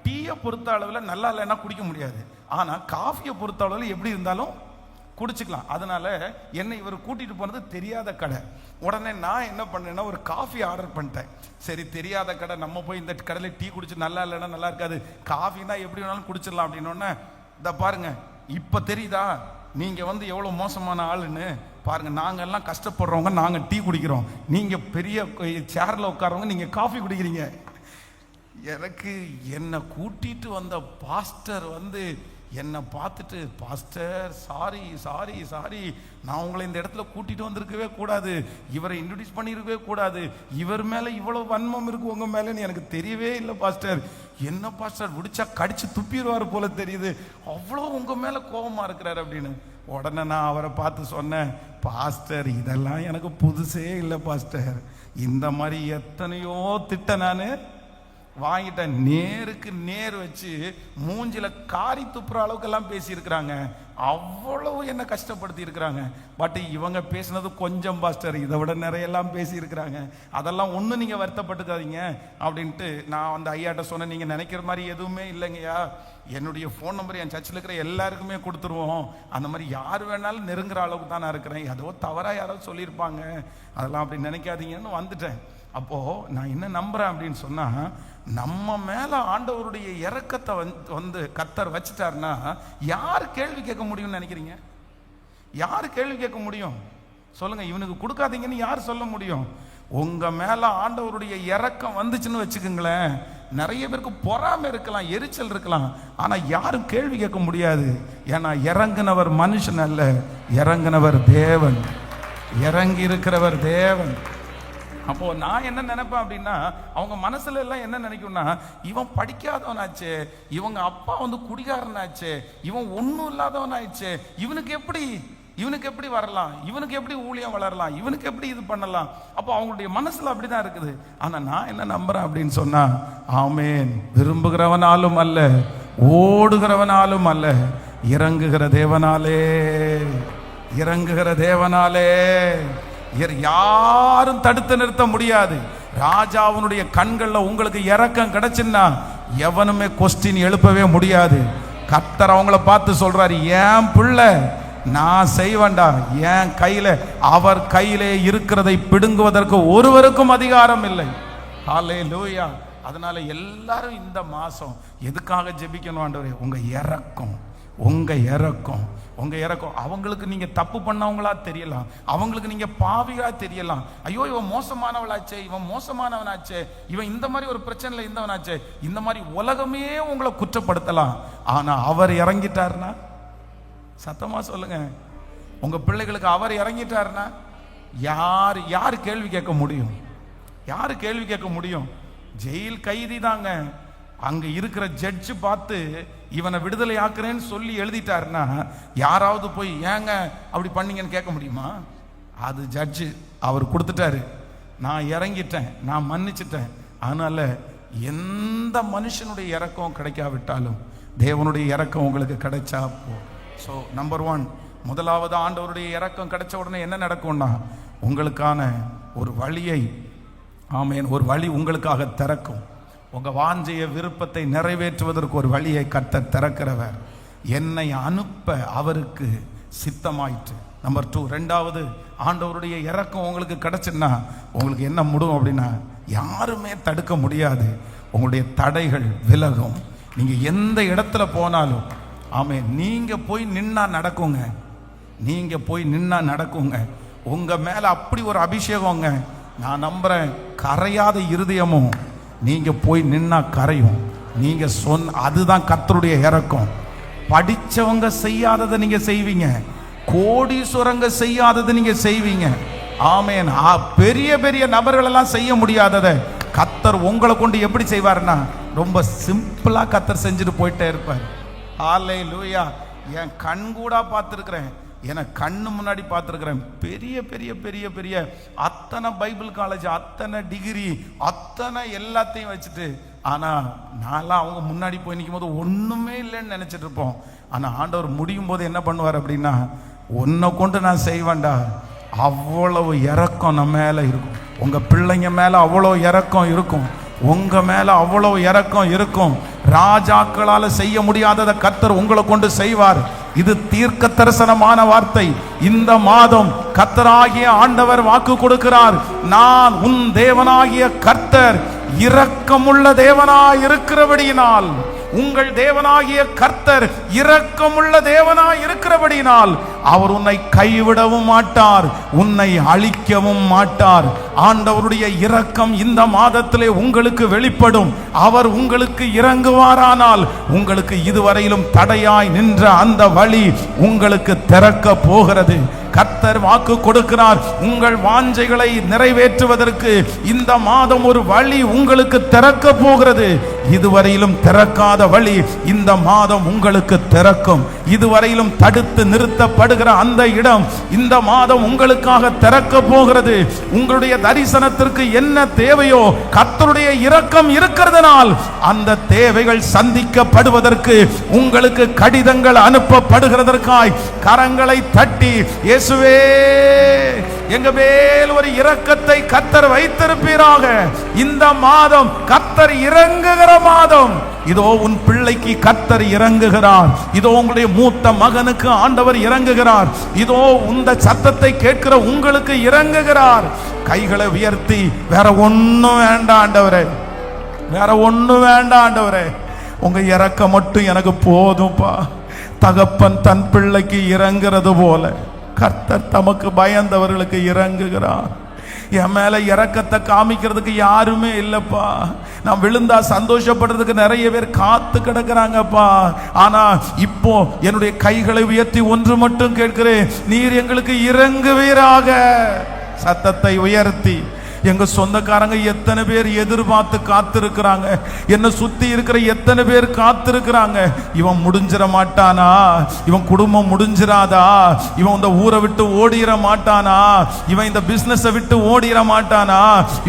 S2: டீயை பொறுத்த அளவில் நல்லா இல்லைன்னா குடிக்க முடியாது, ஆனால் காஃபியை பொறுத்த அளவில் எப்படி இருந்தாலும் குடிச்சுக்கலாம். அதனால என்னை இவர் கூட்டிட்டு போனது தெரியாத கடை. உடனே நான் என்ன பண்ணேன்னா ஒரு காஃபி ஆர்டர் பண்ணிட்டேன். சரி, தெரியாத கடை, நம்ம போய் இந்த கடையில் டீ குடிச்சு நல்லா இல்லைன்னா நல்லா இருக்காது, காஃபினா எப்படி வேணாலும் குடிச்சிடலாம் அப்படின்னு. இதை பாருங்க, இப்போ தெரியுதா நீங்க வந்து எவ்வளவு மோசமான ஆளுன்னு பாருங்க. நாங்க எல்லாம் கஷ்டப்படுறவங்க, நாங்க டீ குடிக்கிறோம், நீங்க பெரிய சேர்ல உட்காரவங்க நீங்க காஃபி குடிக்கிறீங்க. எனக்கு என்னை கூட்டிட்டு வந்த பாஸ்டர் வந்து என்னை பார்த்துட்டு, பாஸ்டர் சாரி சாரி சாரி, நான் உங்களை இந்த இடத்துல கூட்டிட்டு வந்திருக்கவே கூடாது, இவரை இன்ட்ரடியூஸ் பண்ணியிருக்கவே கூடாது, இவர் மேலே இவ்வளவு வன்மம் இருக்கு உங்க மேலேன்னு எனக்கு தெரியவே இல்லை பாஸ்டர். என்ன பாஸ்டர், விடிச்சா கடிச்சு துப்பிடுவார் போல தெரியுது, அவ்வளோ உங்க மேலே கோபமா இருக்கிறார் அப்படின்னு. உடனே நான் அவரை பார்த்து சொன்னேன், பாஸ்டர் இதெல்லாம் எனக்கு புதுசே இல்லை பாஸ்டர், இந்த மாதிரி எத்தனையோ திட்ட நான் வாங்கிட்டேன், நேருக்கு நேர் வச்சு மூஞ்சில காரி துப்புற அளவுக்கெல்லாம் பேசியிருக்கிறாங்க, அவ்வளவு என்ன கஷ்டப்படுத்தி இருக்கிறாங்க. பட் இவங்க பேசினது கொஞ்சம் பாஸ்டர், இதை விட நிறையெல்லாம் பேசியிருக்கிறாங்க, அதெல்லாம் ஒன்றும் நீங்கள் வருத்தப்பட்டுக்காதீங்க அப்படின்ட்டு நான் அந்த ஐயாட்ட சொன்னேன், நீங்கள் நினைக்கிற மாதிரி எதுவுமே இல்லைங்கய்யா, என்னுடைய ஃபோன் நம்பர் என் சர்ச்சில் இருக்கிற எல்லாருக்குமே கொடுத்துருவோம், அந்த மாதிரி யார் வேணாலும் நெருங்குற அளவுக்கு தான் நான் இருக்கிறேன், ஏதோ தவறாக யாராவது சொல்லியிருப்பாங்க, அதெல்லாம் அப்படி நினைக்காதீங்கன்னு வந்துட்டேன். அப்போ நான் என்ன நம்புறேன் அப்படின்னு சொன்னா, நம்ம மேல ஆண்டவருடைய இரக்கத்தை வந்து கர்த்தர் வச்சுட்டாருன்னா யார் கேள்வி கேட்க முடியும்னு நினைக்கிறீங்க? யார் கேள்வி கேட்க முடியும் சொல்லுங்க? இவனுக்கு கொடுக்காதீங்கன்னு யார் சொல்ல முடியும்? உங்க மேல ஆண்டவருடைய இரக்கம் வந்துச்சுன்னு வச்சுக்கோங்களேன், நிறைய பேருக்கு பொறாமை இருக்கலாம், எரிச்சல் இருக்கலாம், ஆனா யாரும் கேள்வி கேட்க முடியாது. ஏன்னா இறங்குனவர் மனுஷன் அல்ல, இறங்குனவர் தேவன், இறங்கி இருக்கிறவர் தேவன். அப்போ நான் என்ன நினைப்பேன் அப்படின்னா, அவங்க மனசுல எல்லாம் என்ன நினைக்கும்னா, இவன் படிக்காதவனாச்சே, இவங்க அப்பா வந்து குடிகாரனாச்சே, இவன் ஒன்றும் இல்லாதவனாச்சே, இவனுக்கு எப்படி வரலாம், இவனுக்கு எப்படி ஊழியம் வளரலாம், இவனுக்கு எப்படி இது பண்ணலாம். அப்போ அவங்களுடைய மனசுல அப்படிதான் இருக்குது. ஆனா நான் என்ன நம்புறேன் அப்படின்னு சொன்னா, ஆமேன், விரும்புகிறவனாலும் அல்ல, ஓடுகிறவனாலும் அல்ல, இறங்குகிற தேவனாலே, இறங்குகிற தேவனாலே யாரும் தடுத்து நிறுத்த முடியாது. ராஜாவுடைய கண்கள்ல உங்களுக்கு இரக்கம் கிடைச்சுன்னா எவனுமே கொஸ்டின் எழுப்பவே முடியாது. கர்த்தர் அவங்கள பார்த்து சொல்றாரு, என் பிள்ளை நான் செய்வேண்டா, என் கையில, அவர் கையிலே இருக்கிறதை பிடுங்குவதற்கு ஒருவருக்கும் அதிகாரம் இல்லை. ஹல்லேலூயா. அதனால எல்லாரும் இந்த மாசம் எதுக்காக ஜெபிக்கணும்? ஆண்டவரே, உங்க இரக்கம், உங்க இரக்கம், உங்க இரக்கம். அவங்களுக்கு நீங்க தப்பு பண்ணவங்களா தெரியலாம், அவங்களுக்கு நீங்க பாவியா தெரியலாம். ஐயோ இவன் மோசமானவளாச்சே, இவன் மோசமானவனாச்சே, இவன் இந்த மாதிரி ஒரு பிரச்சனைல இருந்தவனாச்சே, இந்த மாதிரி உலகமே உங்களை குற்றப்படுத்தலாம். ஆனா அவர் இறங்கிட்டாருன்னா, சத்தமா சொல்லுங்க, உங்க பிள்ளைகளுக்கு அவர் இறங்கிட்டாருன்னா யார் கேள்வி கேட்க முடியும்? யாரு கேள்வி கேட்க முடியும்? ஜெயில் கைதி தாங்க, அங்க இருக்கிற ஜட்ஜு பார்த்து இவனை விடுதலை ஆக்குறேன்னு சொல்லி எழுதிட்டாருன்னா யாராவது போய் ஏங்க அப்படி பண்ணீங்கன்னு கேட்க முடியுமா? அது ஜட்ஜு, அவர் கொடுத்துட்டாரு, நான் இறங்கிட்டேன், நான் மன்னிச்சிட்டேன். அதனால எந்த மனுஷனுடைய இரக்கம் கிடைக்காவிட்டாலும் தேவனுடைய இரக்கம் உங்களுக்கு கிடைச்சா போ. ஸோ நம்பர் 1, முதலாவது ஆண்டவருடைய இரக்கம் கிடைச்ச உடனே என்ன நடக்கும்னா, உங்களுக்கான ஒரு வழியை, ஆமேன், ஒரு வழி உங்களுக்காக திறக்கும். உங்க வாஞ்சைய விருப்பத்தை நிறைவேற்றுவதற்கு ஒரு வழியை கர்த்தர் திறக்கிறவர். என்னை அனுப்ப அவருக்கு சித்தமாயிற்று. நம்பர் 2, ரெண்டாவது ஆண்டவருடைய இரக்கம் உங்களுக்கு கிடைச்சுன்னா உங்களுக்கு என்ன முடியும் அப்படின்னா, யாருமே தடுக்க முடியாது. உங்களுடைய தடைகள் விலகும். நீங்க எந்த இடத்துல போனாலும், ஆமென், நீங்க போய் நின்னா நடக்குங்க, நீங்க போய் நின்னா நடக்குங்க. உங்க மேல அப்படி ஒரு அபிஷேகங்க. நான் நம்புறேன், கரையாத இருதயமும் நீங்க போய் நின்னா கரையும். நீங்க அதுதான் கர்த்தருடைய இரக்கம். படிச்சவங்க செய்யாததை நீங்க செய்வீங்க, கோடீஸ்வரங்க செய்யாததை நீங்க செய்வீங்க. ஆமென். பெரிய பெரிய நபர்கள் எல்லாம் செய்ய முடியாததை கர்த்தர் உங்களை கொண்டு எப்படி செய்வார்னா, ரொம்ப சிம்பிளா கர்த்தர் செஞ்சுட்டு போயிட்டே இருப்பார். ஹல்லேலூயா. என் கண் கூட பார்த்துருக்கிறேன், எனக்கு கண்ணு முன்னாடி பார்த்துருக்கிறேன். பெரிய பெரிய பெரிய பெரிய அத்தனை பைபிள் காலேஜ், அத்தனை டிகிரி, அத்தனை எல்லாத்தையும் வச்சுட்டு, ஆனால் நான்லாம் அவங்க முன்னாடி போய் நிற்கும் போது ஒன்றுமே இல்லைன்னு நினச்சிட்டு இருப்போம். ஆனால் ஆண்டவர் முடியும் போது என்ன பண்ணுவார் அப்படின்னா, உன்னை கொண்டு நான் செய்வேன்டா. அவ்வளவு இரக்கம் நம்ம மேலே இருக்கும். உங்கள் பிள்ளைங்க மேலே அவ்வளோ இரக்கம் இருக்கும், உங்க மேல அவ்வளவு இரக்கம் இருக்கும். ராஜாக்களால செய்ய முடியாததை கர்த்தர் உங்களை கொண்டு செய்வார். இது தீர்க்க தரிசனமான வார்த்தை. இந்த மாதம் கர்த்தராகிய ஆண்டவர் வாக்கு கொடுக்கிறார், நான் உன் தேவனாகிய கர்த்தர் இரக்கமுள்ள தேவனாய் இருக்கிறபடியினால், உங்கள் தேவனாகிய கர்த்தர் இரக்கமுள்ள தேவனாய் இருக்கிறபடியினால் அவர் உன்னை கைவிடவும் மாட்டார், உன்னை அழிக்கவும் மாட்டார். ஆண்டவருடைய இரக்கம் இந்த மாதத்திலே உங்களுக்கு வெளிப்படும். அவர் உங்களுக்கு இறங்குவாரானால் உங்களுக்கு இதுவரையிலும் தடையாய் நின்ற அந்த வழி உங்களுக்கு திறக்க போகிறது. கர்த்தர் வாக்கு கொடுக்கிறார், உங்கள் வாஞ்சைகளை நிறைவேற்றுவதற்கு இந்த மாதம் ஒரு வழி உங்களுக்கு திறக்க போகிறது. இதுவரையிலும் திறக்காத வழி இந்த மாதம் உங்களுக்கு திறக்கும். இதுவரையிலும் தடுத்து நிறுத்தப்படுகிற அந்த இடம் இந்த மாதம் உங்களுக்காக திறக்க போகிறது. உங்களுடைய தரிசனத்திற்கு என்ன தேவையோ கர்த்தருடைய இரக்கம் இருக்கிறதுனால் அந்த தேவைகள் சந்திக்கப்படுவதற்கு உங்களுக்கு கடிதங்கள் அனுப்பப்படுகிறதற்காய் கரங்களை தட்டி இயேசுவே எங்க மேல் ஒரு இரக்கத்தை கர்த்தர் வைத்திருப்பீராக. இந்த மாதம் கர்த்தர் இறங்குகிற மாதம். இதோ உன் பிள்ளைக்கு கர்த்தர் இறங்குகிறார். இதோ உங்களுடைய மூத்த மகனுக்கு ஆண்டவர் இறங்குகிறார். இதோ இந்த சத்தத்தை கேட்கிற உங்களுக்கு இறங்குகிறார். கைகளை உயர்த்தி, வேற ஒண்ணும் வேண்டாம் ஆண்டவரே, வேற ஒண்ணும் வேண்டாம் ஆண்டவரே, உங்க இறக்கம் மட்டும் எனக்கு போதும்பா. தகப்பன் தன் பிள்ளைக்கு இறங்குறது போல கர்த்தர் தமக்கு பயந்தவர்களுக்கு இறங்குகிறார். என் மேல இரக்கத்தை காமிக்கிறதுக்கு யாருமே இல்லப்பா. நான் விழுந்தா சந்தோஷப்படுறதுக்கு நிறைய பேர் காத்து கிடக்குறாங்கப்பா. ஆனா இப்போ என்னுடைய கைகளை உயர்த்தி ஒன்று மட்டும் கேட்கிறேன், நீர் எங்களுக்கு இறங்குவீராக. சத்தத்தை உயர்த்தி எங்க சொந்தக்காரங்க எத்தனை பேர் எதிர்பார்த்து காத்திருக்கிறாங்க. என்ன சுத்தி இருக்கிற எத்தனை பேர் காத்திருக்கிறாங்க. இவன் முடிஞ்சிட மாட்டானா, இவன் குடும்பம் முடிஞ்சிராதா, இவன் இந்த ஊரை விட்டு ஓடிட மாட்டானா, இவன் இந்த பிசினஸை விட்டு ஓடிட மாட்டானா,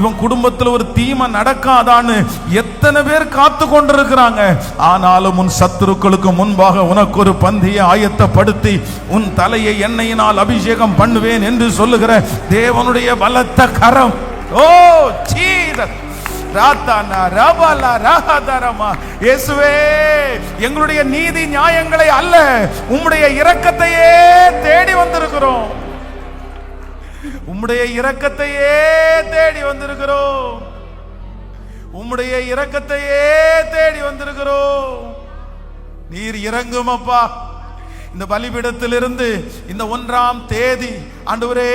S2: இவன் குடும்பத்தில் ஒரு தீமை நடக்காதான்னு எத்தனை பேர் காத்து கொண்டிருக்கிறாங்க. ஆனாலும் உன் சத்துருக்களுக்கு முன்பாக உனக்கு ஒரு பந்தியை ஆயத்தப்படுத்தி உன் தலையை எண்ணெயினால் அபிஷேகம் பண்ணுவேன் என்று சொல்லுகிற தேவனுடைய பலத்த கரம். ஓ ஜீசஸ், ராதானா ரபலா ரஹதரமா. இயேசுவே, எங்களுடைய நீதி நியாயங்களை அல்ல, உம்முடைய இரக்கத்தையே தேடி வந்திருக்கிறோம். உம்முடைய இரக்கத்தையே தேடி வந்திருக்கிறோம். உம்முடைய இரக்கத்தையே தேடி வந்திருக்கிறோம். நீர் இறங்கும் அப்பா. இந்த பலிபீடத்திலிருந்து இந்த 1ஆம் தேதி ஆண்டவரே,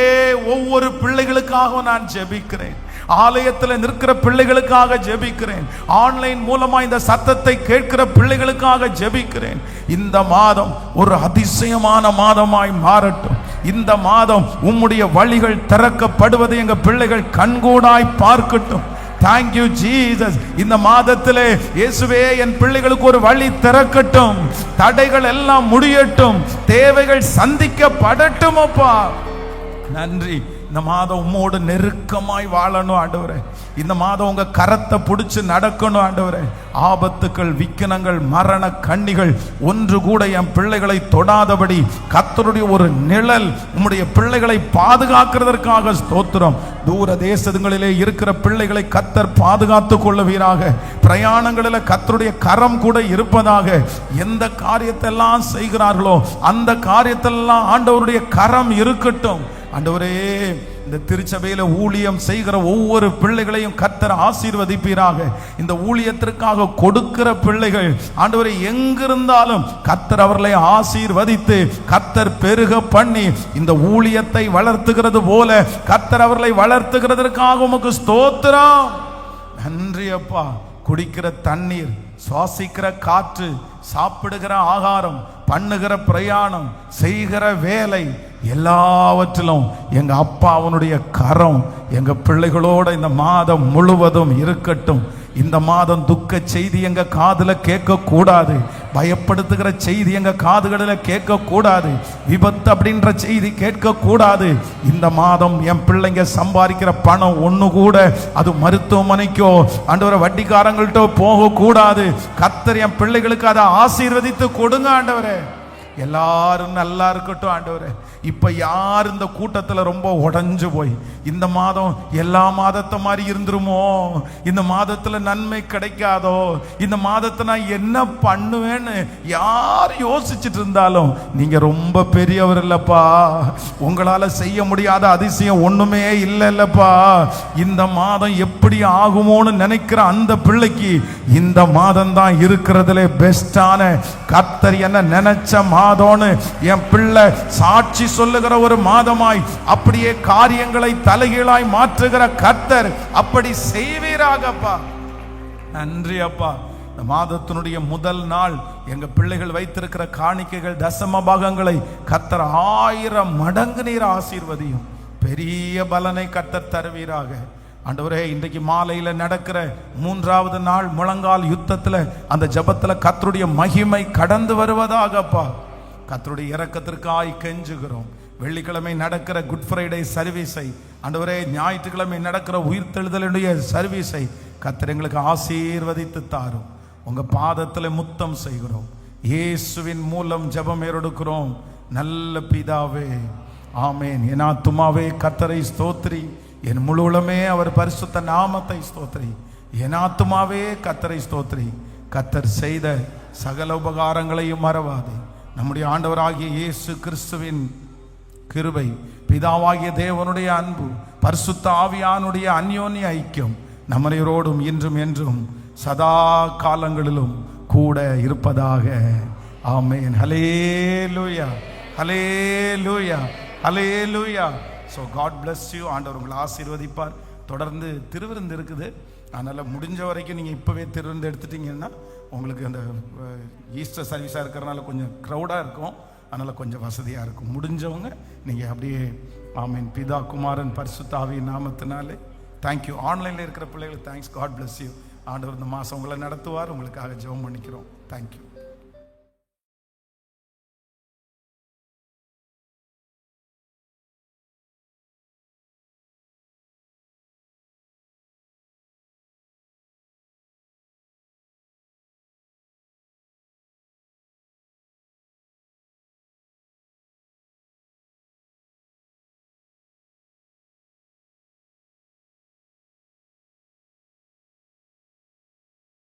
S2: ஒவ்வொரு பிள்ளைகளுக்காக நான் ஜெபிக்கிறேன். ஆலயத்தில் நிற்கிற பிள்ளைகளுக்காக ஜெபிக்கிறேன். ஆன்லைன் மூலமா இந்த சத்தத்தை கேட்கிற பிள்ளைகளுக்காக ஜெபிக்கிறேன். இந்த மாதம் ஒரு அதிசயமான மாதமாய் மாறட்டும். இந்த மாதம் உம்முடைய வழிகள் திறக்கப்படுவதை எங்க பிள்ளைகள் கண்கூடாய் பார்க்கட்டும். Thank you Jesus. இந்த மாதத்திலே இயேசுவே, என் பிள்ளைகளுக்கு ஒரு வழி திறக்கட்டும். தடைகள் எல்லாம் முடியட்டும். தேவைகள் சந்திக்கப்படட்டும் அப்பா. நன்றி. இந்த மாதம் உம்மோடு நெருக்கமாய் வாழணும் ஆண்டவரே. இந்த மாதம் உங்க கரத்தை பிடிச்சு நடக்கணும் ஆண்டவரே. ஆபத்துக்கள், விக்கனங்கள், மரண கண்ணிகள் ஒன்று கூட என் பிள்ளைகளை தொடாதபடி கர்த்தருடைய ஒரு நிழல் உம்முடைய பிள்ளைகளை பாதுகாக்கிறதற்காக ஸ்தோத்திரம். தூர தேசங்களிலே இருக்கிற பிள்ளைகளை கர்த்தர் பாதுகாத்து கொள்ளுவீராக. பிரயாணங்களில் கர்த்தருடைய கரம் கூட இருப்பதாக. எந்த காரியத்தெல்லாம் செய்கிறார்களோ அந்த காரியத்தெல்லாம் ஆண்டவருடைய கரம் இருக்கட்டும். ஆண்டவரே, இந்த திருச்சபையில ஊழியம் செய்கிற ஒவ்வொரு பிள்ளைகளையும் கர்த்தர் ஆசீர்வதிப்பீராக. இந்த ஊழியத்திற்காக கொடுக்கிற பிள்ளைகள் ஆண்டவரே எங்கிருந்தாலும் கர்த்தர் அவர்களை ஆசீர்வதித்து கர்த்தர் பெருக பண்ணி இந்த ஊழியத்தை வளர்த்துகிறது போல கர்த்தர் அவர்களை வளர்த்துகிறதற்காக உமக்கு ஸ்தோத்திரம். நன்றி அப்பா. குடிக்கிற தண்ணீர், சுவாசிக்கிற காற்று, சாப்பிடுகிற ஆகாரம், பண்ணுகிற பிரயாணம், செய்கிற வேலை, எல்லாவற்றிலும் எங்க அப்பா அவனுடைய கரம் எங்க பிள்ளைகளோட இந்த மாதம் முழுவதும் இருக்கட்டும். இந்த மாதம் துக்க செய்தி எங்க காதுல கேட்க கூடாது. பயப்படுத்துகிற செய்தி எங்க காதுகளில் கேட்க கூடாது. விபத்து அப்படின்ற செய்தி கேட்க கூடாது. இந்த மாதம் என் பிள்ளைங்க சம்பாதிக்கிற பணம் ஒண்ணு கூட அது மருத்துவமனைக்கோ ஆண்டவரை வட்டிக்காரங்கள்ட்ட போக கூடாது. கர்த்தர் என் பிள்ளைகளுக்கு அதை ஆசீர்வதித்து கொடுங்க ஆண்டவரே. எல்லாரும் நல்லா இருக்கட்டும் ஆண்டவரே. இப்ப யார் இந்த கூட்டத்தில் ரொம்ப உடைஞ்சு போய் இந்த மாதம் எல்லா மாதத்தை மாதிரி இருந்துருமோ, இந்த மாதத்துல நன்மை கிடைக்காதோ, இந்த மாதத்தை நான் என்ன பண்ணுவேன்னு யார் யோசிச்சுட்டு இருந்தாலும் நீங்க ரொம்ப பெரியவர் இல்லப்பா. உங்களால செய்ய முடியாத அதிசயம் ஒண்ணுமே இல்லப்பா. இந்த மாதம் எப்படி ஆகுமோன்னு நினைக்கிற அந்த பிள்ளைக்கு இந்த மாதம் தான் இருக்கிறதுல பெஸ்டான. கர்த்தர் என்ன நினைச்ச மாதம்னு என் பிள்ளை சாட்சி சொல்லுகிற ஒரு மாதமாய் அப்படியே காரியங்களை தலைகீழாய் மாற்றுகிற கர்த்தர் அப்படி செய்வீராகப்பா. நன்றி அப்பா. இந்த மாதத்தினுடைய முதல் நாள் எங்க பிள்ளைகள் வைத்திருக்கிற காணிக்கைகள், தசம பாகங்களை கர்த்தர் 1000 மடங்கு நீர் ஆசீர்வதியும். பெரிய பலனை கர்த்தர் தருவீராக. ஆண்டவரே, இன்றைக்கு மாலையில நடக்கிற 3வது நாள் முழங்கால் யுத்தத்துல அந்த ஜபத்துல கர்த்தருடைய மகிமை கடந்து வருவதாகப்பா. கர்த்தருடைய இரக்கத்திற்காய் கெஞ்சுகிறோம். வெள்ளிக்கிழமை நடக்கிற குட் ஃப்ரைடே சர்வீஸை ஆண்டவரே, ஞாயிற்றுக்கிழமை நடக்கிற உயிர்த்தெழுதலுடைய சர்வீஸை கர்த்தர் எங்களுக்கு ஆசீர்வதித்து தாரும். உங்க பாதத்தில் முத்தம் செய்கிறோம். இயேசுவின் மூலம் ஜெபம் ஏறெடுக்கிறோம் நல்ல பிதாவே, ஆமேன். என் ஆத்துமாவே கர்த்தரை ஸ்தோத்திரி, என் முழு உளமே அவர் பரிசுத்த நாமத்தை ஸ்தோத்திரி. என் ஆத்துமாவே கர்த்தரை ஸ்தோத்திரி, கர்த்தர் செய்த சகல உபகாரங்களையும் மறவாதே. நம்முடைய ஆண்டவராகிய இயேசு கிறிஸ்துவின் கிருபை, பிதாவாகிய தேவனுடைய அன்பு, பரிசுத்த ஆவியானுடைய அந்யோன்ய ஐக்கியம் நம்மரையோடும் இன்றும் என்றும் சதா காலங்களிலும் கூட இருப்பதாக. ஆமென். ஹல்லேலூயா, ஹல்லேலூயா, ஹல்லேலூயா. So God bless you. ஆண்டவர் உங்களை ஆசீர்வதிப்பார். தொடர்ந்து திருவிருந்து இருக்குது, அதனால் முடிஞ்ச வரைக்கும் நீங்கள் இப்போவே திருவிருந்து எடுத்துட்டிங்கன்னா உங்களுக்கு அந்த ஈஸ்டர் சர்வீஸாக இருக்கிறனால கொஞ்சம் க்ரௌடாக இருக்கும், அதனால் கொஞ்சம் வசதியாக இருக்கும். முடிஞ்சவங்க நீங்கள் அப்படியே ஆமீன் பிதா குமாரன் பரிசுத்த ஆவியின் நாமத்தினாலே தேங்க்யூ. ஆன்லைனில் இருக்கிற பிள்ளைகளுக்கு தேங்க்ஸ். God bless you. ஆண்டவர் இந்த மாதம் உங்களை நடத்துவார். உங்களுக்காக ஜெபம் பண்ணிக்கிறோம். தேங்க்யூ.